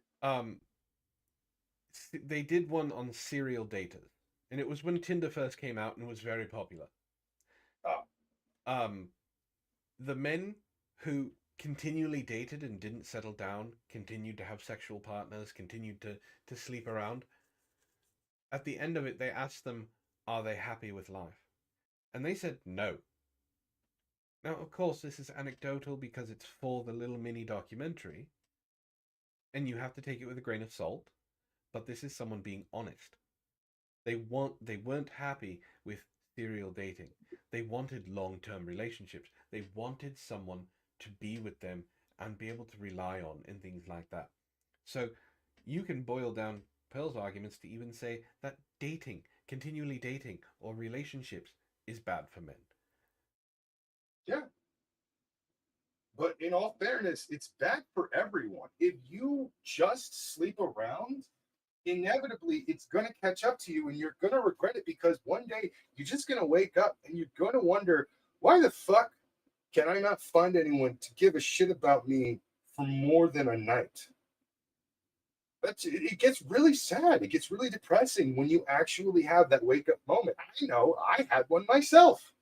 They did one on serial daters, and it was when Tinder first came out and was very popular. The men who continually dated and didn't settle down, continued to have sexual partners, continued to sleep around. At the end of it, they asked them, are they happy with life? And they said no. Now, of course, this is anecdotal because it's for the little mini documentary, and you have to take it with a grain of salt, but this is someone being honest. They weren't happy with serial dating. They wanted long-term relationships. They wanted someone to be with them and be able to rely on and things like that. So you can boil down Pearl's arguments to even say that continually dating or relationships is bad for men. Yeah. But in all fairness, it's bad for everyone. If you just sleep around, inevitably it's going to catch up to you and you're going to regret it, because one day you're just going to wake up and you're going to wonder, why the fuck can I not find anyone to give a shit about me for more than a night? It gets really sad. It gets really depressing when you actually have that wake up moment. I know I had one myself.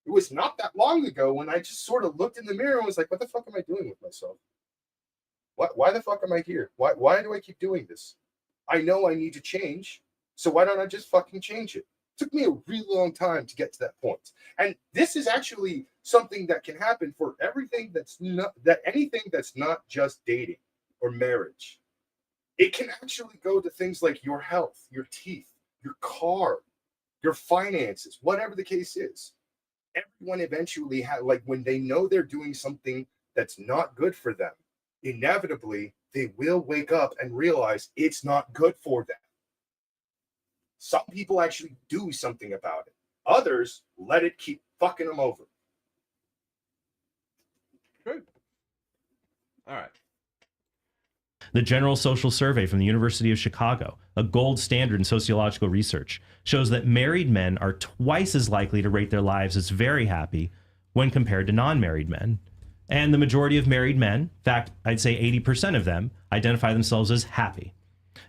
It was not that long ago when I just sort of looked in the mirror and was like, what the fuck am I doing with myself? Why the fuck am I here? Why do I keep doing this? I know I need to change, so why don't I just fucking change it? It took me a really long time to get to that point. And this is actually something that can happen for anything that's not just dating or marriage. It can actually go to things like your health, your teeth, your car, your finances, whatever the case is. Everyone eventually when they know they're doing something that's not good for them, inevitably they will wake up and realize it's not good for them. Some people actually do something about it. Others let it keep fucking them over. True. All right. The General Social Survey from the University of Chicago, a gold standard in sociological research, shows that married men are twice as likely to rate their lives as very happy when compared to non-married men. And the majority of married men, in fact, I'd say 80% of them, identify themselves as happy.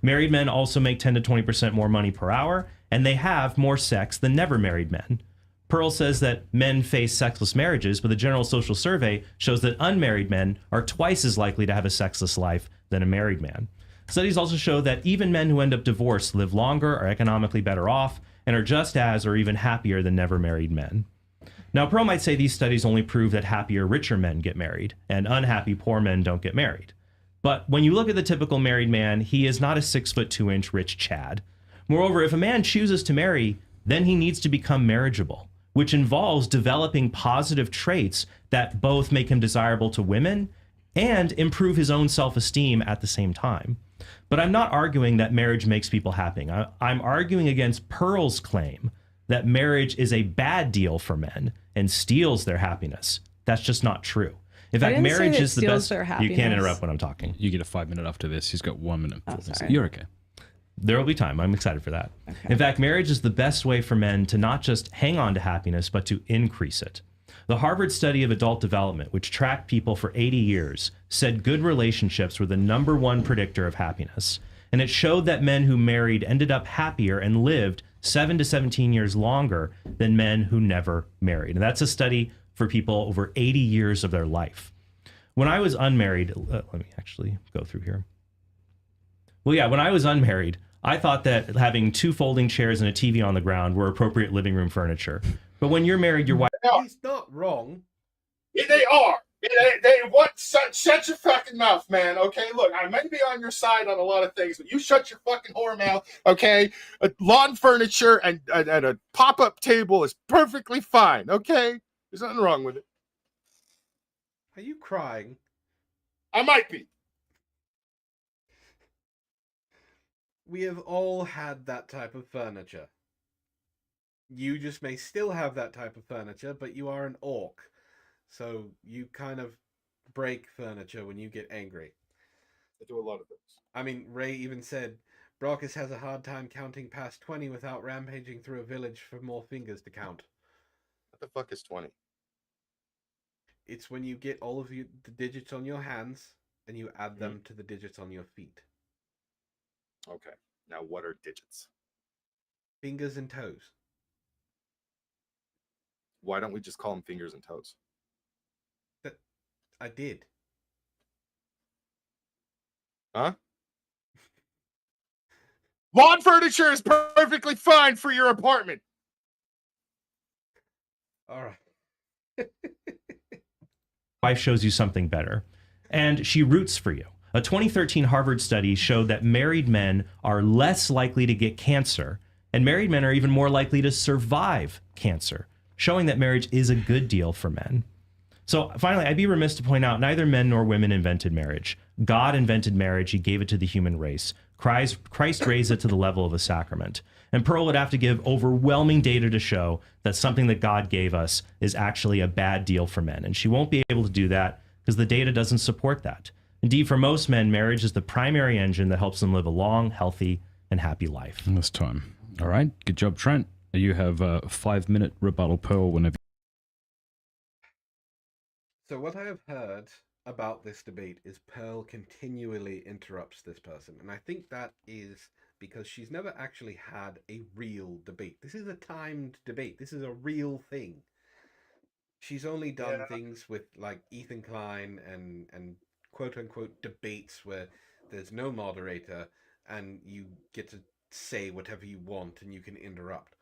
Married men also make 10 to 20% more money per hour, and they have more sex than never married men. Pearl says that men face sexless marriages, but the General Social Survey shows that unmarried men are twice as likely to have a sexless life than a married man. Studies also show that even men who end up divorced live longer, are economically better off, and are just as or even happier than never married men. Now, Pearl might say these studies only prove that happier, richer men get married, and unhappy, poor men don't get married. But when you look at the typical married man, he is not a 6'2" rich Chad. Moreover, if a man chooses to marry, then he needs to become marriageable, which involves developing positive traits that both make him desirable to women and improve his own self-esteem at the same time. But I'm not arguing that marriage makes people happy. I'm arguing against Pearl's claim that marriage is a bad deal for men and steals their happiness. That's just not true. In fact, marriage is the best. You can't interrupt when I'm talking. You get a 5 minute after this. He's got 1 minute. Oh, sorry. You're okay. There will be time. I'm excited for that. Okay. In fact, marriage is the best way for men to not just hang on to happiness, but to increase it. The Harvard study of adult development, which tracked people for 80 years, said good relationships were the #1 predictor of happiness. And it showed that men who married ended up happier and lived 7 to 17 years longer than men who never married. And that's a study for people over 80 years of their life. When I was unmarried, let me actually go through here. Well, yeah, when I was unmarried, I thought that having 2 folding chairs and a TV on the ground were appropriate living room furniture. But when you're married, your wife... He's not wrong. They are. They what? Shut your fucking mouth, man. Okay, look, I may be on your side on a lot of things, but you shut your fucking whore mouth. Okay, lawn furniture and a pop-up table is perfectly fine. Okay, there's nothing wrong with it. Are you crying? I might be. We have all had that type of furniture. You just may still have that type of furniture, but you are an orc. So you kind of break furniture when you get angry. I do a lot of things. I mean, Ray even said, Brockus has a hard time counting past 20 without rampaging through a village for more fingers to count. What the fuck is 20? It's when you get all of the digits on your hands and you add them to the digits on your feet. Okay. Now what are digits? Fingers and toes. Why don't we just call them fingers and toes? I did. Huh? Lawn furniture is perfectly fine for your apartment. All right. wife shows you something better, and she roots for you. A 2013 Harvard study showed that married men are less likely to get cancer, and married men are even more likely to survive cancer, showing that marriage is a good deal for men. So finally, I'd be remiss to point out neither men nor women invented marriage. God invented marriage. He gave it to the human race. Christ raised it to the level of a sacrament. And Pearl would have to give overwhelming data to show that something that God gave us is actually a bad deal for men. And she won't be able to do that because the data doesn't support that. Indeed, for most men, marriage is the primary engine that helps them live a long, healthy, and happy life. This time. All right. Good job, Trent. You have a 5-minute rebuttal, Pearl, whenever. So what I have heard about this debate is Pearl continually interrupts this person. And I think that is because she's never actually had a real debate. This is a timed debate. This is a real thing. She's only done things with like Ethan Klein and quote unquote debates where there's no moderator and you get to say whatever you want and you can interrupt.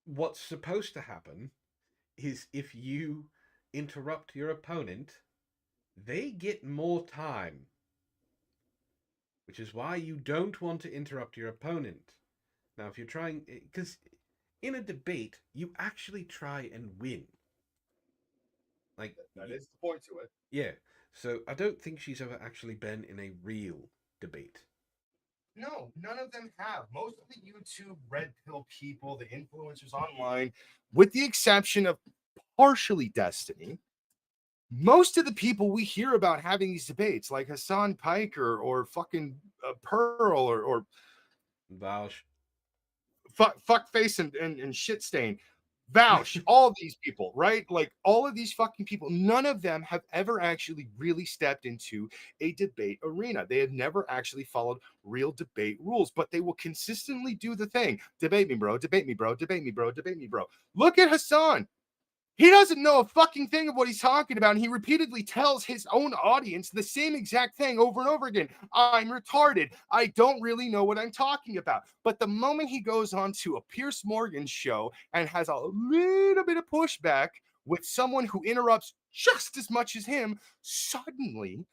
What's supposed to happen is if you interrupt your opponent, they get more time. Which is why you don't want to interrupt your opponent. Now, if you're trying... Because in a debate, you actually try and win. Like that is the point to it. Yeah. So I don't think she's ever actually been in a real debate. No, none of them have. Most of the YouTube red pill people, the influencers online, with the exception of partially Destiny, most of the people we hear about having these debates, like Hassan Pike or fucking Pearl or Vaush, fuckface and shit stain, Vaush, all these people, right? Like all of these fucking people, none of them have ever actually really stepped into a debate arena. They have never actually followed real debate rules, but they will consistently do the thing. Debate me, bro. Debate me, bro. Debate me, bro. Debate me, bro. Look at Hassan. He doesn't know a fucking thing of what he's talking about, and he repeatedly tells his own audience the same exact thing over and over again. I'm retarded. I don't really know what I'm talking about. But the moment he goes on to a Piers Morgan show and has a little bit of pushback with someone who interrupts just as much as him, suddenly,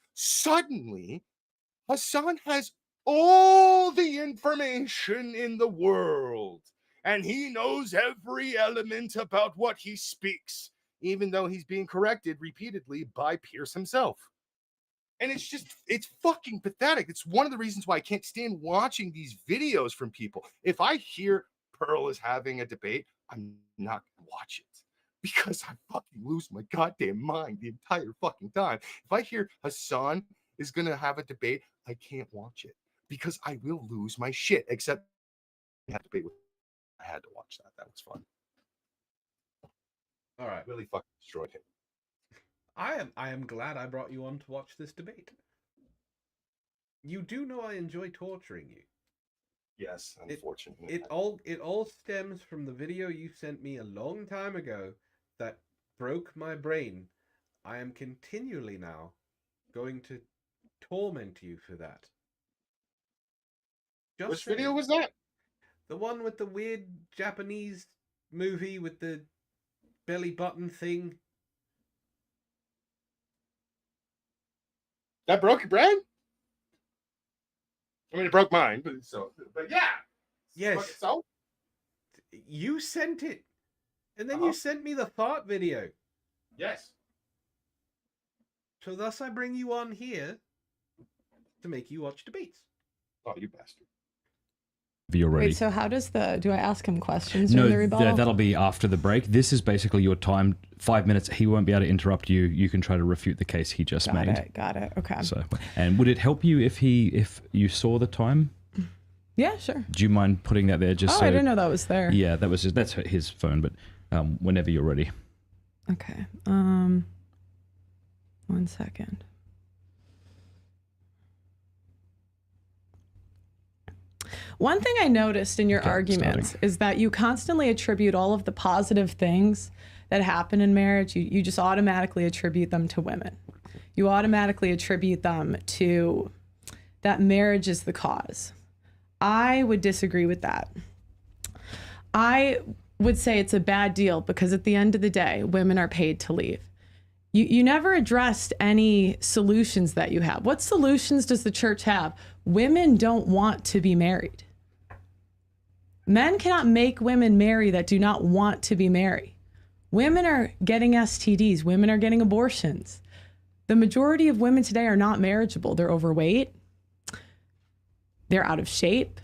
Hassan has all the information in the world, and he knows every element about what he speaks, even though he's being corrected repeatedly by Pierce himself. And it's fucking pathetic. It's one of the reasons why I can't stand watching these videos from people. If I hear Pearl is having a debate, I'm not gonna watch it because I fucking lose my goddamn mind the entire fucking time. If I hear Hassan is gonna have a debate, I can't watch it because I will lose my shit. Except I had debate with, I had to watch that. That was fun. All right. Really fucking destroyed him. I am glad I brought you on to watch this debate. You do know I enjoy torturing you. Yes, unfortunately. It all stems from the video you sent me a long time ago that broke my brain. I am continually now going to torment you for that. Which video was that? The one with the weird Japanese movie with the belly button thing. That broke your brain? I mean, it broke mine, but yeah. Yes. So? You sent it. And then Uh-huh. you sent me the fart video. Yes. So thus I bring you on here to make you watch debates. Oh, you bastard. If you're ready. Wait, so how does do I ask him questions No, during the rebuttal? that'll be after the break. This is basically your time, 5 minutes. He won't be able to interrupt you. You can try to refute the case he just made. Got it. Okay. So, and would it help you if you saw the time? Yeah, sure. Do you mind putting that there? Just I didn't know that was there. Yeah, that's his phone. But whenever you're ready. Okay. 1 second. One thing I noticed in your arguments is that you constantly attribute all of the positive things that happen in marriage. You just automatically attribute them to women. You automatically attribute them to that marriage is the cause. I would disagree with that. I would say it's a bad deal because at the end of the day, women are paid to leave. You never addressed any solutions that you have. What solutions does the church have? Women don't want to be married. Men cannot make women marry that do not want to be married. Women are getting STDs. Women are getting abortions. The majority of women today are not marriageable. They're overweight. They're out of shape.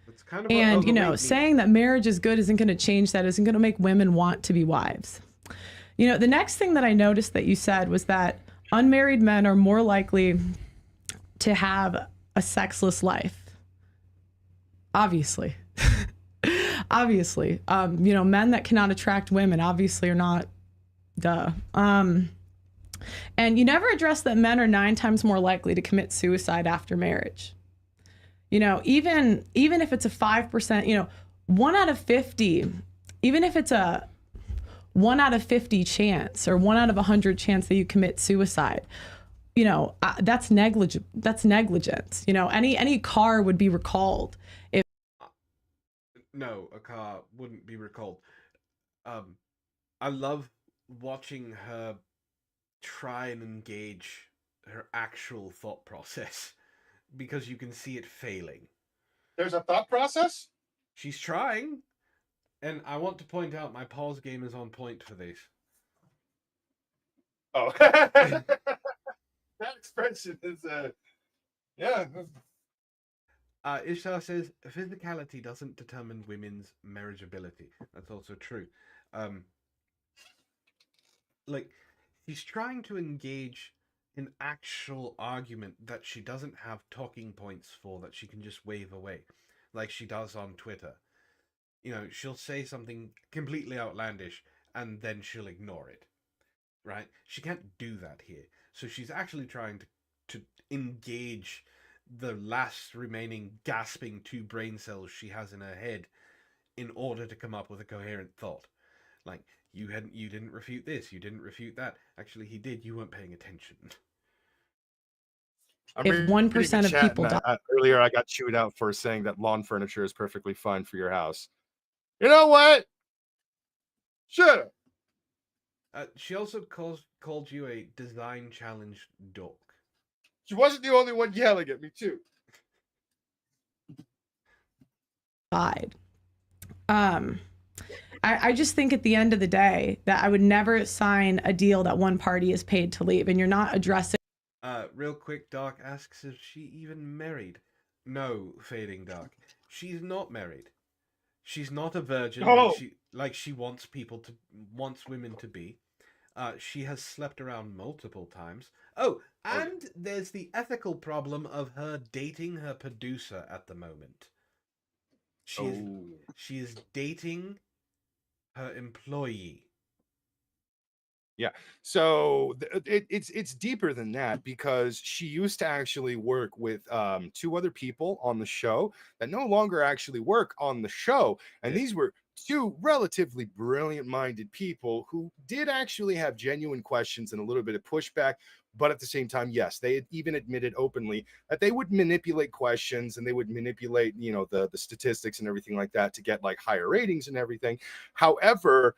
That's kind of And, saying that marriage is good isn't going to change that, isn't going to make women want to be wives. The next thing that I noticed that you said was that unmarried men are more likely to have a sexless life. Obviously. Obviously. Men that cannot attract women obviously are not, duh. And you never address that men are 9 times more likely to commit suicide after marriage. Even if it's a 5%, 1 out of 50, even if it's a 1 out of 50 chance or 1 out of 100 chance that you commit suicide, that's negligent. That's negligence. Any car would be recalled. No, a car wouldn't be recalled. I love watching her try and engage her actual thought process because you can see it failing. There's a thought process? She's trying, and I want to point out my pause game is on point for this. Oh. That expression is, yeah. Ishtar says, physicality doesn't determine women's marriageability. That's also true. She's trying to engage in actual argument that she doesn't have talking points for, that she can just wave away, like she does on Twitter. She'll say something completely outlandish, and then she'll ignore it. Right? She can't do that here. So she's actually trying to engage the last remaining gasping 2 brain cells she has in her head in order to come up with a coherent thought. Like, you didn't refute this, you didn't refute that. Actually, he did, you weren't paying attention. If 1% of people die. Earlier, I got chewed out for saying that lawn furniture is perfectly fine for your house. You know what? Shut up. She also called you a design challenged dork. She wasn't the only one yelling at me too. Side. I just think at the end of the day that I would never sign a deal that one party is paid to leave, and you're not addressing. Real quick, Doc asks if she even married. No, Fading Doc. She's not married. She's not a virgin Oh. like she wants women to be. She has slept around multiple times. Oh, and there's the ethical problem of her dating her producer at the moment. She is dating her employee. Yeah. So it's deeper than that, because she used to actually work with two other people on the show that no longer actually work on the show. And these were two relatively brilliant minded people who did actually have genuine questions and a little bit of pushback. But at the same time, yes, they had even admitted openly that they would manipulate questions and they would manipulate, the statistics and everything like that to get like higher ratings and everything. However,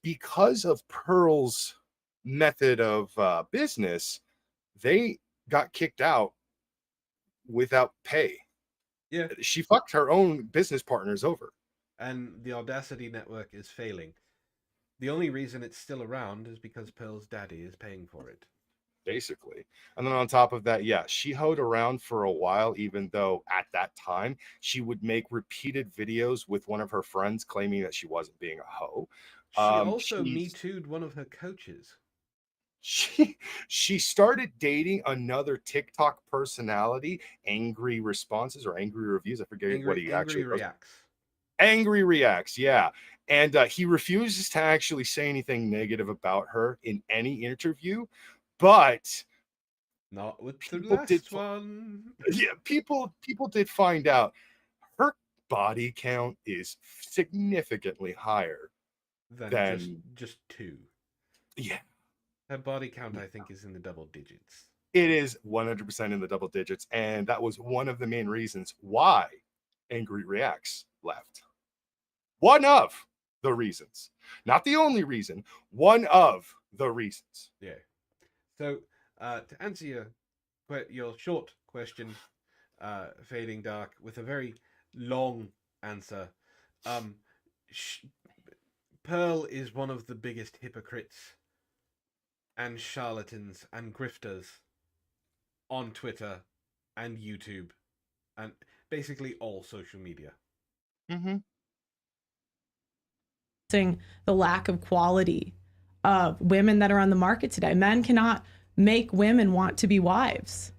because of Pearl's method of business, they got kicked out without pay. Yeah. She fucked her own business partners over. And the Audacity network is failing. The only reason it's still around is because Pearl's daddy is paying for it. Basically. And then on top of that, yeah, she hoed around for a while, even though at that time she would make repeated videos with one of her friends claiming that she wasn't being a hoe. She also Me Too'd one of her coaches. She started dating another TikTok personality, Angry Responses or Angry Reviews. I forget what he actually reacts. Angry Reacts, yeah. And he refuses to actually say anything negative about her in any interview, but not with the last one. Yeah, people did find out her body count is significantly higher than just 2. Yeah. Her body count, I think, is in the double digits. It is 100% in the double digits. And that was one of the main reasons why Angry Reacts left. One of the reasons. Not the only reason. One of the reasons. Yeah. So, to answer your short question, Fading Dark, with a very long answer, Pearl is one of the biggest hypocrites and charlatans and grifters on Twitter and YouTube and basically all social media. Mm-hmm. The lack of quality of women that are on the market today. Men cannot make women want to be wives.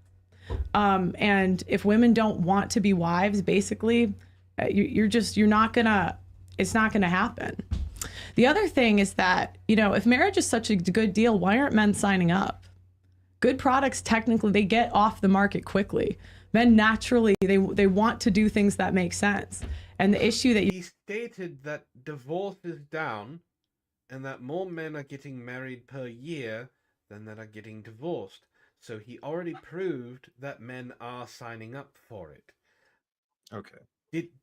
And if women don't want to be wives, basically, it's not gonna happen. The other thing is that, if marriage is such a good deal, why aren't men signing up? Good products, technically, they get off the market quickly. Men naturally, they want to do things that make sense. And the issue that he stated that divorce is down and that more men are getting married per year than that are getting divorced. So he already proved that men are signing up for it. Okay.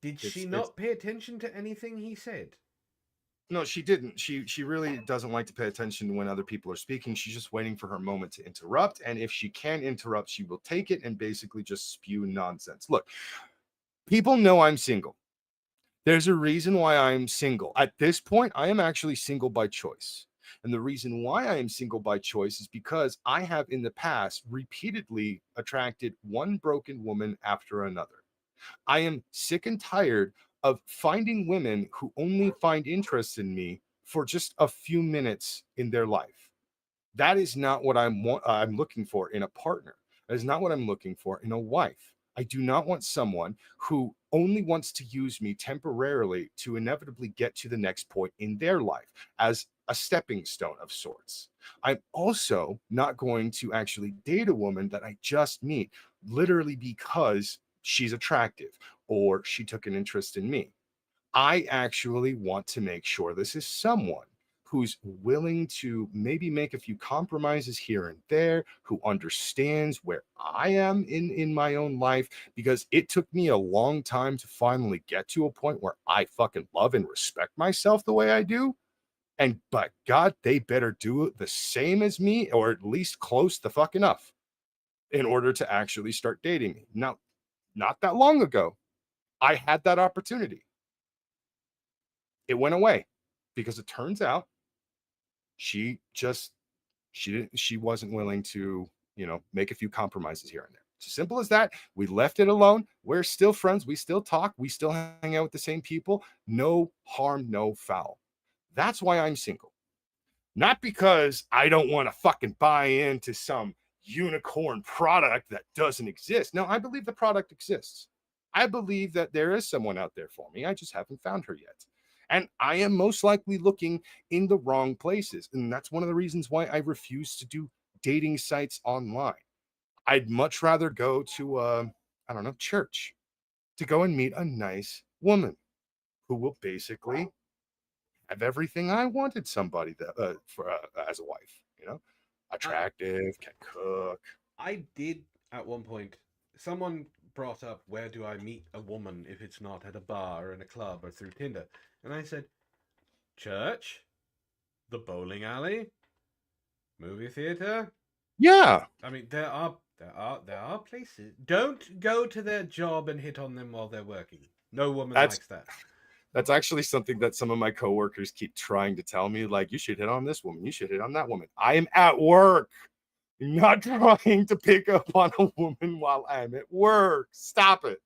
Did she not pay attention to anything he said? No, she didn't. She really doesn't like to pay attention when other people are speaking. She's just waiting for her moment to interrupt. And if she can interrupt, she will take it and basically just spew nonsense. Look, people know I'm single. There's a reason why I'm single. At this point, I am actually single by choice. And the reason why I am single by choice is because I have in the past repeatedly attracted one broken woman after another. I am sick and tired of finding women who only find interest in me for just a few minutes in their life. That is not what I'm looking for in a partner. That is not what I'm looking for in a wife. I do not want someone who only wants to use me temporarily to inevitably get to the next point in their life as a stepping stone of sorts. I'm also not going to actually date a woman that I just meet literally because she's attractive or she took an interest in me. I actually want to make sure this is someone who's willing to maybe make a few compromises here and there, who understands where I am in my own life, because it took me a long time to finally get to a point where I fucking love and respect myself the way I do. And but God, they better do it the same as me, or at least close the fuck enough, in order to actually start dating me. Now, not that long ago, I had that opportunity. It went away because it turns out she wasn't willing to, make a few compromises here and there. It's as simple as that. We left it alone. We're still friends. We still talk. We still hang out with the same people. No harm, no foul. That's why I'm single. Not because I don't want to fucking buy into some unicorn product that doesn't exist. No, I believe the product exists. I believe that there is someone out there for me. I just haven't found her yet. And I am most likely looking in the wrong places. And that's one of the reasons why I refuse to do dating sites online. I'd much rather go to, church, to go and meet a nice woman who will basically have everything I wanted somebody that for as a wife, attractive, can cook. I did at one point. Someone brought up, where do I meet a woman if it's not at a bar or in a club or through Tinder? And I said, church, the bowling alley, movie theater. Yeah. I mean, there are places. Don't go to their job and hit on them while they're working. No woman likes that. That's actually something that some of my coworkers keep trying to tell me, like, you should hit on this woman, you should hit on that woman. I am at work. I'm not trying to pick up on a woman while I'm at work. Stop it.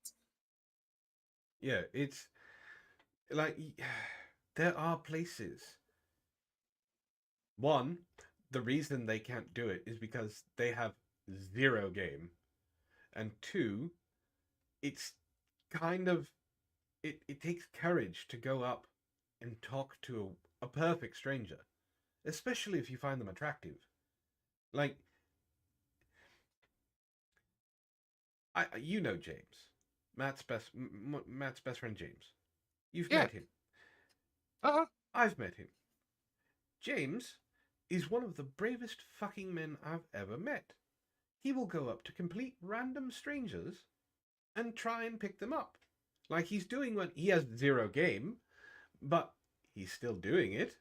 Yeah, it's like there are places. One, the reason they can't do it is because they have zero game. And two, it's kind of it takes courage to go up and talk to a perfect stranger, especially if you find them attractive. Like, James, Matt's best friend James. You've met him. I've met him. James is one of the bravest fucking men I've ever met. He will go up to complete random strangers and try and pick them up. Like he's doing what he has zero game, but he's still doing it.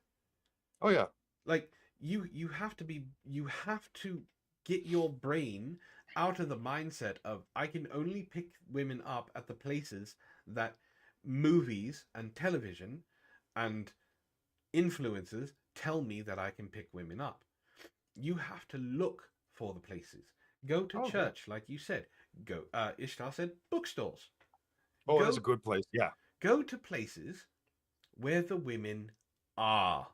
Oh yeah. Like you have to get your brain out of the mindset of I can only pick women up at the places that movies and television and influencers tell me that I can pick women up. You have to look for the places. Go to church, like you said. Go. Ishtar said bookstores. Oh, that's a good place. Yeah. Go to places where the women are.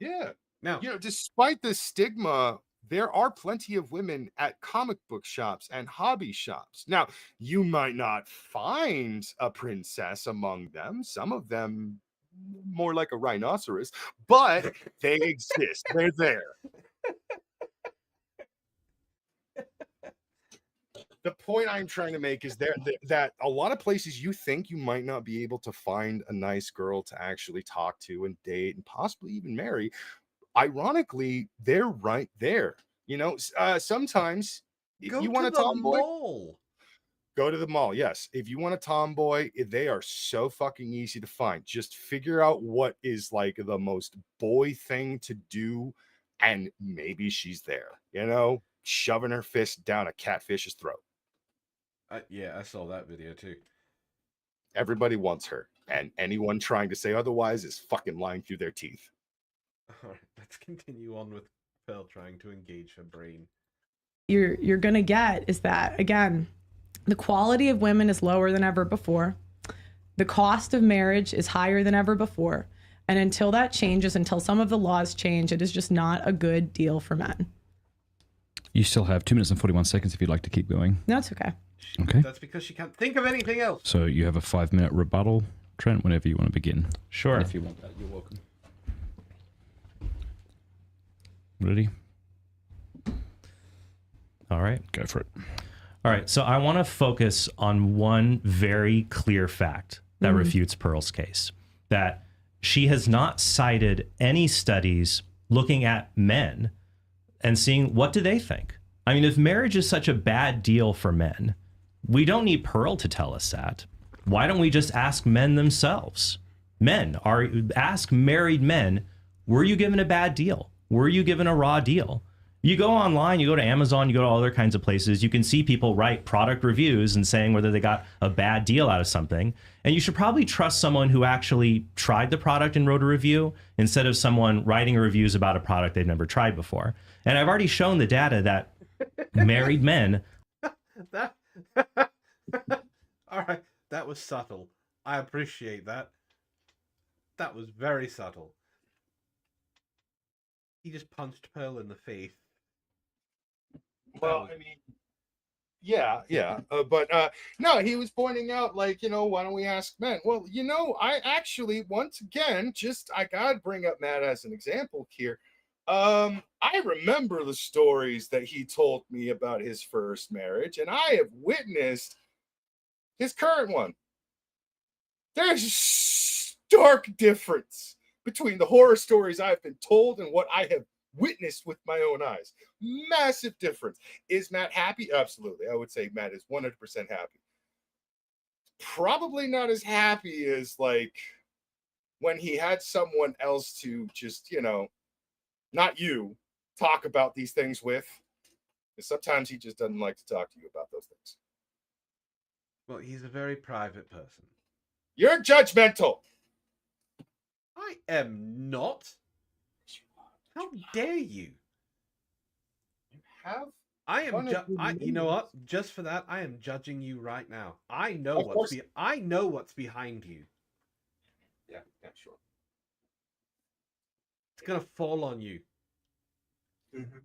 Yeah. Now, despite the stigma, there are plenty of women at comic book shops and hobby shops. Now, you might not find a princess among them. Some of them more like a rhinoceros, but they exist. They're there. The point I'm trying to make is that a lot of places you think you might not be able to find a nice girl to actually talk to and date and possibly even marry. Ironically, they're right there. Sometimes if you want a tomboy, go to the mall. Yes. If you want a tomboy, they are so fucking easy to find. Just figure out what is like the most boy thing to do. And maybe she's there, shoving her fist down a catfish's throat. Yeah, I saw that video too. Everybody wants her, and anyone trying to say otherwise is fucking lying through their teeth. All right, let's continue on with Pearl trying to engage her brain. You're gonna get is that again, the quality of women is lower than ever before. The cost of marriage is higher than ever before, and until that changes, until some of the laws change, it is just not a good deal for men. You still have 2 minutes and 41 seconds if you'd like to keep going. No, it's okay. Okay. That's because she can't think of anything else. So you have a 5-minute rebuttal, Trent, whenever you want to begin. Sure. And if you want that, you're welcome. Ready? All right. Go for it. All right. So I want to focus on one very clear fact that refutes Pearl's case, that she has not cited any studies looking at men and seeing what do they think. I mean, if marriage is such a bad deal for men, we don't need Pearl to tell us that. Why don't we just ask men themselves? ask married men, were you given a bad deal? Were you given a raw deal? You go online, you go to Amazon, you go to all other kinds of places, you can see people write product reviews and saying whether they got a bad deal out of something. And you should probably trust someone who actually tried the product and wrote a review instead of someone writing reviews about a product they've never tried before. And I've already shown the data that married men... That all right, that was subtle. I appreciate that. That was very subtle. He just punched Pearl in the face. Well, I mean, yeah. But no, he was pointing out, like, why don't we ask men? Well, I actually, once again, I gotta bring up Matt as an example here. I remember the stories that he told me about his first marriage, and I have witnessed his current one. There's a stark difference between the horror stories I've been told and what I have witnessed with my own eyes. Massive difference. Is Matt happy? Absolutely. I would say Matt is 100% happy. Probably not as happy as, like, when he had someone else to just, not you, talk about these things with. Because sometimes he just doesn't like to talk to you about those things. Well, he's a very private person. You're judgmental. I am not. How dare you? You have. I am. You know what? Just for that, I am judging you right now. I know what's behind you. Yeah, sure. It's gonna fall on you. Mm-hmm.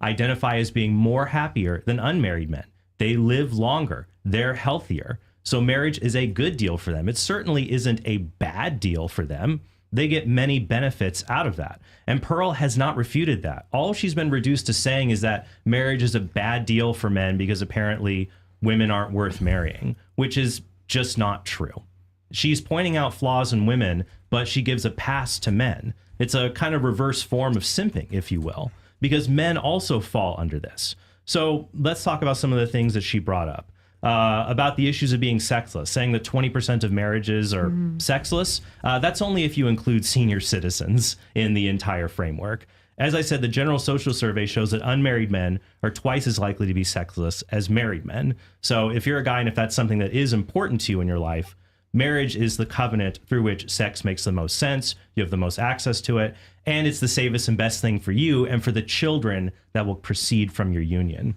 Identify as being more happier than unmarried men. They live longer. They're healthier. So marriage is a good deal for them. It certainly isn't a bad deal for them. They get many benefits out of that. And Pearl has not refuted that. All she's been reduced to saying is that marriage is a bad deal for men because apparently women aren't worth marrying, which is just not true. She's pointing out flaws in women, but she gives a pass to men. It's a kind of reverse form of simping, if you will, because men also fall under this. So let's talk about some of the things that she brought up. About the issues of being sexless, saying that 20% of marriages are sexless. That's only if you include senior citizens in the entire framework. As I said, the General Social Survey shows that unmarried men are twice as likely to be sexless as married men. So if you're a guy and if that's something that is important to you in your life, marriage is the covenant through which sex makes the most sense, you have the most access to it, and it's the safest and best thing for you and for the children that will proceed from your union.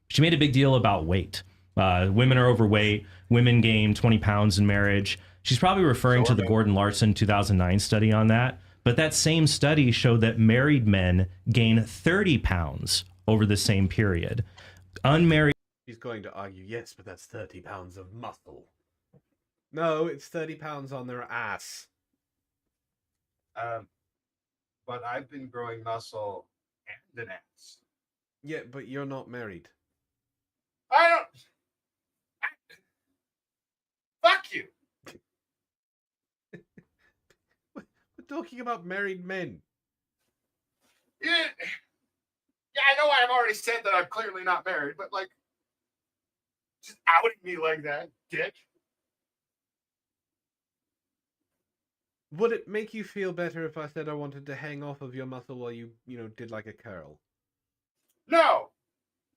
She made a big deal about weight. Women are overweight. Women gain 20 pounds in marriage. She's probably referring to the Gordon Larson 2009 study on that. But that same study showed that married men gain 30 pounds over the same period. Unmarried. He's going to argue, yes, but that's 30 pounds of muscle. No, it's 30 pounds on their ass. But I've been growing muscle and an ass. Yeah, but you're not married. I don't. Fuck you. We're talking about married men. Yeah, I know I've already said that I'm clearly not married, but, like, just outing me like that, dick. Would it make you feel better if I said I wanted to hang off of your muscle while you did like a curl? No,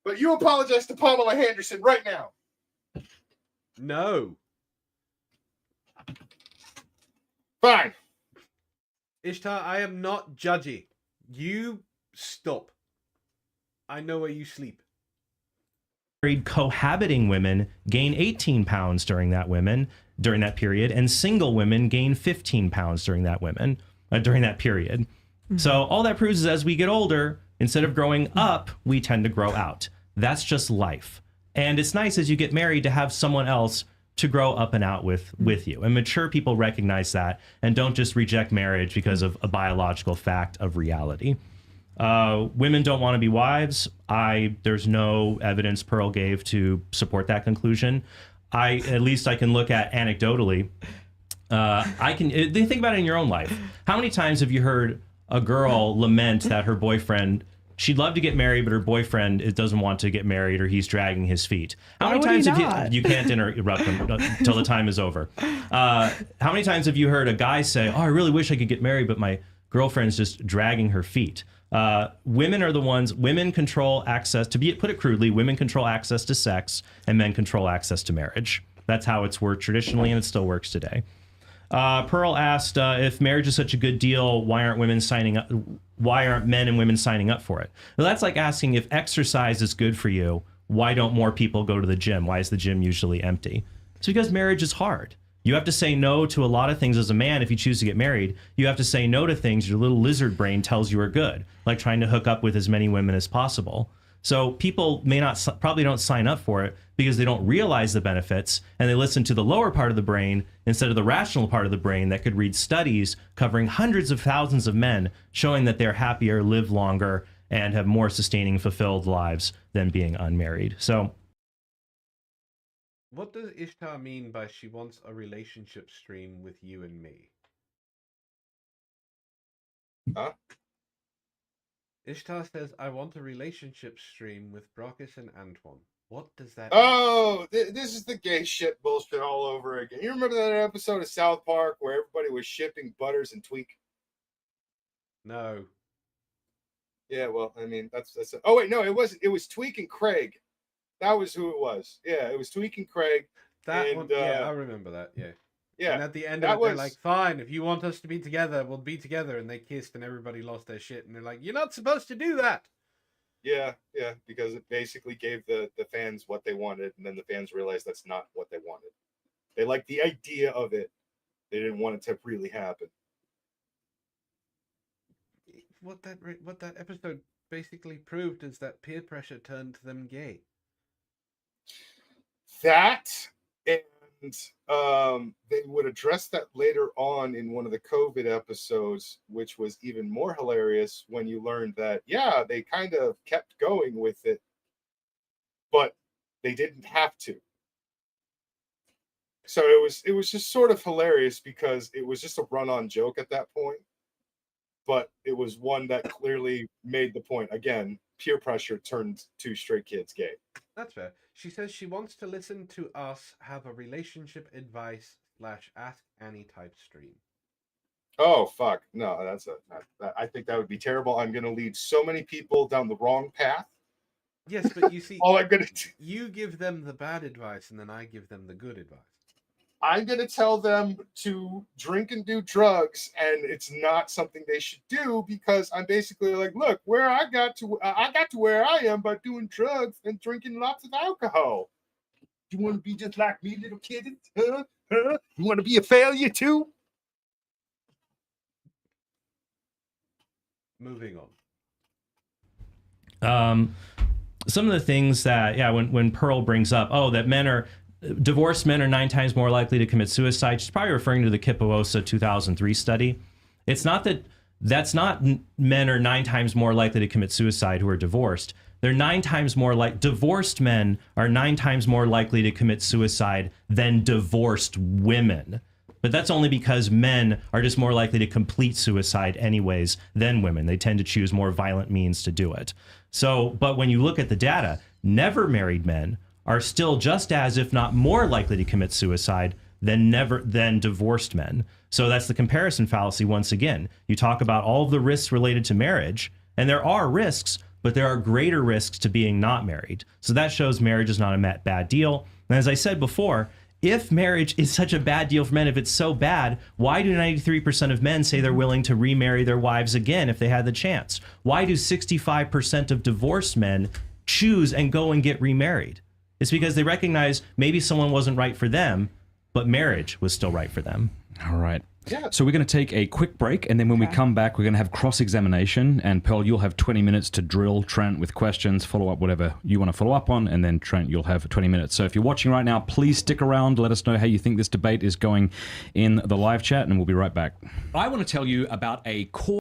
but you apologize to Pamela Henderson right now. No. Fine. Ishtar, I am not judgy. You stop. I know where you sleep. Married cohabiting women gain 18 pounds during that period, and single women gain 15 pounds during that period. Mm-hmm. So all that proves is as we get older, instead of growing up, we tend to grow out. That's just life. And it's nice as you get married to have someone else to grow up and out with you. And mature people recognize that and don't just reject marriage because of a biological fact of reality. Women don't want to be wives. There's no evidence Pearl gave to support that conclusion. At least I can look at anecdotally. Think about it in your own life. How many times have you heard a girl lament that her boyfriend she'd love to get married, but her boyfriend doesn't want to get married, or he's dragging his feet. How Why many would he times have not? you can't interrupt him until the time is over? How many times have you heard a guy say, "Oh, I really wish I could get married, but my girlfriend's just dragging her feet"? Women are the ones. Women control access. Put it crudely, women control access to sex, and men control access to marriage. That's how it's worked traditionally, and it still works today. Pearl asked, if marriage is such a good deal, why aren't women signing up? Why aren't men and women signing up for it? Well, that's like asking, if exercise is good for you, why don't more people go to the gym? Why is the gym usually empty? It's because marriage is hard. You have to say no to a lot of things as a man if you choose to get married. You have to say no to things your little lizard brain tells you are good, like trying to hook up with as many women as possible. So people probably don't sign up for it because they don't realize the benefits, and they listen to the lower part of the brain instead of the rational part of the brain that could read studies covering hundreds of thousands of men showing that they're happier, live longer, and have more sustaining, fulfilled lives than being unmarried. So What does Ishtar mean by she wants a relationship stream with you and me? Huh? Ishtar says, I want a relationship stream with Brockus and Antoine. What does that mean? Oh, this is the gay shit bullshit all over again. You remember that episode of South Park where everybody was shipping Butters and Tweak? No. Yeah, well, I mean, that's it. Oh, wait, no, it wasn't. It was Tweak and Craig. That was who it was. Yeah, it was Tweak and Craig. That one, yeah, I remember that, yeah. Yeah. And at the end of it, they're like, fine, if you want us to be together, we'll be together. And they kissed and everybody lost their shit. And they're like, you're not supposed to do that. Yeah, because it basically gave the fans what they wanted, and then the fans realized that's not what they wanted. They liked the idea of it. They didn't want it to really happen. What that episode basically proved is that peer pressure turned them gay. That, and they would address that later on in one of the COVID episodes, which was even more hilarious when you learned that, yeah, they kind of kept going with it, but they didn't have to. So it was just sort of hilarious because it was just a run-on joke at that point, but it was one that clearly made the point. Again, peer pressure turned two straight kids gay. That's fair. She says she wants to listen to us have a relationship advice / Ask Annie type stream. Oh, fuck. No, I think that would be terrible. I'm going to lead so many people down the wrong path. Yes, but you see, all I'm going to do, you give them the bad advice and then I give them the good advice. I'm going to tell them to drink and do drugs, and it's not something they should do because I'm basically like, look, where I got to where I am by doing drugs and drinking lots of alcohol. You want to be just like me, little kid? Huh? You want to be a failure too? Moving on. Some of the things that, when Pearl brings up, that divorced men are 9 times more likely to commit suicide. She's probably referring to the Kipawosa 2003 study. It's not that's not men are 9 times more likely to commit suicide who are divorced. They're 9 times more divorced men are 9 times more likely to commit suicide than divorced women. But that's only because men are just more likely to complete suicide anyways than women. They tend to choose more violent means to do it. So, but when you look at the data, never married men are still just as, if not more likely to commit suicide than divorced men. So that's the comparison fallacy once again. You talk about all of the risks related to marriage, and there are risks, but there are greater risks to being not married. So that shows marriage is not a bad deal. And as I said before, if marriage is such a bad deal for men, if it's so bad, why do 93% of men say they're willing to remarry their wives again if they had the chance? Why do 65% of divorced men choose and go and get remarried? It's because they recognize maybe someone wasn't right for them, but marriage was still right for them. All right. Yeah. So we're going to take a quick break, and then when we come back, we're going to have cross-examination, and Pearl, you'll have 20 minutes to drill Trent with questions, follow up whatever you want to follow up on, and then Trent, you'll have 20 minutes. So if you're watching right now, please stick around. Let us know how you think this debate is going in the live chat, and we'll be right back. I want to tell you about a core...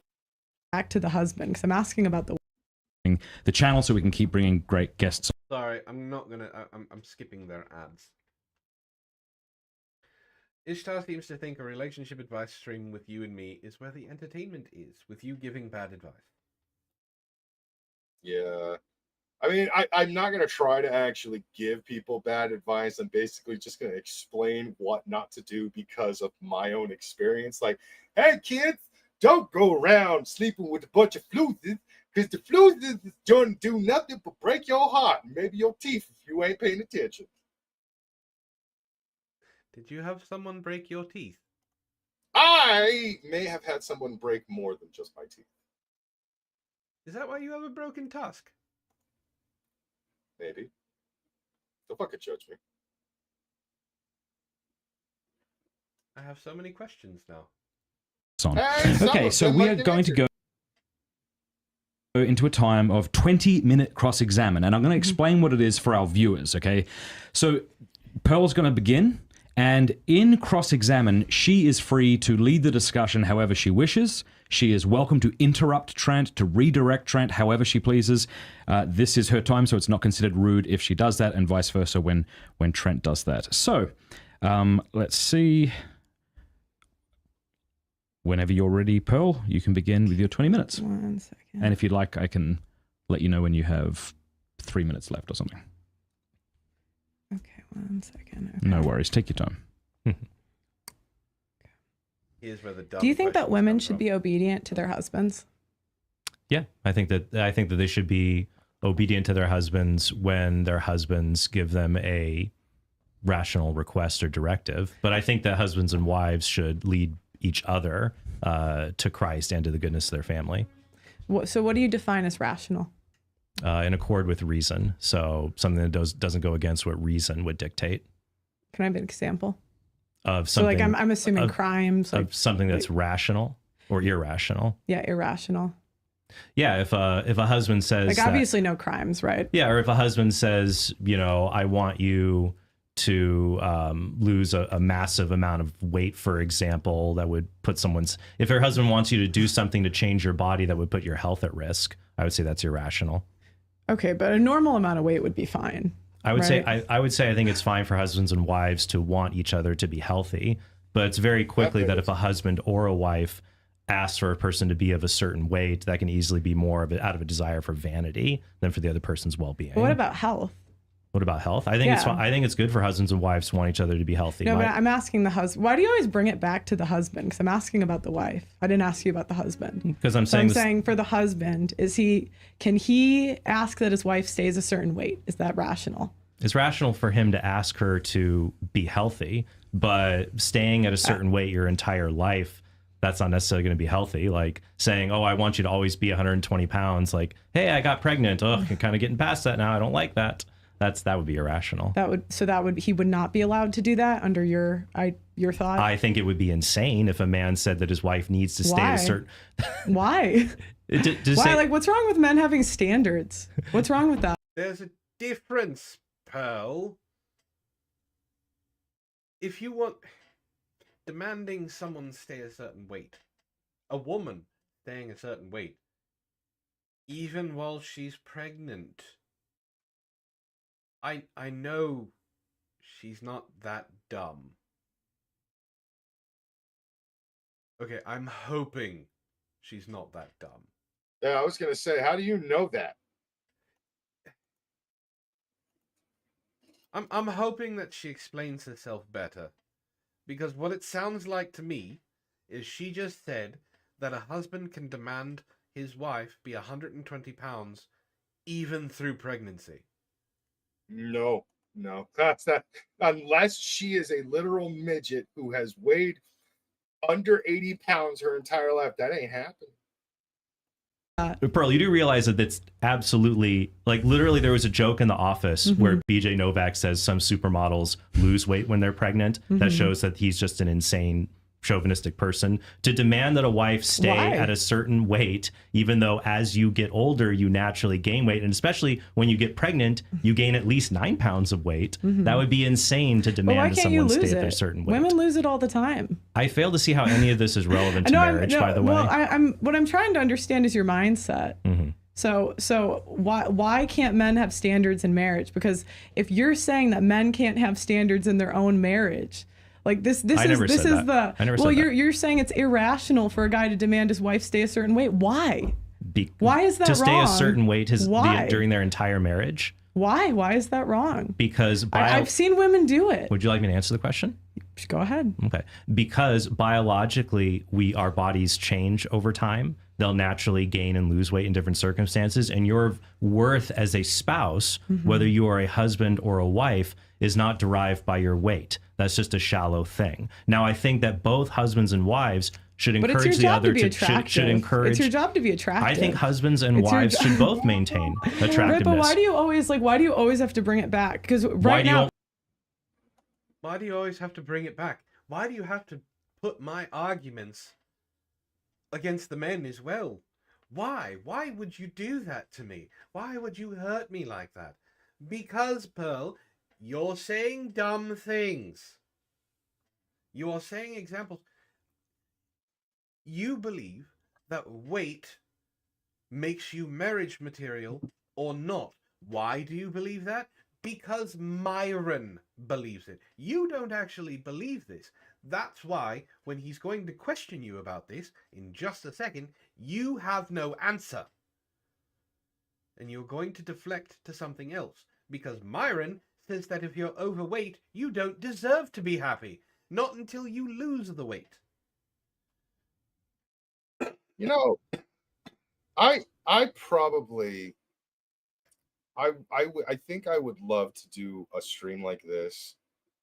Back to the husband, because I'm asking about the channel so we can keep bringing great guests. Sorry, I'm not going to... I'm skipping their ads. Ishtar seems to think a relationship advice stream with you and me is where the entertainment is, with you giving bad advice. Yeah. I mean, I'm not going to try to actually give people bad advice. I'm basically just going to explain what not to do because of my own experience. Like, hey, kids, don't go around sleeping with a bunch of floozes because the floozes is going to do nothing but break your heart and maybe your teeth if you ain't paying attention. Did you have someone break your teeth? I may have had someone break more than just my teeth. Is that why you have a broken tusk? Maybe. Don't fucking judge me. I have so many questions now. On. Hey, some Okay, of so them we might are get going to answered. go into a time of 20-minute cross-examine, and I'm going to explain what it is for our viewers, okay? So Pearl's going to begin, and in cross-examine, she is free to lead the discussion however she wishes. She is welcome to interrupt Trent, to redirect Trent however she pleases. This is her time, so it's not considered rude if she does that, and vice versa when Trent does that. So, let's see. Whenever you're ready, Pearl, you can begin with your 20 minutes. 1 second. And if you'd like, I can let you know when you have 3 minutes left or something. Okay, 1 second. Okay. No worries. Take your time. Here's where the Do you think that questions women come should from. be obedient to their husbands? Yeah, I think that they should be obedient to their husbands when their husbands give them a rational request or directive. But I think that husbands and wives should lead each other to Christ and to the goodness of their family. So what do you define as rational? In accord with reason. So something that doesn't go against what reason would dictate. Can I have an example? Of So something, like I'm assuming crimes. Like, of something that's rational or irrational. yeah, irrational. Yeah, if a husband says Like that- obviously no crimes, right? yeah, or if a husband says, you know, I want you to lose a massive amount of weight, for example, that would put someone's. If your husband wants you to do something to change your body that would put your health at risk, I would say that's irrational. Okay, but a normal amount of weight would be fine. I would say Right. I would say I think it's fine for husbands and wives to want each other to be healthy, but it's very quickly that if a husband or a wife asks for a person to be of a certain weight, that can easily be more of it out of a desire for vanity than for the other person's well-being. But what about health? What about health? I think it's Yeah. I think it's good for husbands and wives to want each other to be healthy. No, but I'm asking the husband. Why do you always bring it back to the husband? Because I'm asking about the wife. I didn't ask you about the husband. Because I'm So saying I'm saying for the husband, can he ask that his wife stays a certain weight? Is that rational? it's rational for him to ask her to be healthy, but staying at a certain weight your entire life, that's not necessarily going to be healthy. Like saying, oh, I want you to always be 120 pounds. Like, hey, I got pregnant. Oh, I'm kind of getting past that now. I don't like that. That would be irrational. He would not be allowed to do that under your thought. I think it would be insane if a man said that his wife needs to stay at a certain. Why? Why? Like, what's wrong with men having standards? What's wrong with that? There's a difference, Pearl. If you want demanding someone stay a certain weight, a woman staying a certain weight, even while she's pregnant. I know she's not that dumb. Okay, I'm hoping she's not that dumb. Yeah, I was gonna say, how do you know that? I'm hoping that she explains herself better. Because what it sounds like to me is she just said that a husband can demand his wife be 120 pounds even through pregnancy. No, that's not. Unless she is a literal midget who has weighed under 80 pounds her entire life, that ain't happening. Pearl, you do realize that that's absolutely, like, literally there was a joke in The Office where BJ Novak says some supermodels lose weight when they're pregnant. That shows that he's just an insane chauvinistic person. To demand that a wife stay at a certain weight, even though as you get older, you naturally gain weight. And especially when you get pregnant, you gain at least 9 pounds of weight. That would be insane to demand that someone stay at their certain weight. Women lose it all the time. I fail to see how any of this is relevant to marriage, by the way. Well, what I'm trying to understand is your mindset. So why can't men have standards in marriage? Because if you're saying that men can't have standards in their own marriage, like you're saying it's irrational for a guy to demand his wife stay a certain weight. Why? Why is that to stay wrong? a certain weight Why? during their entire marriage? Why? Why is that wrong? Because I've seen women do it. Would you like me to answer the question? Just go ahead. Okay. Because biologically, our bodies change over time. They'll naturally gain and lose weight in different circumstances. And your worth as a spouse, whether you are a husband or a wife, is not derived by your weight. That's just a shallow thing. Now, I think that both husbands and wives should But it's encourage your the job other to be attractive. should encourage. It's your job to be attractive. I think husbands and It's your wives should both maintain attractiveness. Right, but why do you always have to bring it back? Because Why do you now, Why do you always have to bring it back? Why do you have to put my arguments against the men as well? Why? Why would you do that to me? Why would you hurt me like that? Because, Pearl, you're saying dumb things. You are saying examples. You believe that weight makes you marriage material or not. Why do you believe that? Because Myron believes it. You don't actually believe this. That's why when he's going to question you about this in just a second, you have no answer. And you're going to deflect to something else. Because Myron says that if you're overweight, you don't deserve to be happy. Not until you lose the weight. You know, I probably I think I would love to do a stream like this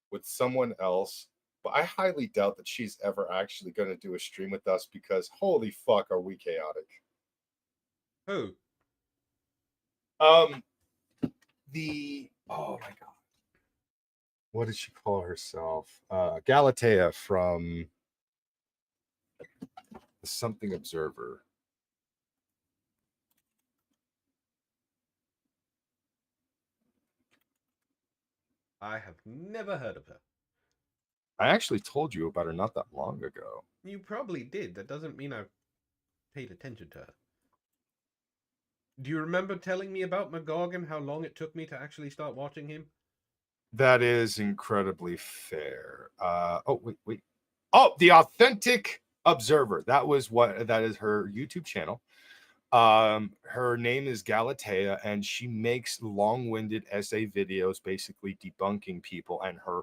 with someone else, but I highly doubt that she's ever actually going to do a stream with us because holy fuck are we chaotic. Who? Oh my god. What did she call herself? Galatea from the Something Observer. I have never heard of her. I actually told you about her not that long ago. You probably did. That doesn't mean I've paid attention to her. Do you remember telling me about Magog and how long it took me to actually start watching him? That is incredibly fair. Wait. Oh, The Authentic Observer. That is her YouTube channel. Her name is Galatea, and she makes long-winded essay videos basically debunking people, and her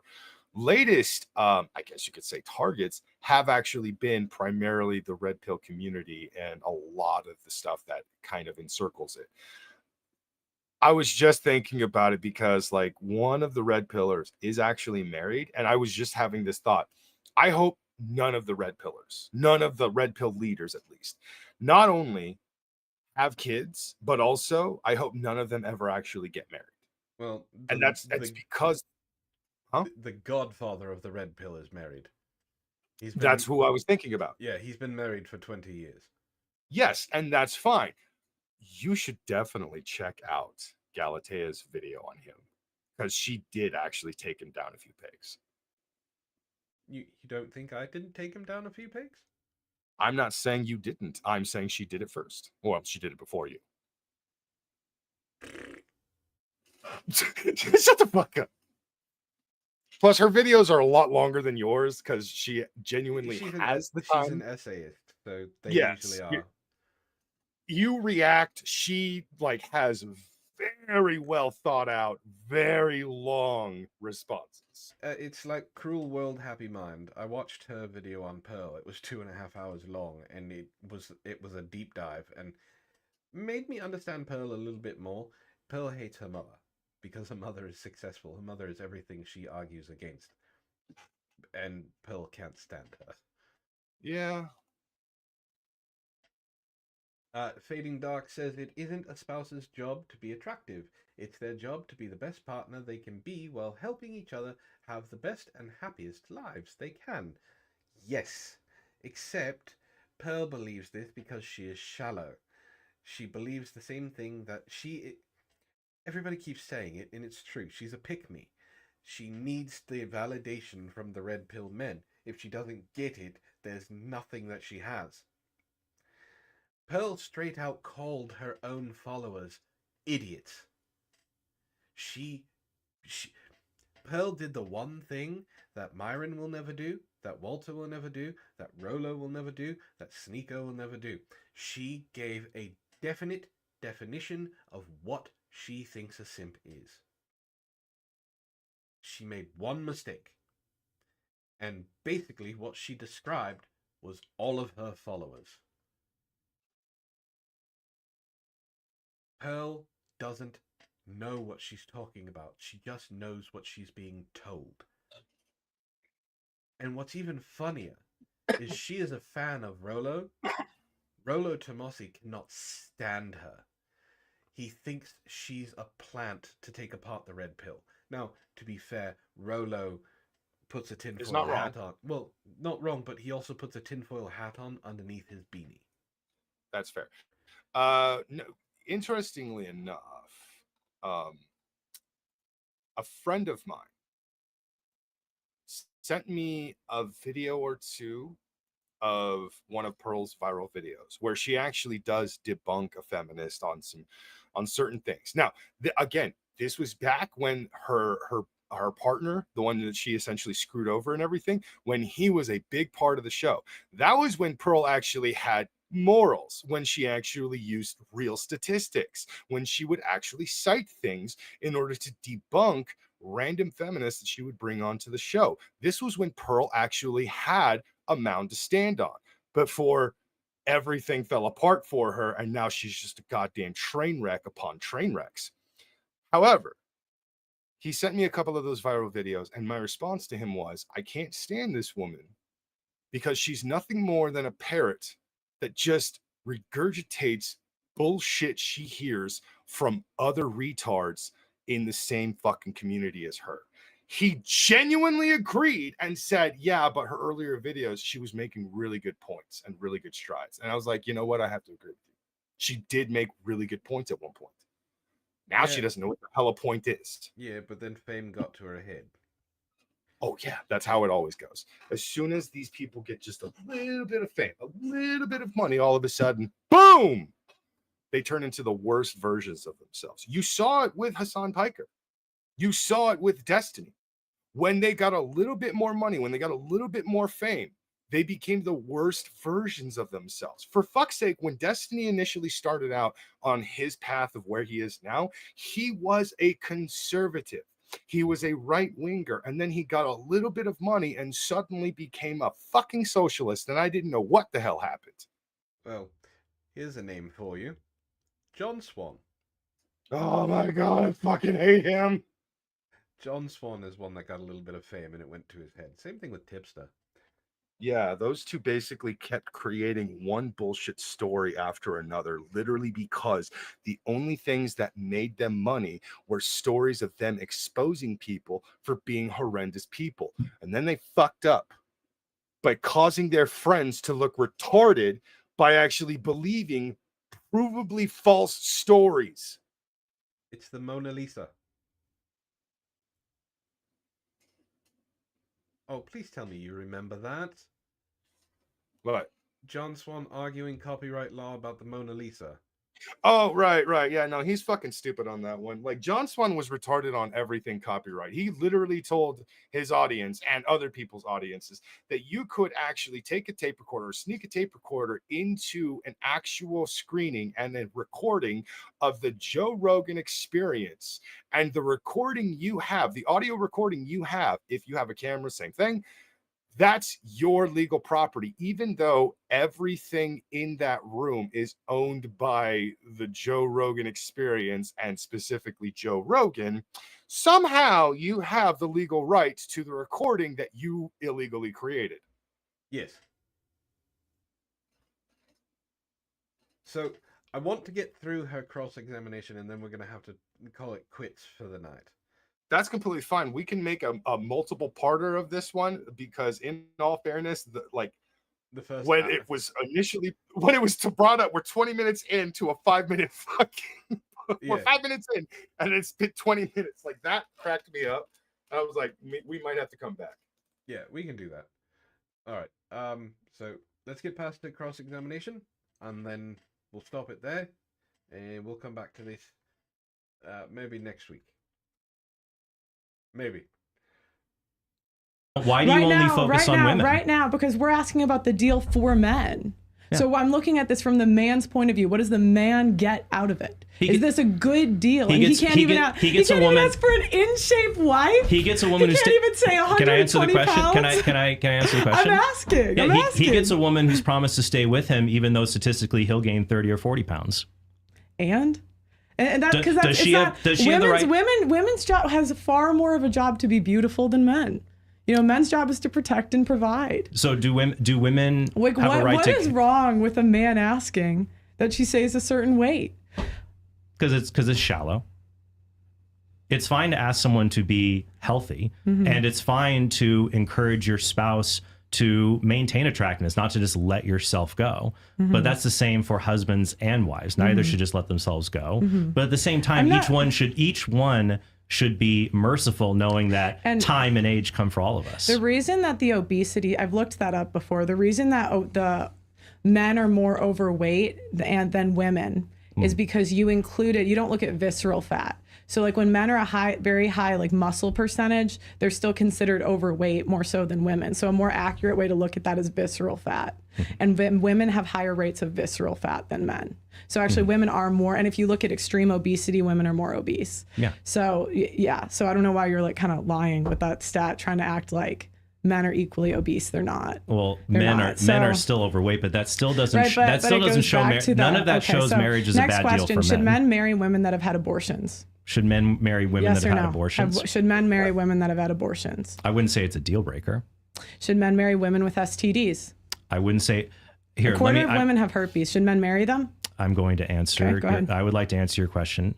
latest I guess you could say targets have actually been primarily the red pill community and a lot of the stuff that kind of encircles it. I was just thinking about it because like one of the red pillars is actually married, and I was just having this thought. I hope none of the red pill leaders at least, not only have kids, but also I hope none of them ever actually get married. Well, And that's because the godfather of the red pill is married. That's who I was thinking about. Yeah, he's been married for 20 years. Yes, and that's fine. You should definitely check out Galatea's video on him because she did actually take him down a few pegs. You don't think I didn't take him down a few pegs? I'm not saying you didn't. I'm saying she did it first. Well, she did it before you. Shut the fuck up. Plus, her videos are a lot longer than yours because she genuinely has the time. She's an essayist, so they usually are. You react. She has very well thought out, very long responses. It's like Cruel World, Happy Mind. I watched her video on Pearl. It was 2.5 hours long, and it was a deep dive and made me understand Pearl a little bit more. Pearl hates her mother because her mother is successful. Her mother is everything she argues against, and Pearl can't stand her. Yeah. Fading Dark says it isn't a spouse's job to be attractive. It's their job to be the best partner they can be while helping each other have the best and happiest lives they can. Yes, except Pearl believes this because she is shallow. She believes the same thing that everybody keeps saying it, and it's true. She's a pick-me. She needs the validation from the red pill men. If she doesn't get it, there's nothing that she has. Pearl straight out called her own followers idiots. Pearl did the one thing that Myron will never do, that Walter will never do, that Rolo will never do, that Sneeko will never do. She gave a definite definition of what she thinks a simp is. She made one mistake. And basically what she described was all of her followers. Pearl doesn't know what she's talking about. She just knows what she's being told. And what's even funnier is she is a fan of Rollo. Rollo Tomassi cannot stand her. He thinks she's a plant to take apart the red pill. Now, to be fair, Rollo puts a tinfoil hat on. Well, not wrong, but he also puts a tinfoil hat on underneath his beanie. That's fair. No, interestingly enough, a friend of mine sent me a video or two of one of Pearl's viral videos where she actually does debunk a feminist on certain things. Now, again, this was back when her partner, the one that she essentially screwed over and everything, when he was a big part of the show. That was when Pearl actually had morals, when she actually used real statistics, when she would actually cite things in order to debunk random feminists that she would bring onto the show. This was when Pearl actually had a mound to stand on before everything fell apart for her, and now she's just a goddamn train wreck upon train wrecks. However, he sent me a couple of those viral videos, and my response to him was, I can't stand this woman because she's nothing more than a parrot that just regurgitates bullshit she hears from other retards in the same fucking community as her. He genuinely agreed and said, yeah, but her earlier videos, she was making really good points and really good strides. And I was like, you know what? I have to agree with you. She did make really good points at one point. Now she doesn't know what the hell a point is. Yeah, but then fame got to her head. Oh, yeah, that's how it always goes. As soon as these people get just a little bit of fame, a little bit of money, all of a sudden, boom, they turn into the worst versions of themselves. You saw it with Hassan Piker. You saw it with Destiny. When they got a little bit more money, when they got a little bit more fame, they became the worst versions of themselves. For fuck's sake, when Destiny initially started out on his path of where he is now, he was a conservative. He was a right-winger, and then he got a little bit of money and suddenly became a fucking socialist, and I didn't know what the hell happened. Well, here's a name for you. John Swan. Oh my god, I fucking hate him. John Swan is one that got a little bit of fame and it went to his head. Same thing with Tipster. Yeah, those two basically kept creating one bullshit story after another, literally because the only things that made them money were stories of them exposing people for being horrendous people. And then they fucked up by causing their friends to look retarded by actually believing provably false stories. It's the Mona Lisa. Oh, please tell me you remember that. What? John Swan arguing copyright law about the Mona Lisa. Oh, right. Yeah, no, he's fucking stupid on that one. Like, John Swan was retarded on everything copyright. He literally told his audience and other people's audiences that you could actually take a tape recorder, sneak a tape recorder into an actual screening and a recording of the Joe Rogan Experience. And the recording you have, the audio recording you have, if you have a camera, same thing. That's your legal property, even though everything in that room is owned by the Joe Rogan Experience and specifically Joe Rogan. Somehow you have the legal rights to the recording that you illegally created. Yes. So I want to get through her cross-examination and then we're going to have to call it quits for the night. That's completely fine. We can make a multiple parter of this one because, in all fairness, the first when hour. it was brought up, we're 20 minutes into a 5-minute fucking. We're 5 minutes in, and it's been 20 minutes. Like, that cracked me up. I was like, we might have to come back. Yeah, we can do that. All right. So let's get past the cross-examination, and then we'll stop it there, and we'll come back to this maybe next week. Maybe. Why do you only focus on women? Right now, because we're asking about the deal for men. So I'm looking at this from the man's point of view. What does the man get out of it? Is this a good deal? He gets even a even woman ask for an in-shape wife. He gets a woman he who's can't even say 120 Can I answer the question? pounds? Can I answer the question? I'm asking. Yeah, I'm asking. He gets a woman who's promised to stay with him, even though statistically he'll gain 30 or 40 pounds. And that because does she have the right? Women's job has far more of a job to be beautiful than men. You know, men's job is to protect and provide. So do women like, have a right what is wrong with a man asking that she stays a certain weight? Because it's shallow. It's fine to ask someone to be healthy, and it's fine to encourage your spouse to maintain attractiveness, not to just let yourself go. But that's the same for husbands and wives. Neither should just let themselves go. But at the same time, each one should be merciful, knowing that time and age come for all of us. The reason that the obesity, I've looked that up before, the reason that the men are more overweight than women is because you don't look at visceral fat. So like when men are very high, like muscle percentage, they're still considered overweight more so than women. So a more accurate way to look at that is visceral fat. And women have higher rates of visceral fat than men. So actually women are more, and if you look at extreme obesity, women are more obese. Yeah. So yeah, so I don't know why you're like kind of lying with that stat, trying to act like men are equally obese. They're not. Well, men are still overweight, but that still doesn't show none of that shows marriage is a bad deal for men. Next question, should men marry women that have had abortions? Should men marry women that have had abortions? Should men marry women that have had abortions? I wouldn't say it's a deal breaker. Should men marry women with STDs? I wouldn't say. Here, a quarter of women have herpes. Should men marry them? I'm going to answer. Okay, go ahead. I would like to answer your question.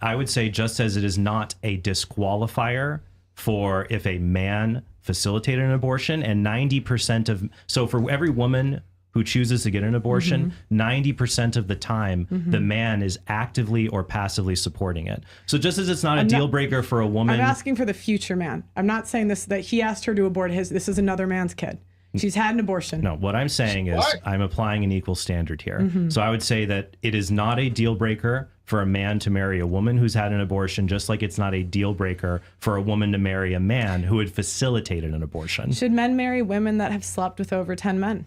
I would say just as it is not a disqualifier for if a man facilitated an abortion, and 90% so for every woman who chooses to get an abortion, 90% of the time, the man is actively or passively supporting it. So just as it's not a deal breaker for a woman. I'm asking for the future man. I'm not saying that he asked her to abort this is another man's kid. She's had an abortion. No, what I'm saying is I'm applying an equal standard here. So I would say that it is not a deal breaker for a man to marry a woman who's had an abortion, just like it's not a deal breaker for a woman to marry a man who had facilitated an abortion. Should men marry women that have slept with over 10 men?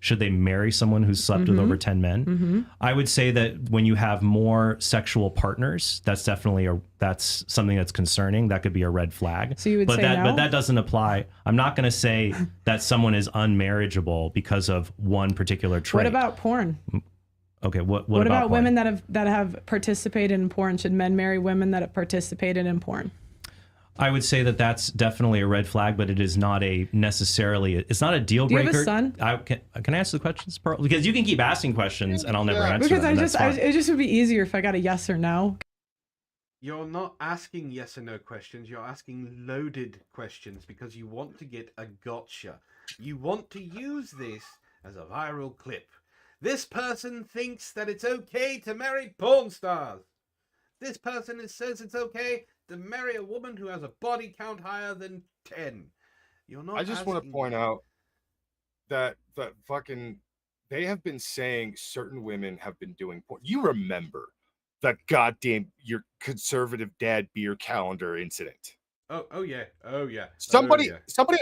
Should they marry someone who's slept with over 10 men? I would say that when you have more sexual partners, that's definitely that's something that's concerning. That could be a red flag. So you would say no? But that doesn't apply. I'm not going to say that someone is unmarriageable because of one particular trait. What about porn? Okay, what about porn? women that have participated in porn? Should men marry women that have participated in porn? I would say that that's definitely a red flag, but it is not it's not a deal breaker. Do you have a son? Can I answer the questions, Pearl? Because you can keep asking questions and I'll never answer because them. It just would be easier if I got a yes or no. You're not asking yes or no questions, you're asking loaded questions because you want to get a gotcha. You want to use this as a viral clip. This person thinks that it's okay to marry porn stars. This person says it's okay to marry a woman who has a body count higher than 10. You're not. I just want to point out that fucking they have been saying certain women have been doing porn. You remember that goddamn your conservative dad beer calendar incident? Oh yeah. Somebody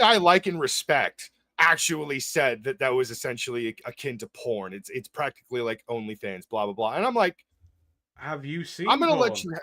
I like and respect actually said that was essentially akin to porn. It's practically like OnlyFans, blah blah blah. And I'm like, have you seen? I'm gonna let you.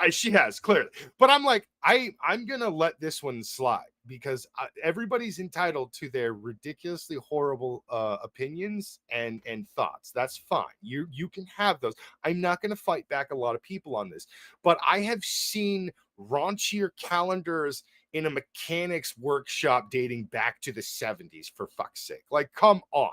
She has clearly, but I'm like, I'm gonna let this one slide because everybody's entitled to their ridiculously horrible opinions and thoughts. That's fine. You can have those. I'm not gonna fight back a lot of people on this, but I have seen raunchier calendars in a mechanics workshop dating back to the 70s, for fuck's sake. Like, come on.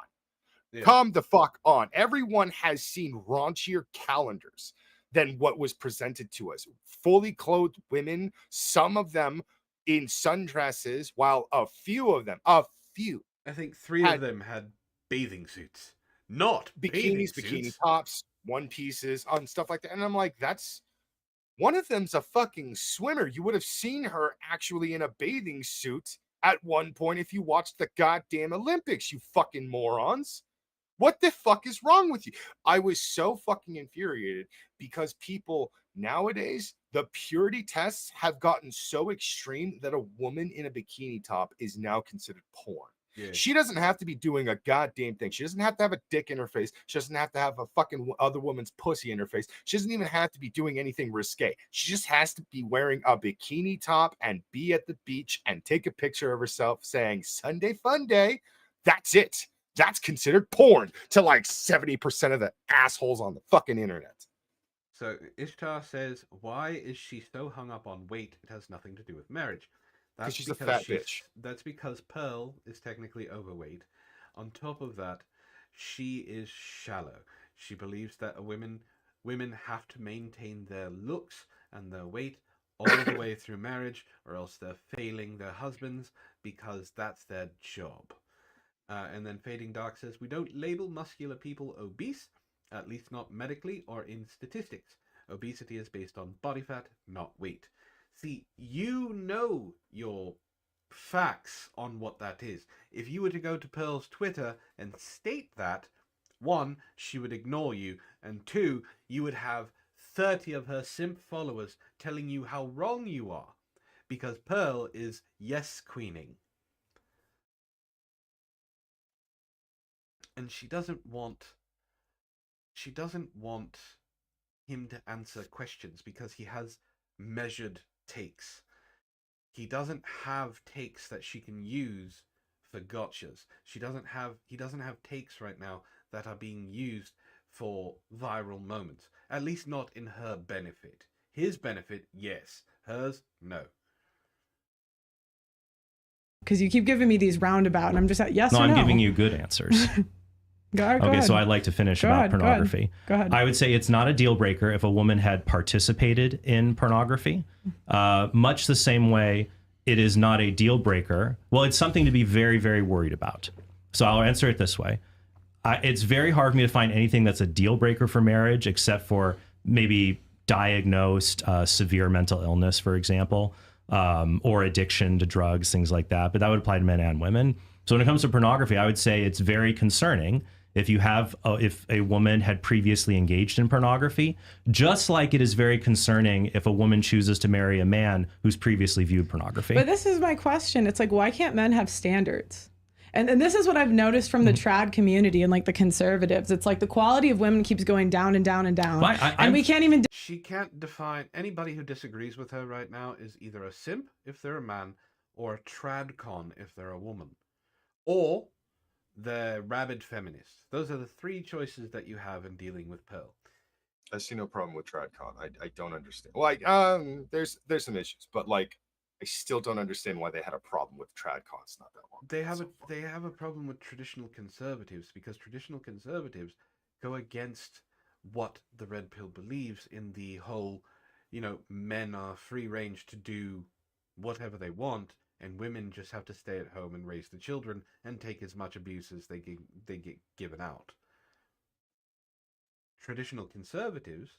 Yeah. Come the fuck on. Everyone has seen raunchier calendars than what was presented to us. Fully clothed women, some of them in sundresses, while a few, I think three of them had bathing suits. Not bikinis, bikini tops, one pieces, on stuff like that. And I'm like, one of them's a fucking swimmer. You would have seen her actually in a bathing suit at one point if you watched the goddamn Olympics, you fucking morons. What the fuck is wrong with you? I was so fucking infuriated because people nowadays, the purity tests have gotten so extreme that a woman in a bikini top is now considered porn. Yeah. She doesn't have to be doing a goddamn thing. She doesn't have to have a dick in her face. She doesn't have to have a fucking other woman's pussy in her face. She doesn't even have to be doing anything risque. She just has to be wearing a bikini top and be at the beach and take a picture of herself saying Sunday fun day. That's it. That's considered porn to like 70% of the assholes on the fucking internet. So Ishtar says, why is she so hung up on weight? It has nothing to do with marriage. Because she's a fat bitch. That's because Pearl is technically overweight. On top of that, she is shallow. She believes that women have to maintain their looks and their weight all the way through marriage, or else they're failing their husbands because that's their job. And then Fading Dark says, we don't label muscular people obese, at least not medically or in statistics. Obesity is based on body fat, not weight. See, you know your facts on what that is. If you were to go to Pearl's Twitter and state that, 1, she would ignore you, and 2, you would have 30 of her simp followers telling you how wrong you are, because Pearl is yes queening. And she doesn't want him to answer questions because he has measured takes. He doesn't have takes that she can use for gotchas. He doesn't have takes right now that are being used for viral moments. At least not in her benefit. His benefit, yes. Hers, no. Because you keep giving me these roundabout, and I'm just at yes or no. No, I'm giving you good answers. Go okay, ahead. so I'd like to finish about pornography. Go ahead. I would say it's not a deal breaker if a woman had participated in pornography. Much the same way it is not a deal breaker. Well, it's something to be very, very worried about. So I'll answer it this way. It's very hard for me to find anything that's a deal breaker for marriage, except for maybe diagnosed severe mental illness, for example, or addiction to drugs, things like that. But that would apply to men and women. So when it comes to pornography, I would say it's very concerning if you have if a woman had previously engaged in pornography, just like it is very concerning if a woman chooses to marry a man who's previously viewed pornography. But this is my question. It's like, why can't men have standards? And this is what I've noticed from the trad community and like the conservatives. It's like the quality of women keeps going down and down and down. Well, and we can't even... She can't define... Anybody who disagrees with her right now is either a simp if they're a man, or a tradcon if they're a woman. Or they're rabid feminists. Those are the 3 choices that you have in dealing with Pearl. I see no problem with tradcon. I don't understand. Like, there's some issues, but like, I still don't understand why they had a problem with tradcons not that long. They have a problem with traditional conservatives because traditional conservatives go against what the Red Pill believes in the whole, men are free range to do whatever they want, and women just have to stay at home and raise the children and take as much abuse as they get given out. Traditional conservatives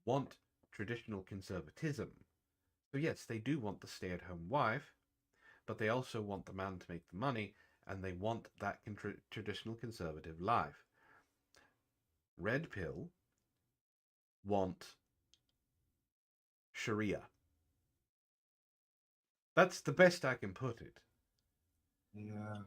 want traditional conservatism. So yes, they do want the stay-at-home wife, but they also want the man to make the money, and they want that traditional conservative life. Red Pill want Sharia. That's the best I can put it. Yeah.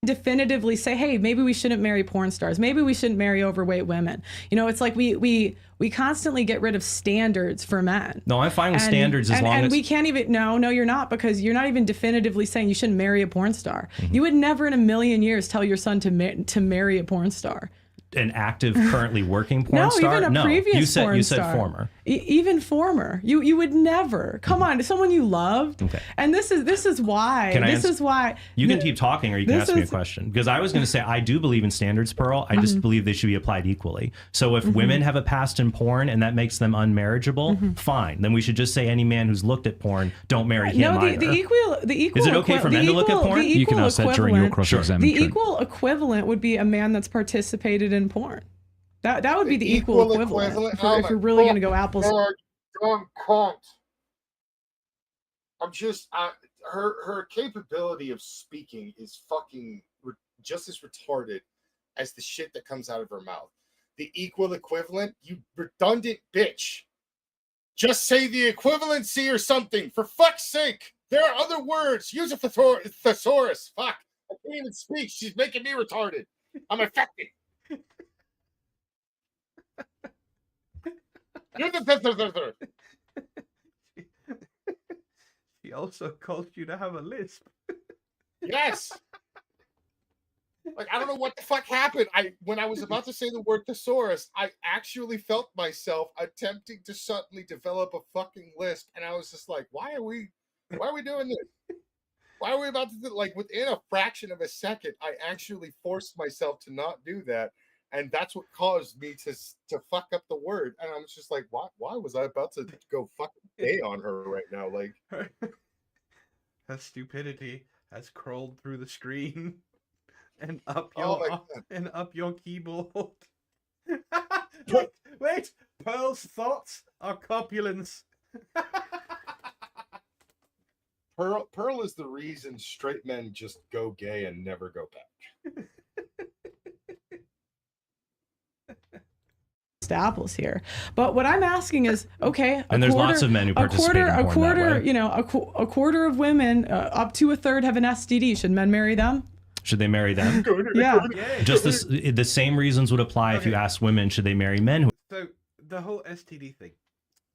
Definitively say, hey, maybe we shouldn't marry porn stars. Maybe we shouldn't marry overweight women. It's like we constantly get rid of standards for men. No, I'm fine with standards as long as... we can't even... No, you're not, because you're not even definitively saying you shouldn't marry a porn star. Mm-hmm. You would never in a million years tell your son to marry a porn star. An active, currently working porn star? Even a previous porn you star. said former. Even former. You would never. Come on, someone you loved. Okay. And this is why. You can keep talking, or you can ask me a question. Because I was going to say, I do believe in standards, Pearl. I just believe they should be applied equally. So if women have a past in porn and that makes them unmarriageable, fine. Then we should just say any man who's looked at porn, don't marry him either. The equal. Is it okay for men to look at porn? You can ask that during your cross-examination. The equal equivalent would be a man that's participated in porn. That would be the equal equivalent. If you're really going to go apples. Dumb cunt. I'm just her capability of speaking is fucking just as retarded as the shit that comes out of her mouth. The equal equivalent, you redundant bitch. Just say the equivalency or something, for fuck's sake. There are other words. Use a thesaurus. Fuck. I can't even speak. She's making me retarded. I'm affected. You're the She also caused you to have a lisp. Yes. Like, I don't know what the fuck happened. When I was about to say the word thesaurus, I actually felt myself attempting to suddenly develop a fucking lisp, and I was just like, why are we doing this? Why are we about to do, like, within a fraction of a second, I actually forced myself to not do that, and that's what caused me to fuck up the word. And I was just like, why was I about to go fucking gay on her right now? Like, Her stupidity has crawled through the screen and up your keyboard. wait, Pearl's thoughts are copulence. Pearl is the reason straight men just go gay and never go back. Apples here, but what I'm asking is, okay, and there's lots of men who participate in porn that way. You know, a quarter of women, up to a third, have an STD. Should men marry them? Should they marry them? Yeah. Just the same reasons would apply if you asked women, should they marry men? So the whole STD thing.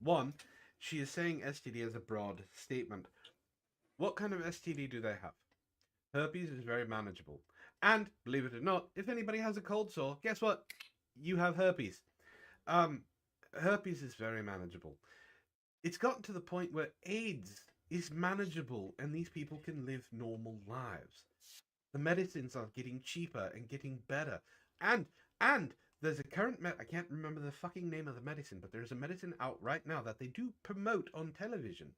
One, she is saying STD as a broad statement. What kind of STD do they have? Herpes is very manageable. And, believe it or not, if anybody has a cold sore, guess what? You have herpes. Herpes is very manageable. It's gotten to the point where AIDS is manageable and these people can live normal lives. The medicines are getting cheaper and getting better. And there's a current I can't remember the fucking name of the medicine, but there's a medicine out right now that they do promote on television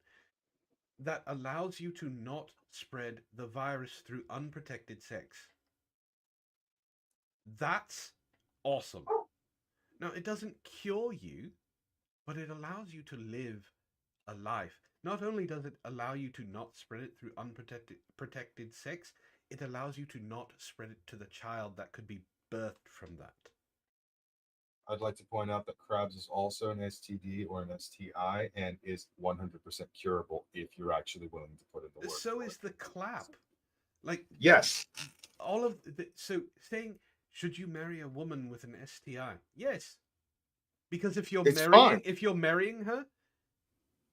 that allows you to not spread the virus through unprotected sex. That's awesome. Now, it doesn't cure you, but it allows you to live a life. Not only does it allow you to not spread it through protected sex, it allows you to not spread it to the child that could be birthed from that. I'd like to point out that crabs is also an STD or an STI and is 100% curable if you're actually willing to put in the work. So is the clap. Like, yes. All of so saying, should you marry a woman with an STI? Yes. Because if you're marrying her,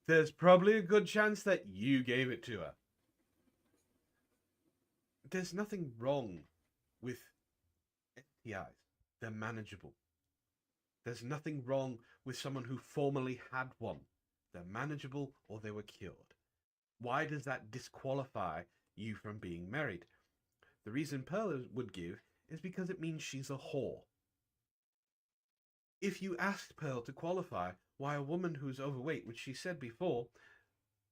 there's probably a good chance that you gave it to her. There's nothing wrong with STIs. They're manageable. There's nothing wrong with someone who formerly had one. They're manageable or they were cured. Why does that disqualify you from being married? The reason Pearl would give is because it means she's a whore. If you asked Pearl to qualify why a woman who's overweight, which she said before,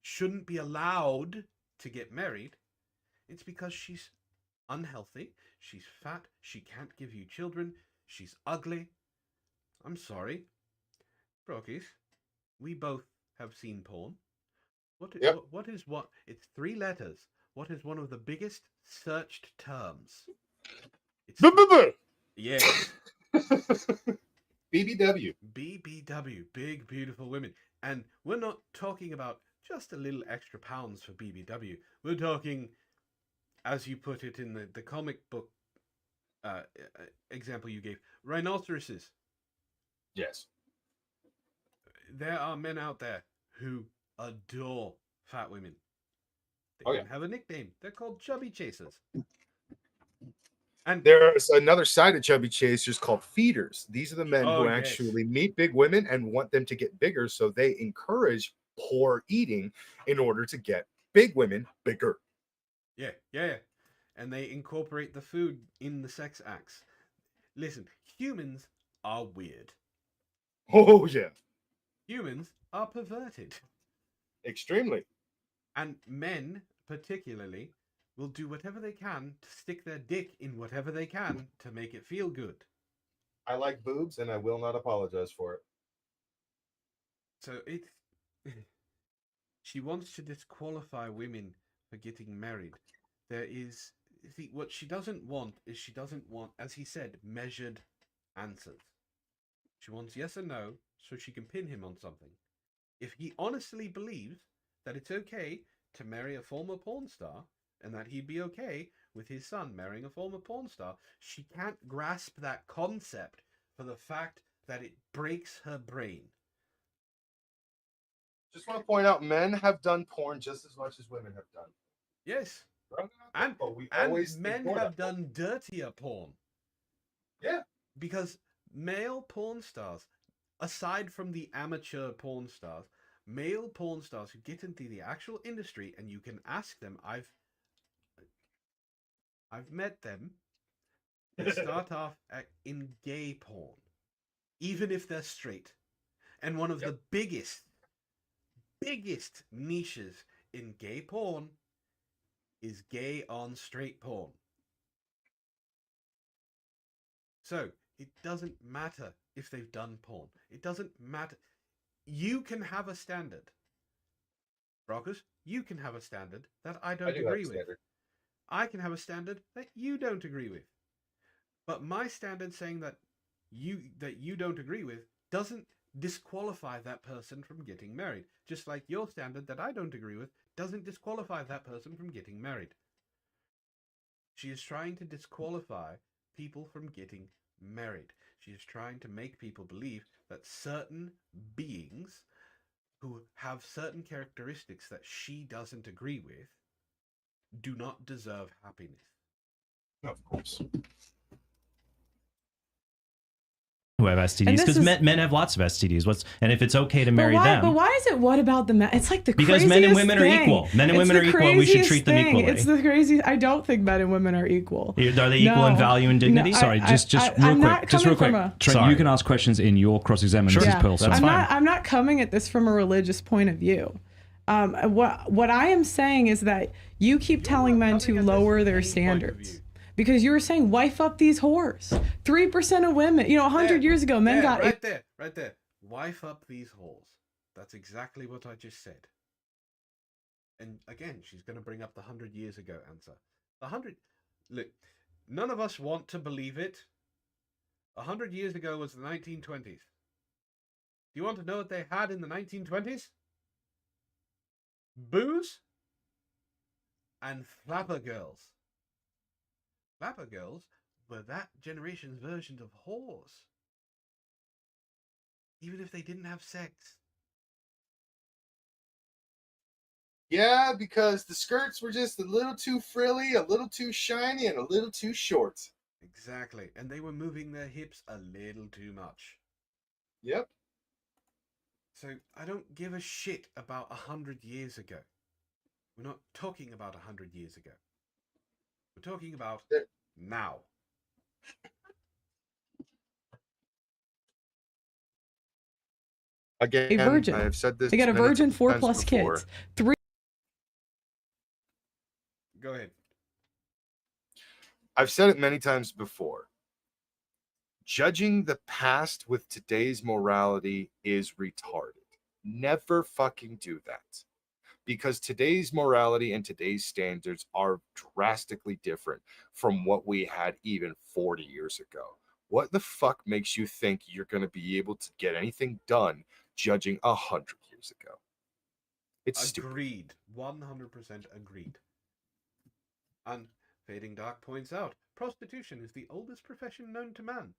shouldn't be allowed to get married, it's because she's unhealthy, she's fat, she can't give you children, she's ugly. I'm sorry. Brockus, we both have seen porn. What is what? It's 3 letters. What is one of the biggest searched terms? It's yes. BBW. BBW, big beautiful women. And we're not talking about just a little extra pounds for BBW. We're talking, as you put it in the comic book example you gave, rhinoceroses. Yes. There are men out there who adore fat women. They even have a nickname. They're called chubby chasers. And there's another side of chubby chasers called feeders. These are the men who actually meet big women and want them to get bigger, so they encourage poor eating in order to get big women bigger. Yeah. And they incorporate the food in the sex acts. Listen, humans are weird. Oh, yeah. Humans are perverted. Extremely. And men, particularly, will do whatever they can to stick their dick in whatever they can to make it feel good. I like boobs, and I will not apologize for it. So it's... She wants to disqualify women for getting married. There is... See, what she doesn't want is she doesn't want, as he said, measured answers. She wants yes or no, so she can pin him on something. If he honestly believes that it's okay to marry a former porn star and that he'd be okay with his son marrying a former porn star. She can't grasp that concept for the fact that it breaks her brain. Just want to point out, men have done porn just as much as women have done. Yes. And Men have done dirtier porn. Yeah. Because male porn stars, aside from the amateur porn stars, male porn stars who get into the actual industry, and you can ask them, I've met them, they start off in gay porn, even if they're straight. And one of the biggest niches in gay porn is gay on straight porn. So it doesn't matter if they've done porn. It doesn't matter. You can have a standard. Brockus, you can have a standard that I don't agree with. I can have a standard that you don't agree with. But my standard saying that you don't agree with doesn't disqualify that person from getting married. Just like your standard that I don't agree with doesn't disqualify that person from getting married. She is trying to disqualify people from getting married. She is trying to make people believe that certain beings who have certain characteristics that she doesn't agree with do not deserve happiness. Of course. Who have STDs, because men have lots of STDs. And if it's okay to marry them, but why is it? What about the men? It's like the because craziest men and women thing. are equal. Men and women are equal. And we should treat them equally. It's the craziest. I don't think men and women are equal. Are they equal in value and dignity? No, Sorry, just real quick. Just real quick. Trent, Sorry. you can ask questions in your cross-examination. Sure. This is Pearl. That's fine. I'm not coming at this from a religious point of view. What I am saying is that you keep telling men to lower their standards. Because you were saying, wife up these whores. 3% of women, 100 years ago, men got... Right there. Wife up these whores. That's exactly what I just said. And again, she's going to bring up the 100 years ago answer. Look, none of us want to believe it. 100 years ago was the 1920s. Do you want to know what they had in the 1920s? Booze and flapper girls. Flapper girls were that generation's versions of whores. Even if they didn't have sex. Yeah, because the skirts were just a little too frilly, a little too shiny, and a little too short. Exactly. And they were moving their hips a little too much. Yep. So I don't give a shit about 100 years ago. We're not talking about 100 years ago. We're talking about now. Again, A virgin. I've said this. They got a many virgin, 4+ times before. kids. 3. Go ahead. I've said it many times before. Judging the past with today's morality is retarded. Never fucking do that. Because today's morality and today's standards are drastically different from what we had even 40 years ago. What the fuck makes you think you're going to be able to get anything done judging 100 years ago? It's agreed. 100% agreed. And Fading Dark points out, prostitution is the oldest profession known to man.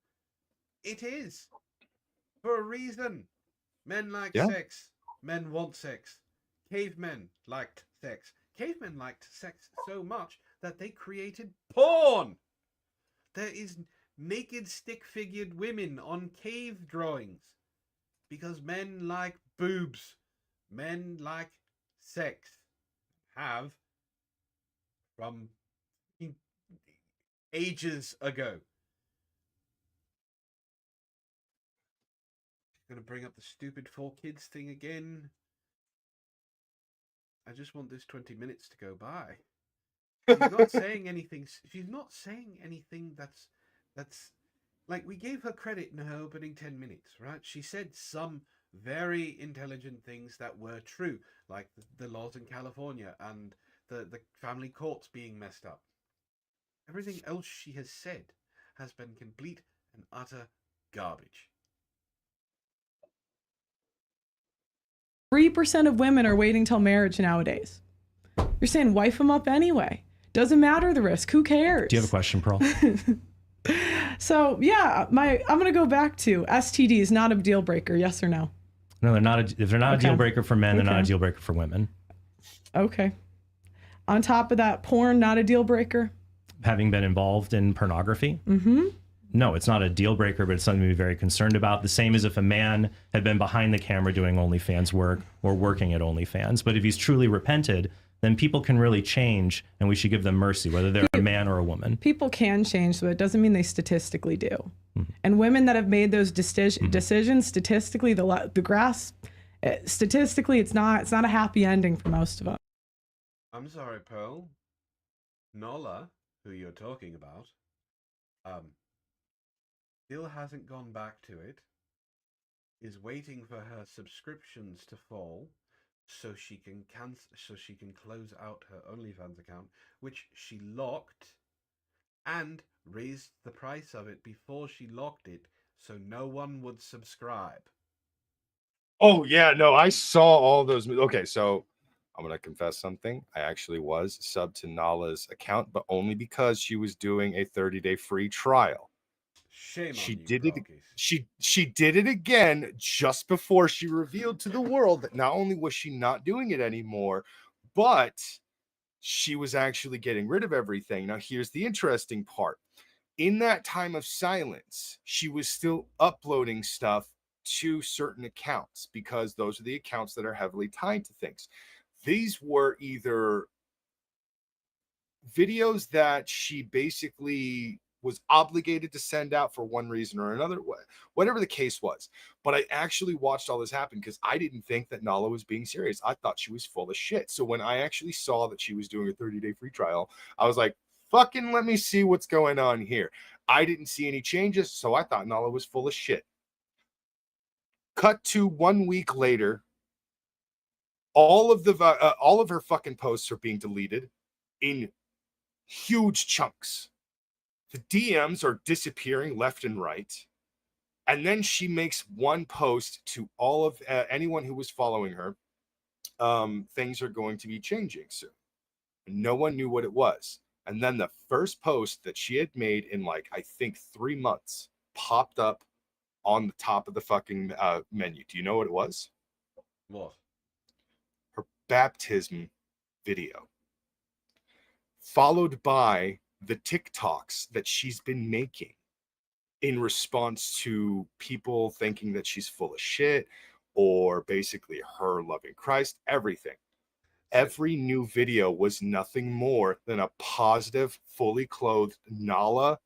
It is. For a reason. Men like sex. Men want sex. Cavemen liked sex. Cavemen liked sex so much that they created porn. There is naked stick-figured women on cave drawings. Because men like boobs. Men like sex. Have from ages ago. Gonna bring up the stupid 4 kids thing again. I just want this 20 minutes to go by. She's not saying anything. She's not saying anything that's like, we gave her credit in her opening 10 minutes, right? She said some very intelligent things that were true, like the laws in California and the family courts being messed up. Everything else she has said has been complete and utter garbage. 3% of women are waiting till marriage nowadays. You're saying wife them up anyway. Doesn't matter the risk. Who cares? Do you have a question, Pearl? So yeah, I'm gonna go back to STD is not a deal breaker. Yes or no? No, they're not. If they're not a deal breaker for men, they're not a deal breaker for women. Okay. On top of that, porn not a deal breaker. Having been involved in pornography. Mm-hmm. No, it's not a deal breaker, but it's something to be very concerned about. The same as if a man had been behind the camera doing OnlyFans work or working at OnlyFans. But if he's truly repented, then people can really change, and we should give them mercy, whether they're a man or a woman. People can change, but it doesn't mean they statistically do. Mm-hmm. And women that have made those decisions, statistically, the grass, statistically, it's not a happy ending for most of them. I'm sorry, Pearl. Nola, who you're talking about, still hasn't gone back to it. Is waiting for her subscriptions to fall, so she can close out her OnlyFans account, which she locked, and raised the price of it before she locked it, so no one would subscribe. Oh yeah, no, I saw all those. Okay, so I'm gonna confess something. I actually was sub to Nala's account, but only because she was doing a 30-day free trial. Shame she on you, did Brockus. it. She did it again just before she revealed to the world that not only was she not doing it anymore, but she was actually getting rid of everything. Now, here's the interesting part. In that time of silence, she was still uploading stuff to certain accounts because those are the accounts that are heavily tied to things. These were either videos that she basically was obligated to send out for one reason or another, whatever the case was. But I actually watched all this happen because I didn't think that Nala was being serious. I thought she was full of shit. So when I actually saw that she was doing a 30-day free trial, I was like, fucking let me see what's going on here. I didn't see any changes, so I thought Nala was full of shit. Cut to 1 week later, all of her fucking posts are being deleted in huge chunks. The DMs are disappearing left and right. And then she makes one post to all of anyone who was following her. Things are going to be changing soon. No one knew what it was. And then the first post that she had made in I think 3 months popped up on the top of the fucking menu. Do you know what it was? What? Her baptism video. Followed by the TikToks that she's been making in response to people thinking that she's full of shit or basically her loving Christ, everything. Every new video was nothing more than a positive, fully clothed Nala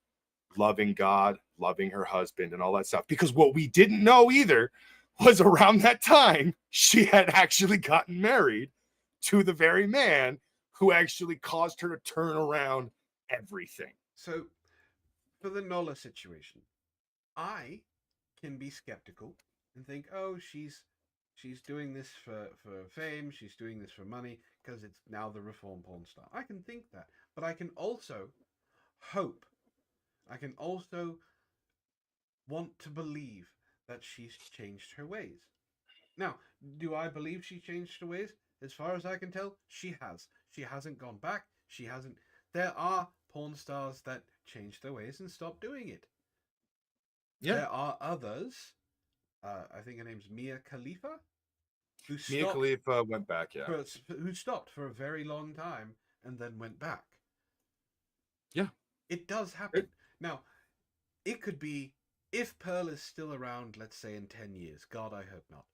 loving God, loving her husband and all that stuff. Because what we didn't know either was around that time, she had actually gotten married to the very man who actually caused her to turn around everything. So, for the Nola situation, I can be skeptical and think, oh, she's doing this for fame, she's doing this for money, because it's now the reform porn star. I can think that. But I can also hope, I can also want to believe that she's changed her ways. Now, do I believe she changed her ways? As far as I can tell, she has. She hasn't gone back. She hasn't. There are porn stars that change their ways and stop doing it. Yeah. There are others. I think her name's Mia Khalifa. Mia Khalifa went back, yeah. Who stopped for a very long time and then went back. Yeah. It does happen. Now, it could be, if Pearl is still around, let's say in 10 years, God, I hope not.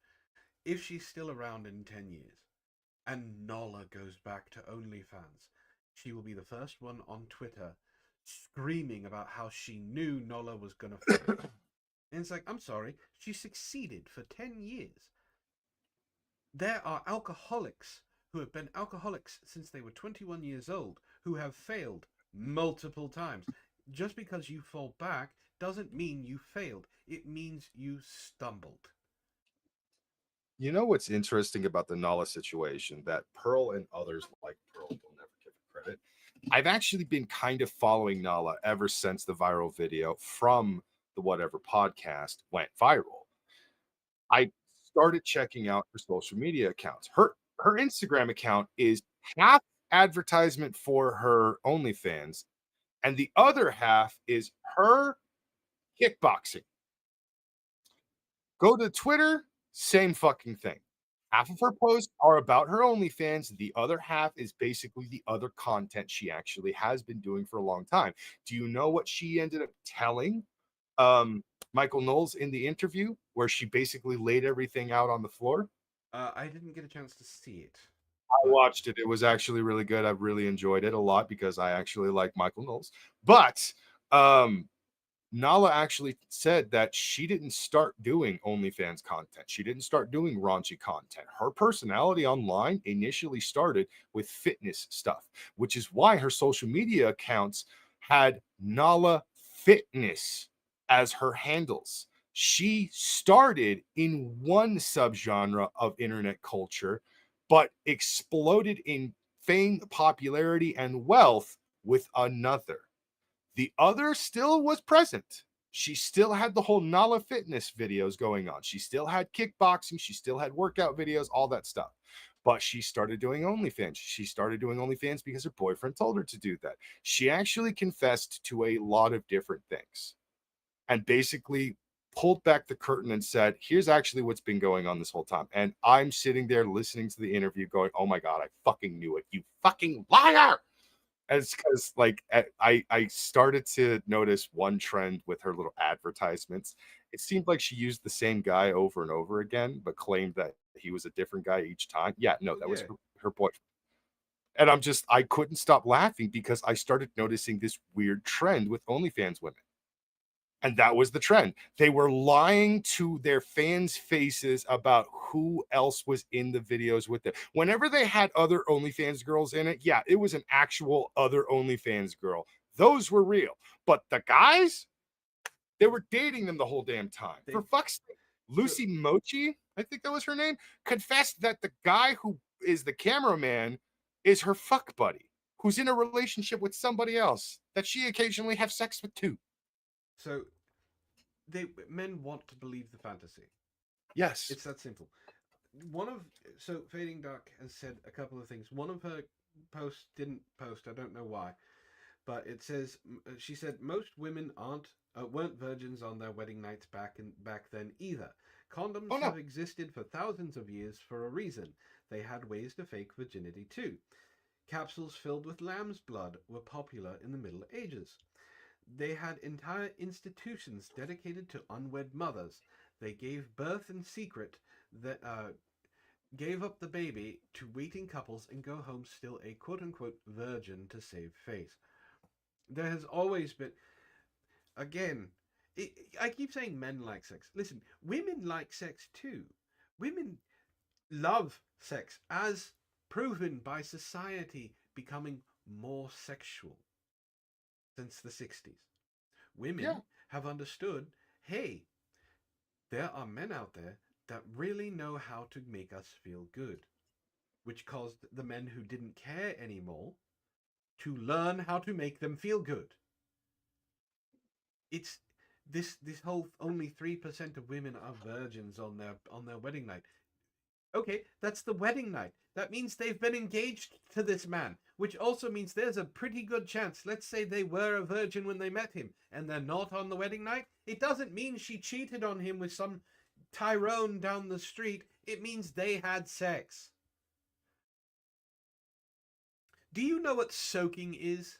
If she's still around in 10 years, and Nola goes back to OnlyFans, she will be the first one on Twitter screaming about how she knew Nola was going to fail. And it's like, I'm sorry, she succeeded for 10 years. There are alcoholics who have been alcoholics since they were 21 years old who have failed multiple times. Just because you fall back doesn't mean you failed. It means you stumbled. You know what's interesting about the Nala situation? That Pearl and others like Pearl will never give her credit. I've actually been kind of following Nala ever since the viral video from the Whatever podcast went viral. I started checking out her social media accounts. Her Instagram account is half advertisement for her OnlyFans, and the other half is her kickboxing. Go to Twitter, same fucking thing. Half of her posts are about her OnlyFans. The other half is basically the other content she actually has been doing for a long time. Do you know what she ended up telling Michael Knowles in the interview, where she basically laid everything out on the floor? I didn't get a chance to see it. I watched it. It was actually really good. I really enjoyed it a lot because I actually like Michael Knowles. But Nala actually said that she didn't start doing OnlyFans content. She didn't start doing raunchy content. Her personality online initially started with fitness stuff, which is why her social media accounts had Nala Fitness as her handles. She started in one subgenre of internet culture, but exploded in fame, popularity, and wealth with another. The other still was present. She still had the whole Nala fitness videos going on. She still had kickboxing. She still had workout videos, all that stuff. But she started doing OnlyFans. She started doing OnlyFans because her boyfriend told her to do that. She actually confessed to a lot of different things and basically pulled back the curtain and said, here's actually what's been going on this whole time. And I'm sitting there listening to the interview going, oh my God, I fucking knew it. You fucking liar. It's because like I started to notice one trend with her little advertisements. It seemed like she used the same guy over and over again, but claimed that he was a different guy each time. Yeah, no, that was her boyfriend. And I couldn't stop laughing because I started noticing this weird trend with OnlyFans women. And that was the trend. They were lying to their fans' faces about who else was in the videos with them. Whenever they had other OnlyFans girls in it, yeah, it was an actual other OnlyFans girl. Those were real. But the guys, they were dating them the whole damn time. For fuck's sake, Lucy Mochi, I think that was her name, confessed that the guy who is the cameraman is her fuck buddy, who's in a relationship with somebody else that she occasionally have sex with too. So men want to believe the fantasy. Yes. It's that simple. Fading Duck has said a couple of things. One of her posts didn't post, I don't know why, but it says she said most women weren't virgins on their wedding nights back then either. Condoms have existed for thousands of years for a reason. They had ways to fake virginity too. Capsules filled with lamb's blood were popular in the Middle Ages. They had entire institutions dedicated to unwed mothers. They gave birth in secret, that gave up the baby to waiting couples and go home still a quote-unquote virgin to save face. There has always been, again, I keep saying men like sex. Listen, women like sex too. Women love sex, as proven by society becoming more sexual since the 60s. Women have understood, hey, there are men out there that really know how to make us feel good, which caused the men who didn't care anymore to learn how to make them feel good. It's this whole only 3% of women are virgins on their wedding night. Okay, that's the wedding night. That means they've been engaged to this man, which also means there's a pretty good chance. Let's say they were a virgin when they met him and they're not on the wedding night. It doesn't mean she cheated on him with some Tyrone down the street. It means they had sex. Do you know what soaking is?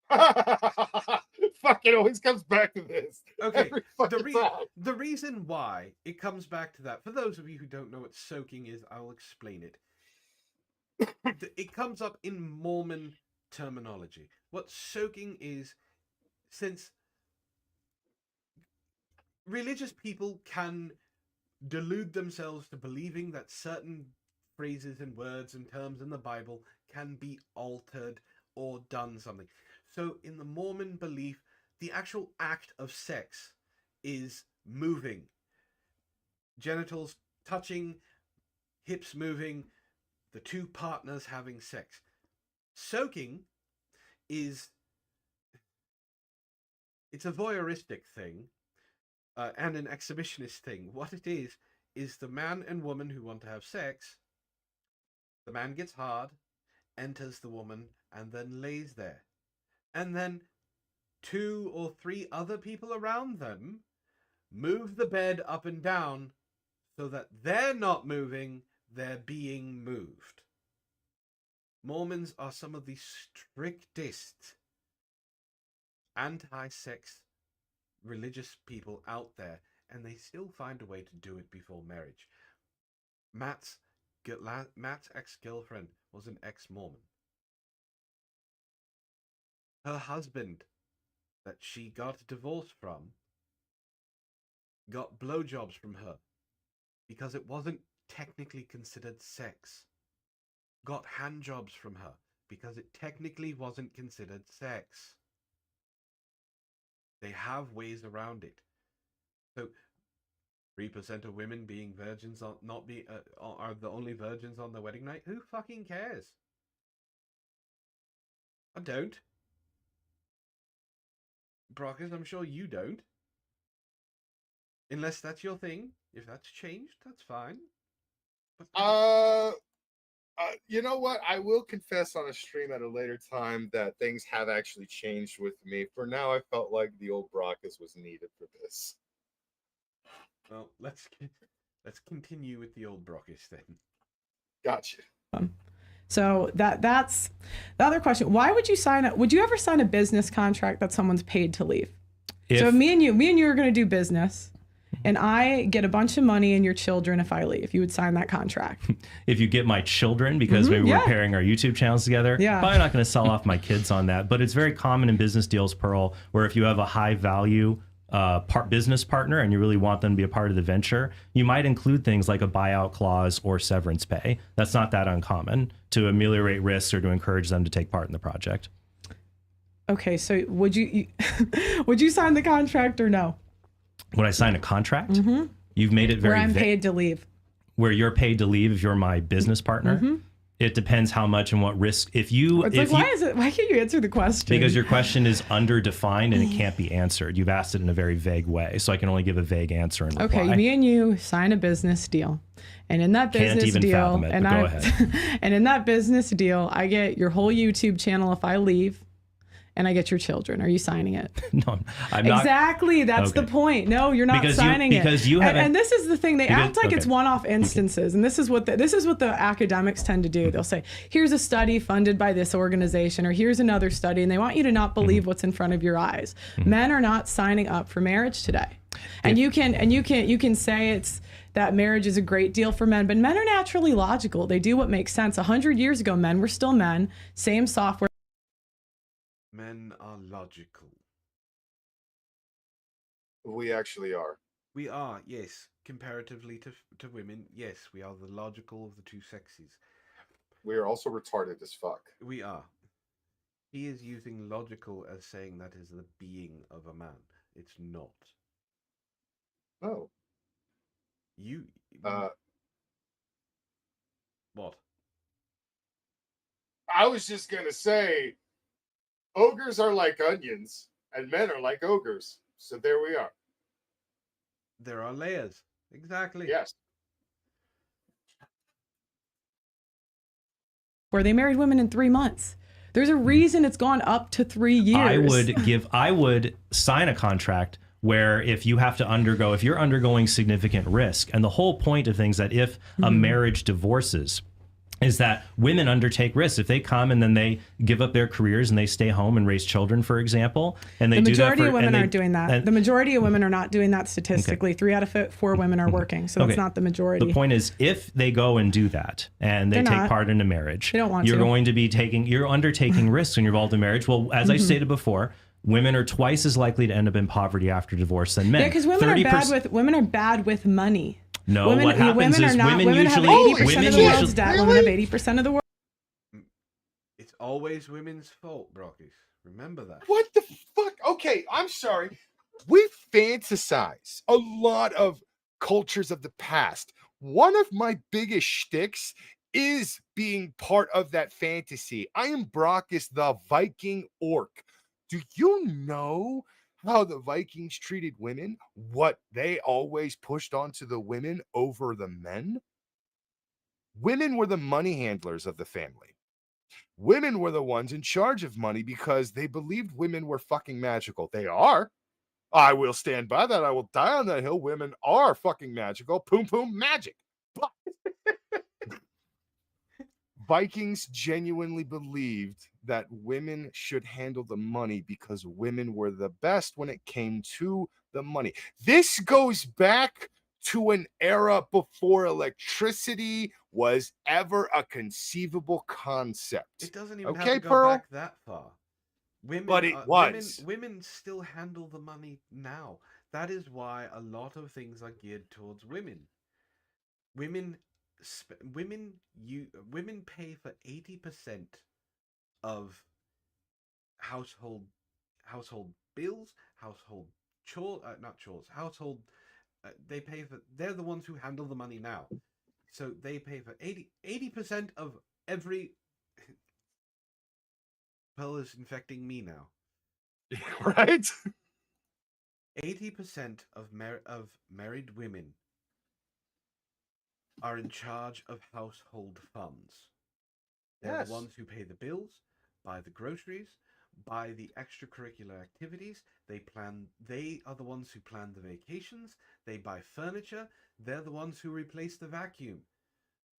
Fuck, it always comes back to this. Okay, the reason why it comes back to that, for those of you who don't know what soaking is, I'll explain it. It comes up in Mormon terminology. What soaking is, since religious people can delude themselves to believing that certain phrases and words and terms in the Bible can be altered or done something. So in the Mormon belief, the actual act of sex is moving. Genitals touching, hips moving, the two partners having sex. Soaking it's a voyeuristic thing and an exhibitionist thing. What it is the man and woman who want to have sex. The man gets hard, enters the woman and then lays there. And then 2 or 3 other people around them move the bed up and down so that they're not moving, they're being moved. Mormons are some of the strictest anti-sex religious people out there, and they still find a way to do it before marriage. Matt's ex-girlfriend was an ex-Mormon. Her husband, that she got divorced from, got blowjobs from her because it wasn't technically considered sex. Got handjobs from her because it technically wasn't considered sex. They have ways around it. So 3% of women being virgins are the only virgins on their wedding night. Who fucking cares? I don't. Brockus, I'm sure you don't. Unless that's your thing. If that's changed, that's fine. You know what? I will confess on a stream at a later time that things have actually changed with me. For now, I felt like the old Brockus was needed for this. Well, let's continue with the old Brockus then. Gotcha. So that's the other question. Why would you sign up? Would you ever sign a business contract that someone's paid to leave? So if me and you are going to do business, and I get a bunch of money and your children if I leave, you would sign that contract. If you get my children, because maybe we're pairing our YouTube channels together, probably not going to sell off my kids on that. But it's very common in business deals, Pearl, where if you have a high value business partner and you really want them to be a part of the venture, you might include things like a buyout clause or severance pay. That's not that uncommon to ameliorate risks or to encourage them to take part in the project. Okay, so would you would you sign the contract or no? Would I sign a contract? You've made it very where I'm paid to leave. Where you're paid to leave if you're my business partner. It depends how much and what risk. Why can't you answer the question? Because your question is underdefined and it can't be answered. You've asked it in a very vague way, so I can only give a vague answer and reply. Okay, me and you sign a business deal, and in that business deal, and in that business deal, I get your whole YouTube channel if I leave. And I get your children. Are you signing it? No, I'm not. Exactly. That's the point. No, you're not signing it. Because you haven't. And this is the thing. They act like it's one-off instances. And this is what the academics tend to do. They'll say, here's a study funded by this organization, or here's another study. And they want you to not believe what's in front of your eyes. Men are not signing up for marriage today. And you can say it's that marriage is a great deal for men, but men are naturally logical. They do what makes sense. 100 years ago, men were still men. Same software. Men are logical. We actually are. We are, yes. Comparatively to women, yes, we are the logical of the two sexes. We are also retarded as fuck. We are. He is using logical as saying that is the being of a man. It's not. Oh. What? I was just gonna say, ogres are like onions, and men are like ogres. So there we are. There are layers. Exactly. Yes. Where they married women in 3 months. There's a reason it's gone up to 3 years. I would sign a contract where if you're undergoing significant risk, and the whole point of things that if a marriage divorces is that women undertake risks. If they come and then they give up their careers and they stay home and raise children, for example, and they do that. The majority of women aren't doing that. The majority of women are not doing that statistically. 3 out of 4 women are working, so that's not the majority. The point is, if they go and do that and they take part in a marriage, they don't want you're undertaking risks when you're involved in marriage. Well, as I stated before, women are twice as likely to end up in poverty after divorce than men. Yeah, because women are bad with money. No, what happens is women have 80% of the world's debt. Women have 80% of the world. It's always women's fault, Brockus. Remember that. What the fuck? Okay, I'm sorry. We fantasize a lot of cultures of the past. One of my biggest shticks is being part of that fantasy. I am Brockus, the Viking orc. Do you know how the Vikings treated women? What they always pushed onto the women over the men? Women were the money handlers of the family. Women were the ones in charge of money because they believed women were fucking magical. They are. I will stand by that. I will die on that hill. Women are fucking magical. Poom poom magic. But Vikings genuinely believed that women should handle the money because women were the best when it came to the money. This goes back to an era before electricity was ever a conceivable concept. It doesn't even have Okay, to go Pearl? back that far. Women, But it was. women still handle the money now. That is why a lot of things are geared towards women. Women, women pay for 80% of household household bills, household chores, not chores, household. They're the ones who handle the money now. So they pay for 80% of every. Pearl is infecting me now. Right? 80% of married women are in charge of household funds. They're Yes. the ones who pay the bills, buy the groceries, buy the extracurricular activities. They are the ones who plan the vacations. They buy furniture. They're the ones who replace the vacuum.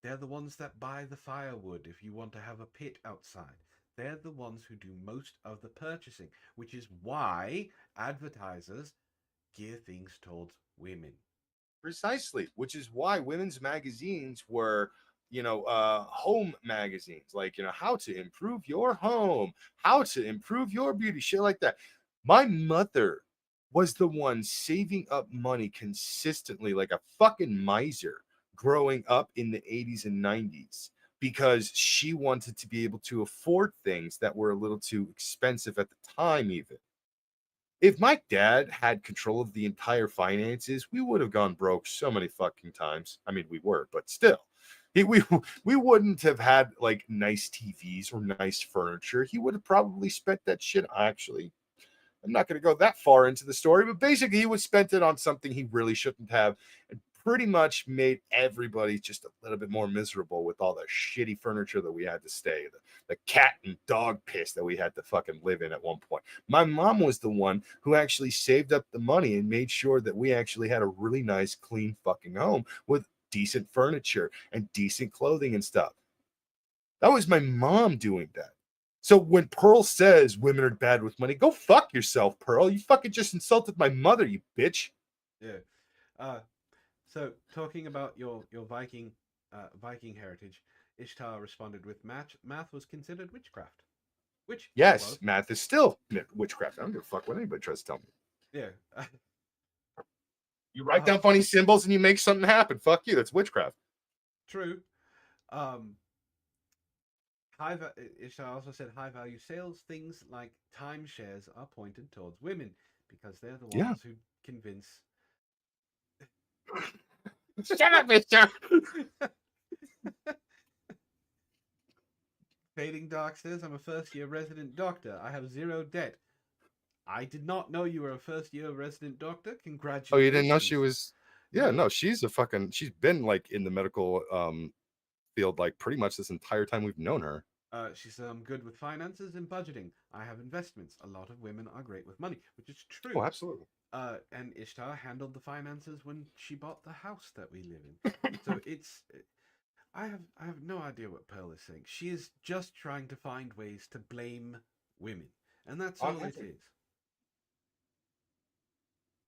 They're the ones that buy the firewood if you want to have a pit outside. They're the ones who do most of the purchasing, which is why advertisers gear things towards women. Precisely, which is why women's magazines were, home magazines, like, how to improve your home, how to improve your beauty, shit like that. My mother was the one saving up money consistently, like a fucking miser, growing up in the 80s and 90s because she wanted to be able to afford things that were a little too expensive at the time, even. If my dad had control of the entire finances, we would have gone broke so many fucking times. I mean, we were, but still. We wouldn't have had like nice TVs or nice furniture. He would have probably spent that shit. Actually, I'm not going to go that far into the story, but basically, he would have spent it on something he really shouldn't have, and pretty much made everybody just a little bit more miserable with all the shitty furniture that we had to stay, the cat and dog piss that we had to fucking live in at one point. My mom was the one who actually saved up the money and made sure that we actually had a really nice, clean fucking home with decent furniture and decent clothing and stuff. That was my mom doing that. So when Pearl says women are bad with money, go fuck yourself, Pearl. You fucking just insulted my mother, you bitch. Yeah. So talking about your Viking heritage, Ishtar responded with math was considered witchcraft. Which yes, math is still witchcraft. I don't give a fuck what anybody tries to tell me. Yeah. You write down funny symbols and you make something happen. Fuck you. That's witchcraft. True. Ishtar also said high value sales things like timeshares are pointed towards women because they're the ones who convince. Shut up, mister. Fading Dark says, I'm a first-year resident doctor. I have zero debt. I did not know you were a first-year resident doctor. Congratulations. Oh, you didn't know she was... Yeah, no, she's she's been like in the medical field like pretty much this entire time we've known her. She said, I'm good with finances and budgeting. I have investments. A lot of women are great with money, which is true. Oh, absolutely. And Ishtar handled the finances when she bought the house that we live in. So it's... I have no idea what Pearl is saying. She is just trying to find ways to blame women. And that's all it is.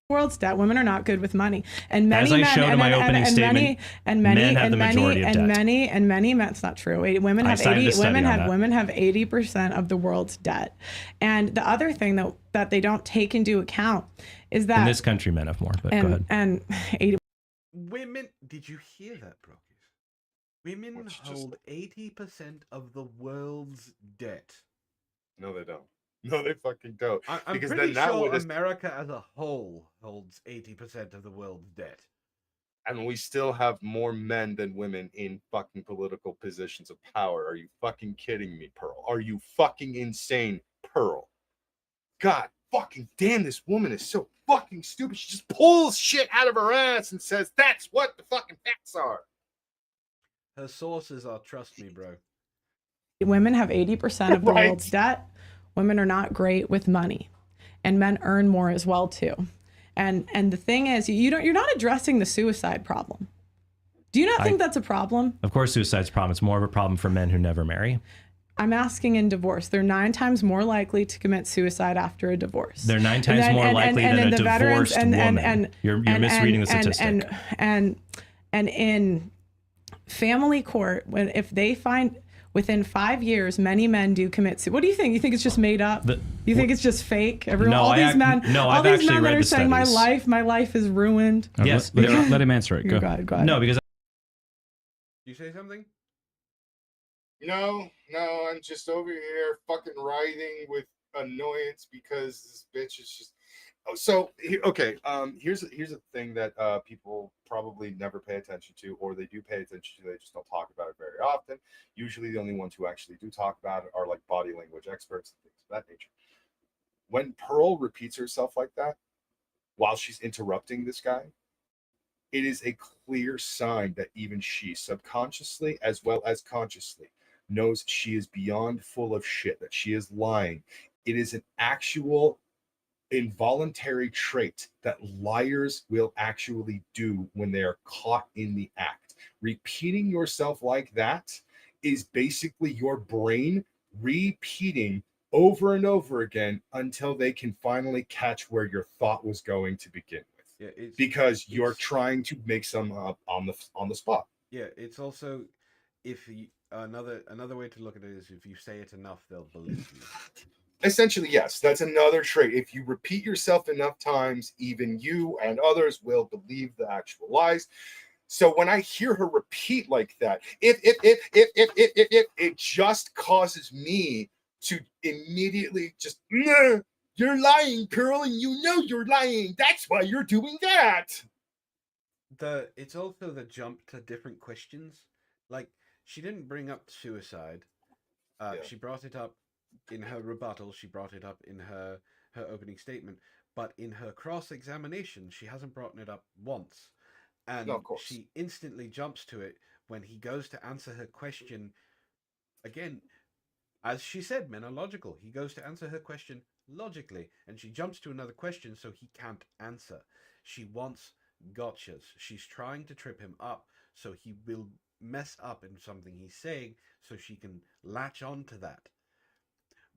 World's debt. Women are not good with money, and many As I men, showed in my opening statement, men have the majority of debt. Many men. That's not true. Women have 80. Women have 80% of the world's debt, and the other thing that they don't take into account is that in this country, men have more. But go ahead. And 80. Women. Did you hear that, Brockus? Women hold 80% of the world's debt. No, they don't. No, they fucking don't. I'm pretty sure America as a whole holds 80% of the world's debt. And we still have more men than women in fucking political positions of power. Are you fucking kidding me, Pearl? Are you fucking insane, Pearl? God fucking damn, this woman is so fucking stupid. She just pulls shit out of her ass and says, that's what the fucking facts are. Her sources are, trust me, bro. Women have 80% of the Right. world's debt. Women are not great with money, and men earn more as well too. And the thing is, you're not addressing the suicide problem. Do you not think that's a problem? Of course, suicide's a problem. It's more of a problem for men who never marry. I'm asking in divorce. They're 9 times more likely to commit suicide after a divorce. They're 9 times more likely than a the divorced woman. You're misreading the statistic. And in family court, if they find within 5 years, many men do commit suicide. What do you think? You think it's just made up? You think it's just fake? All these men that are saying my life is ruined. Yes, let him answer it. Go ahead. No, because You say something? No, I'm just over here fucking writhing with annoyance because this bitch is just. Oh, so okay. Here's a thing that people probably never pay attention to, or they do pay attention to. They just don't talk about it very often. Usually, the only ones who actually do talk about it are like body language experts and things of that nature. When Pearl repeats herself like that while she's interrupting this guy, it is a clear sign that even she, subconsciously as well as consciously, knows she is beyond full of shit, that she is lying. It is an actual involuntary trait that liars will actually do when they are caught in the act. Repeating yourself like that is basically your brain repeating over and over again until they can finally catch where your thought was going to begin with. Yeah, because you're trying to make some up on the spot. Yeah, it's also if you, another way to look at it is if you say it enough, they'll believe you. Essentially, yes, that's another trait. If you repeat yourself enough times, even you and others will believe the actual lies. So when I hear her repeat like that, it just causes me to immediately just, you're lying, Pearl, and you know you're lying. That's why you're doing that. It's also the jump to different questions. Like, she didn't bring up suicide. She brought it up in her rebuttal. She brought it up in her opening statement. But in her cross-examination, she hasn't brought it up once. And she instantly jumps to it when he goes to answer her question. Again, as she said, men are logical. He goes to answer her question logically, and she jumps to another question so he can't answer. She wants gotchas. She's trying to trip him up so he will mess up in something he's saying so she can latch on to that.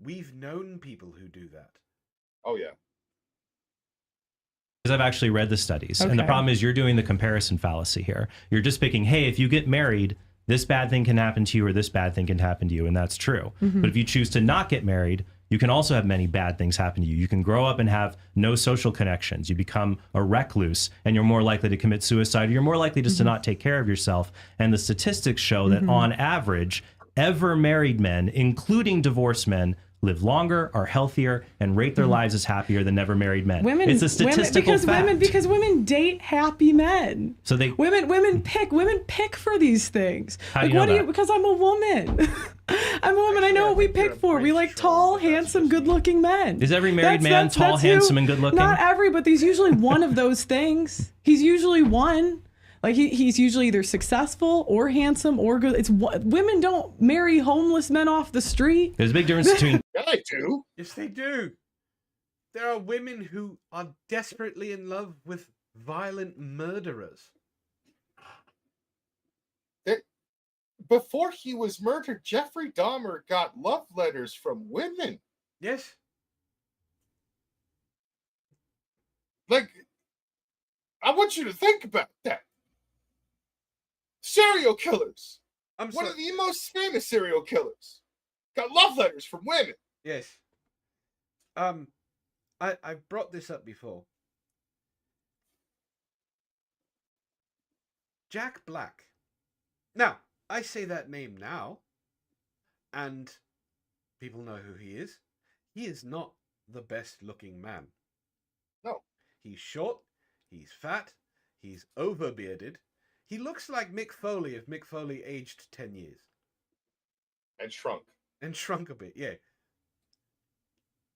We've known people who do that. Oh, yeah. Because I've actually read the studies. And the problem is you're doing the comparison fallacy here. You're just picking, hey, if you get married, this bad thing can happen to you or this bad thing can happen to you. And that's true. Mm-hmm. But if you choose to not get married, you can also have many bad things happen to you. You can grow up and have no social connections. You become a recluse and you're more likely to commit suicide. Or you're more likely just to not take care of yourself. And the statistics show that on average, ever married men, including divorced men, live longer, are healthier, and rate their lives as happier than never married men. It's a statistical fact. Because women date happy men. So women pick for these things. How do you know that? Because I'm a woman. I'm a woman. I know what we pick for. We like tall, handsome, good-looking men. Is every married man tall, handsome, and good-looking? Not every, but he's usually one of those things. He's usually one. Like he's usually either successful or handsome or good. It's women don't marry homeless men off the street. There's a big difference between. Yeah, they do. Yes, they do. There are women who are desperately in love with violent murderers. Before he was murdered, Jeffrey Dahmer got love letters from women. Yes. Like, I want you to think about that. Serial killers. One of the most famous serial killers got love letters from women. Yes. I brought this up before. Jack Black. Now, I say that name now, and people know who he is. He is not the best looking man. No. He's short, he's fat, he's overbearded. He looks like Mick Foley if Mick Foley aged 10 years. And shrunk. And shrunk a bit, yeah.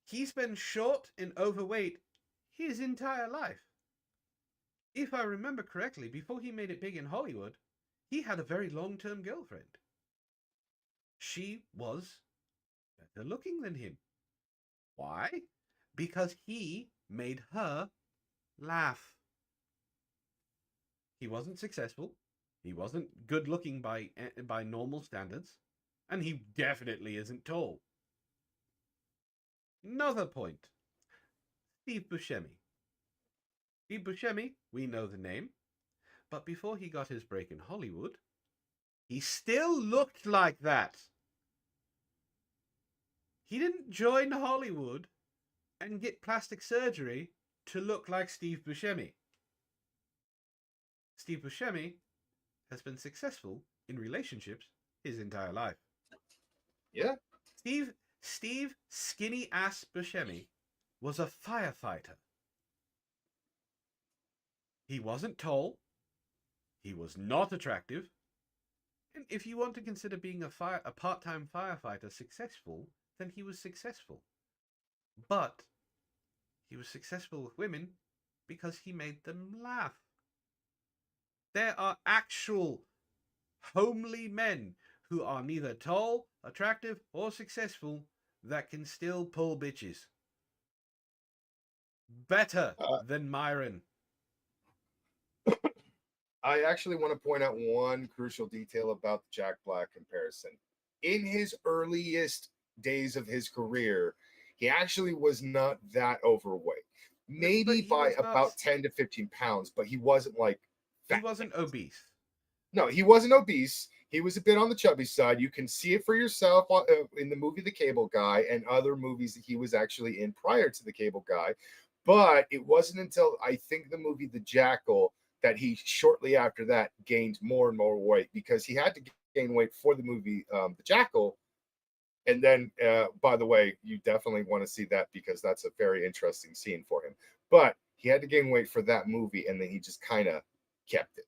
He's been short and overweight his entire life. If I remember correctly, before he made it big in Hollywood, he had a very long-term girlfriend. She was better looking than him. Why? Because he made her laugh. He wasn't successful. He wasn't good looking by normal standards. And he definitely isn't tall. Another point. Steve Buscemi. Steve Buscemi, we know the name. But before he got his break in Hollywood, he still looked like that. He didn't join Hollywood and get plastic surgery to look like Steve Buscemi. Steve Buscemi has been successful in relationships his entire life. Yeah. Steve skinny ass Buscemi was a firefighter. He wasn't tall. He was not attractive. And if you want to consider being a part-time firefighter successful, then he was successful. But he was successful with women because he made them laugh. There are actual homely men who are neither tall, attractive, or successful that can still pull bitches. Better than Myron. I actually want to point out one crucial detail about the Jack Black comparison. In his earliest days of his career, he actually was not that overweight. Maybe by about 10 to 15 pounds, but he wasn't like fat. He wasn't obese. No, he wasn't obese. He was a bit on the chubby side. You can see it for yourself in the movie The Cable Guy and other movies that he was actually in prior to The Cable Guy. But it wasn't until I think the movie The Jackal that he shortly after that gained more and more weight, because he had to gain weight for the movie The Jackal. And then, by the way, you definitely want to see that because that's a very interesting scene for him. But he had to gain weight for that movie, and then he just kind of kept it,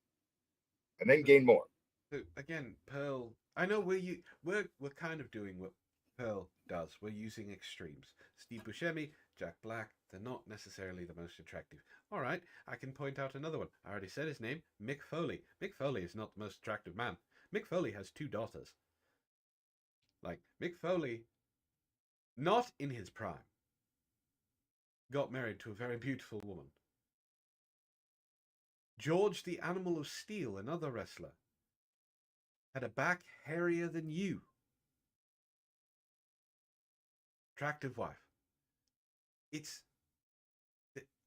and then gained more. So again, Pearl. I know we're kind of doing what Pearl does. We're using extremes. Steve Buscemi, Jack Black. They're not necessarily the most attractive. All right, I can point out another one. I already said his name, Mick Foley. Mick Foley is not the most attractive man. Mick Foley has 2 daughters. Like, Mick Foley, not in his prime, got married to a very beautiful woman. George the Animal of Steel, another wrestler, had a back hairier than you. Attractive wife. It's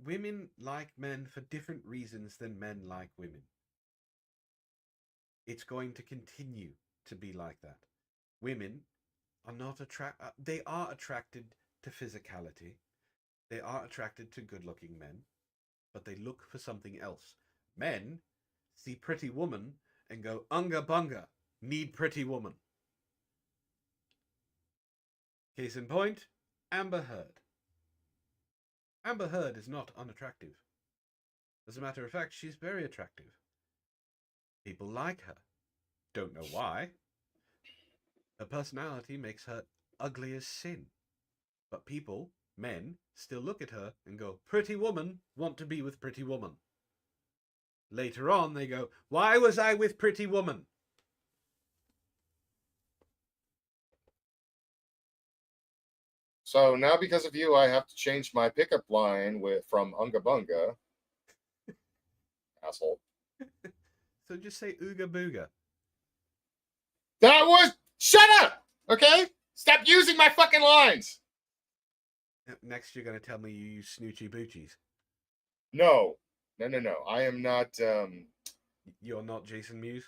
women like men for different reasons than men like women. It's going to continue to be like that. Women are not they are attracted to physicality. They are attracted to good-looking men, but they look for something else. Men see pretty woman and go, unga bunga, need pretty woman. Case in point, Amber Heard. Amber Heard is not unattractive. As a matter of fact, she's very attractive. People like her. Don't know why. Her personality makes her ugly as sin. But people, men, still look at her and go, pretty woman, want to be with pretty woman. Later on, they go, why was I with pretty woman? So now, because of you, I have to change my pickup line from Unga Bunga. Asshole. So just say Ooga Booga. That was... Shut up! Okay? Stop using my fucking lines! Next, you're going to tell me you use Snoochie Boochies. No. I am not... You're not Jason Mewes?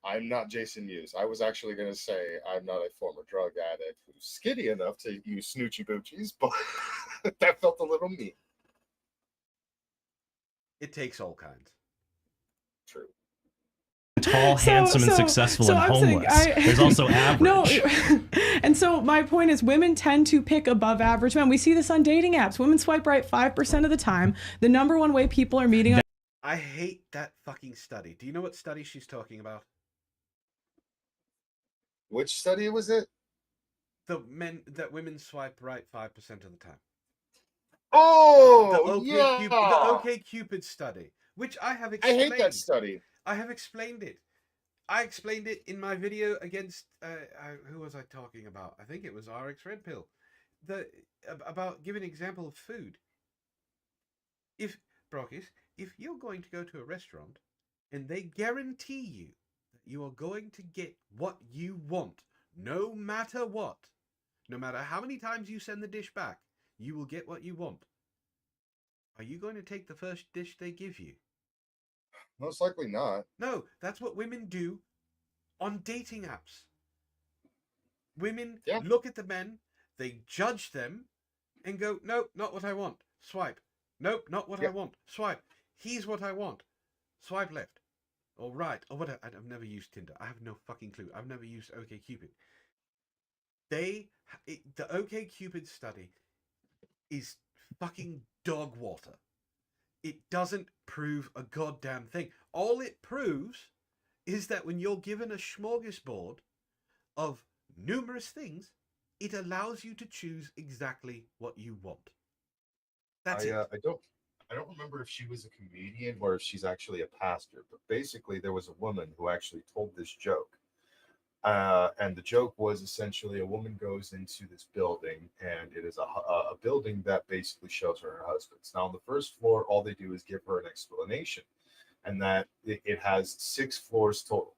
I'm not Jason Mewes. I was actually going to say I'm not a former drug addict who's skinny enough to use Snoochie Boochies, but that felt a little mean. It takes all kinds. True. Tall, handsome, and successful and homeless. There's also average. No, and so my point is women tend to pick above average men. We see this on dating apps. Women swipe right 5% of the time. The number one way people are meeting... I hate that fucking study. Do you know what study she's talking about? Which study was it? That women swipe right 5% of the time. Oh, the OkCupid study, which I have explained. I hate that study. I have explained it. I explained it in my video against who was I talking about? I think it was RX Redpill. About giving an example of food. If Brockus, if you're going to go to a restaurant and they guarantee you that you are going to get what you want, no matter what, no matter how many times you send the dish back, you will get what you want. Are you going to take the first dish they give you? Most likely not. No, that's what women do on dating apps. Women look at the men, they judge them, and go, nope, not what I want. Swipe. Nope, not what I want. Swipe. He's what I want. Swipe left. Or right. Or whatever. I've never used Tinder. I have no fucking clue. I've never used OkCupid. The OkCupid study is fucking dog water. It doesn't prove a goddamn thing. All it proves is that when you're given a smorgasbord of numerous things, it allows you to choose exactly what you want. That's it. I don't remember if she was a comedian or if she's actually a pastor, but basically there was a woman who actually told this joke. And the joke was essentially a woman goes into this building, and it is a building that basically shows her husband's. Now, on the first floor, all they do is give her an explanation, and that it has 6 floors total.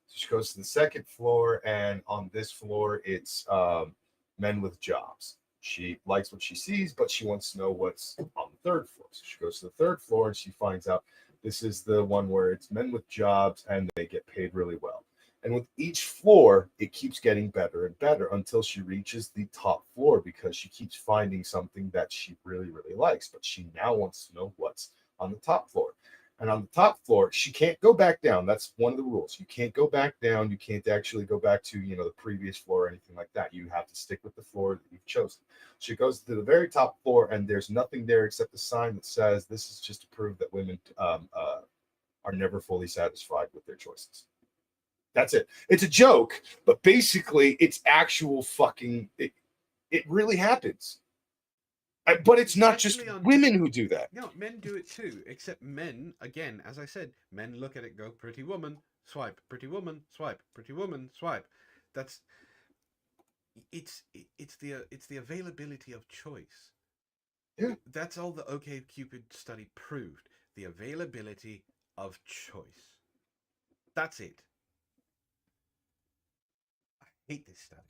So she goes to the second floor, and on this floor, it's men with jobs. She likes what she sees, but she wants to know what's on the third floor. So she goes to the third floor, and she finds out this is the one where it's men with jobs, and they get paid really well. And with each floor, it keeps getting better and better until she reaches the top floor, because she keeps finding something that she really, really likes. But she now wants to know what's on the top floor. And on the top floor, she can't go back down. That's one of the rules. You can't go back down. You can't actually go back to, the previous floor or anything like that. You have to stick with the floor that you've chosen. She goes to the very top floor, and there's nothing there except a sign that says, this is just to prove that women are never fully satisfied with their choices. That's it. It's a joke, but basically it's actual fucking, it really happens. But it's not just women who do that. No, men do it too, except men, again, as I said, men look at it, go, pretty woman, swipe, pretty woman, swipe, pretty woman, swipe. It's the availability of choice. Yeah. That's all the OkCupid study proved. The availability of choice. That's it. I hate this study.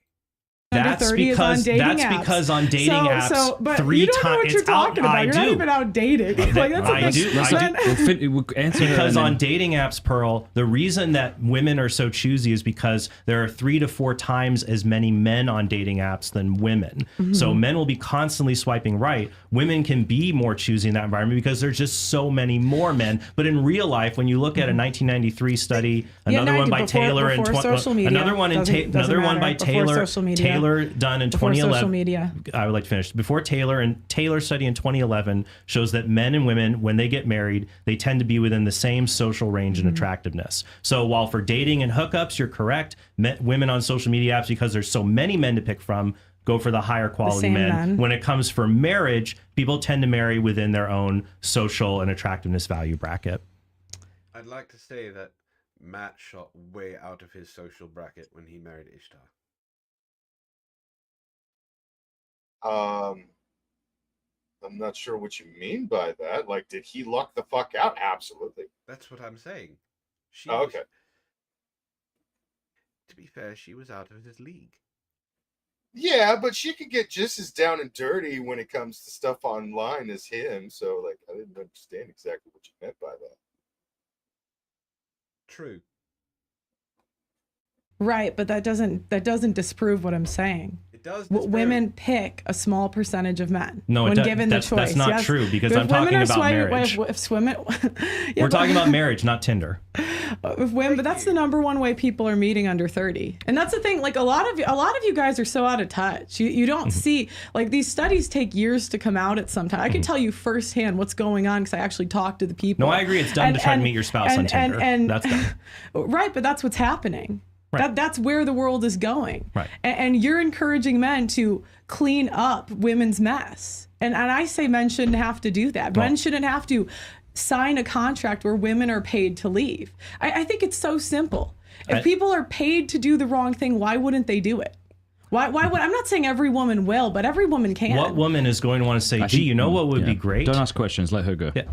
That's because on dating apps, but 3 you don't know what times you're talking about. You're not even out dating. Like, that's I do. Because on on dating apps, Pearl, the reason that women are so choosy is because there are 3 to 4 times as many men on dating apps than women. Mm-hmm. So men will be constantly swiping right. Women can be more choosy in that environment because there's just so many more men. But in real life, when you look at a 1993 study, another one by Taylor and another one by Taylor done in 2011. Social media. I would like to finish. Before Taylor study in 2011 shows that men and women, when they get married, they tend to be within the same social range and attractiveness. So while for dating and hookups, you're correct, women on social media apps, because there's so many men to pick from, go for the higher quality men. When it comes for marriage, people tend to marry within their own social and attractiveness value bracket. I'd like to say that Matt shot way out of his social bracket when he married Ishtar. I'm not sure what you mean by that. Like, did he luck the fuck out? Absolutely. That's what I'm saying. Okay. To be fair, she was out of his league. Yeah, but she could get just as down and dirty when it comes to stuff online as him. So, like, I didn't understand exactly what you meant by that. True. Right, but that doesn't disprove what I'm saying. It does. Women pick a small percentage of men. No, when given the choice. That's not true, because I'm talking about marriage. We're talking about marriage, not Tinder. If women, but that's the number one way people are meeting under 30, and that's the thing. Like a lot of you guys are so out of touch. You don't see, like, these studies take years to come out. At some time, I can tell you firsthand what's going on because I actually talk to the people. No, I agree. It's dumb to try to meet your spouse on Tinder. That's dumb. Right, but that's what's happening. Right. That's where the world is going. Right. And you're encouraging men to clean up women's mess. And I say men shouldn't have to do that. Men shouldn't have to sign a contract where women are paid to leave? I think it's so simple. If people are paid to do the wrong thing, why wouldn't they do it? Why would, I'm not saying every woman will, but every woman can. What woman is going to want to say, gee, you know what would be great? Don't ask questions. Let her go. Yeah.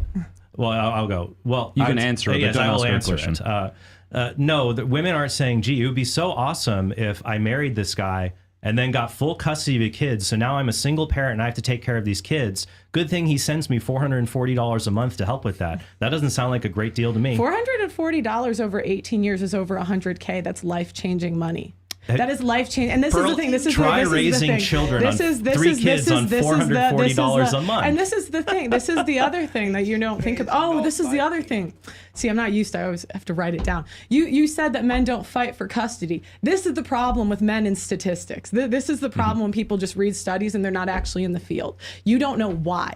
Well, I'll go. Well, you can answer it, yes, but don't I will ask her a answer question. it. No, the women aren't saying, gee, it would be so awesome if I married this guy and then got full custody of the kids. So now I'm a single parent and I have to take care of these kids. Good thing he sends me $440 a month to help with that. That doesn't sound like a great deal to me. $440 over 18 years is over $100K. That's life-changing money. That is life-changing. And this is the thing. This is try this raising is the thing. children on three kids on $440 a month. And this is the thing. This is the other thing that you don't think of. Oh, this is the other thing. See, I'm not used to. I always have to write it down. You said that men don't fight for custody. This is the problem with men in statistics. This is the problem when people just read studies and they're not actually in the field. You don't know why.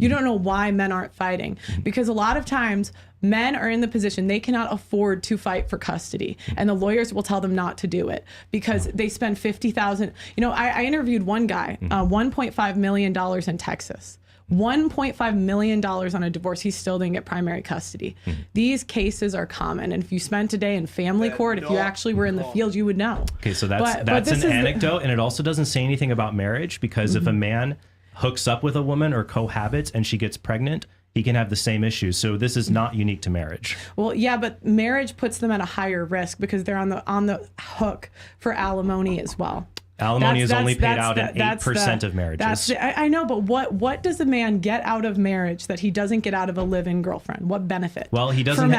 You don't know why men aren't fighting, because a lot of times men are in the position they cannot afford to fight for custody, and the lawyers will tell them not to do it because they spend $50,000. You know, I interviewed one guy, $1.5 million in Texas. $1.5 million on a divorce. He still didn't get primary custody. These cases are common, and if you spent a day in family court, if you actually were in the field, you would know. Okay, so that's an anecdote, and it also doesn't say anything about marriage, because if a man hooks up with a woman or cohabits and she gets pregnant, he can have the same issues. So this is not unique to marriage. Well, yeah, but marriage puts them at a higher risk because they're on the hook for alimony as well. Alimony is only paid out in 8% of marriages. I know, but what does a man get out of marriage that he doesn't get out of a live-in girlfriend? What benefit? Well, he doesn't.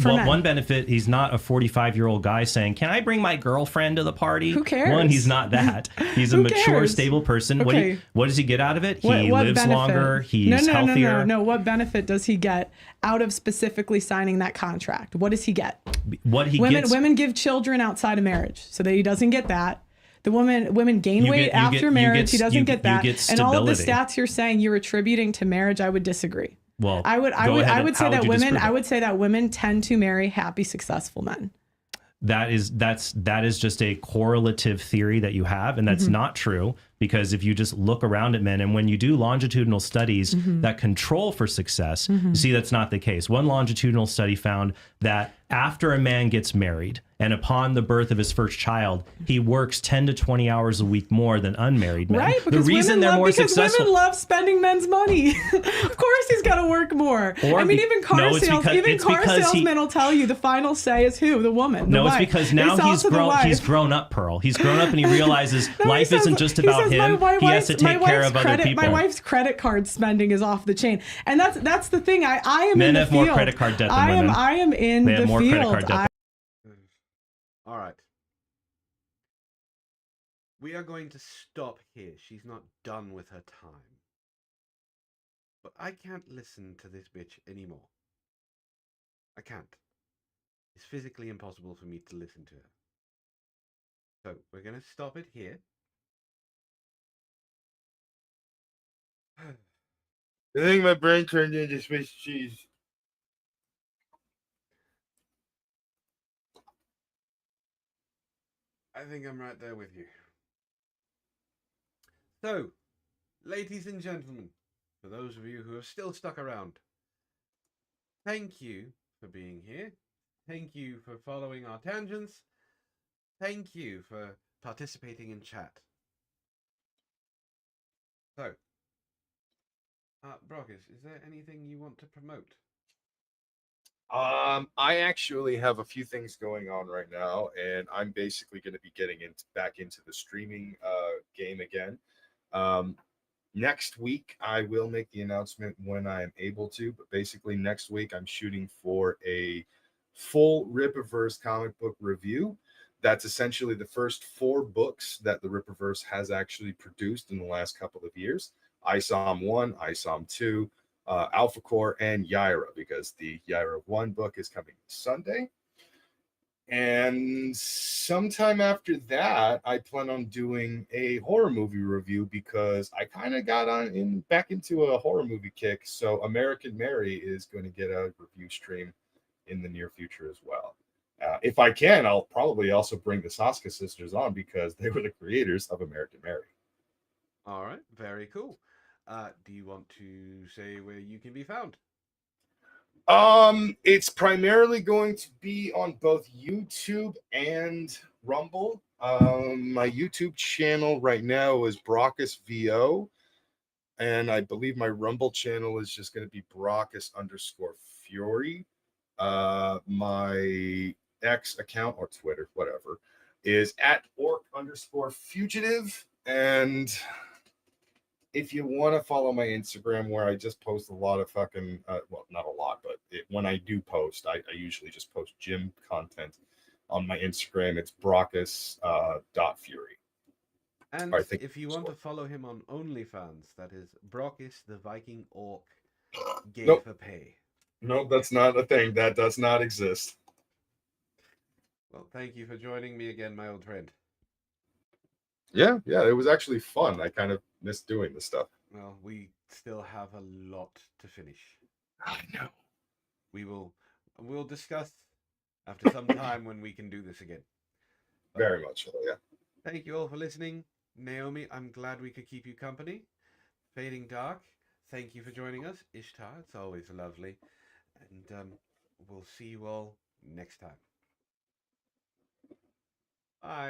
One benefit, he's not a 45-year-old guy saying, "Can I bring my girlfriend to the party?" Who cares? One, he's not that. He's a mature, stable person. Okay. What does he get out of it? He lives benefit? longer. He's healthier. No. What benefit does he get out of specifically signing that contract? What does he get? Women give children outside of marriage, so that he doesn't get that. The women gain weight after marriage. He doesn't get that. And all of the stats you're saying you're attributing to marriage, I would disagree. Well, I would say that women tend to marry happy, successful men. That is just a correlative theory that you have, and that's not true, because if you just look around at men, and when you do longitudinal studies that control for success, you see that's not the case. One longitudinal study found that after a man gets married and upon the birth of his first child, he works 10 to 20 hours a week more than unmarried men. Right, because women love spending men's money. Of course he's got to work more. Even car salesmen will tell you the final say is who? The woman. It's because now he's grown up, Pearl. He's grown up and he realizes life isn't just about him. He has to take care of other people. My wife's credit card spending is off the chain. And that's the thing. I am Men in the have field. more credit card debt than women. I am in the field. All right. We are going to stop here. She's not done with her time. But I can't listen to this bitch anymore. I can't. It's physically impossible for me to listen to her. So we're going to stop it here. I think my brain turned into Swiss cheese. I think I'm right there with you. So, ladies and gentlemen, for those of you who have still stuck around, thank you for being here. Thank you for following our tangents. Thank you for participating in chat. So, Brockus, is there anything you want to promote? I actually have a few things going on right now, and I'm basically going to be getting back into the streaming game again. Next week, I will make the announcement when I am able to, but basically next week, I'm shooting for a full Rippaverse comic book review. That's essentially the first 4 books that the Rippaverse has actually produced in the last couple of years. ISOM 1, ISOM 2, Alpha Core, and Yaira, because the Yaira 1 book is coming Sunday. And sometime after that, I plan on doing a horror movie review, because I kind of got back into a horror movie kick. So American Mary is going to get a review stream in the near future as well. If I can, I'll probably also bring the Saska sisters on, because they were the creators of American Mary. All right, very cool. Do you want to say where you can be found? It's primarily going to be on both YouTube and Rumble. My YouTube channel right now is Brockus VO, and I believe my Rumble channel is just going to be Brockus_Fury. My X account or Twitter, whatever, is at orc_fugitive. And if you want to follow my Instagram, where I just post a lot of fucking, well, not a lot, but when I do post, I usually just post gym content on my Instagram. It's Brockus.Fury. And I think if you want to follow him on OnlyFans, that is Brockus the Viking Orc Gay Nope. for Pay. No, that's not a thing. That does not exist. Well, thank you for joining me again, my old friend. Yeah, it was actually fun. I kind of missed doing this stuff. Well, we still have a lot to finish. I know. We'll discuss after some time when we can do this again. Very much so, yeah. Thank you all for listening. Naomi, I'm glad we could keep you company. Fading Dark, thank you for joining us. Ishtar, it's always lovely. And we'll see you all next time. Bye.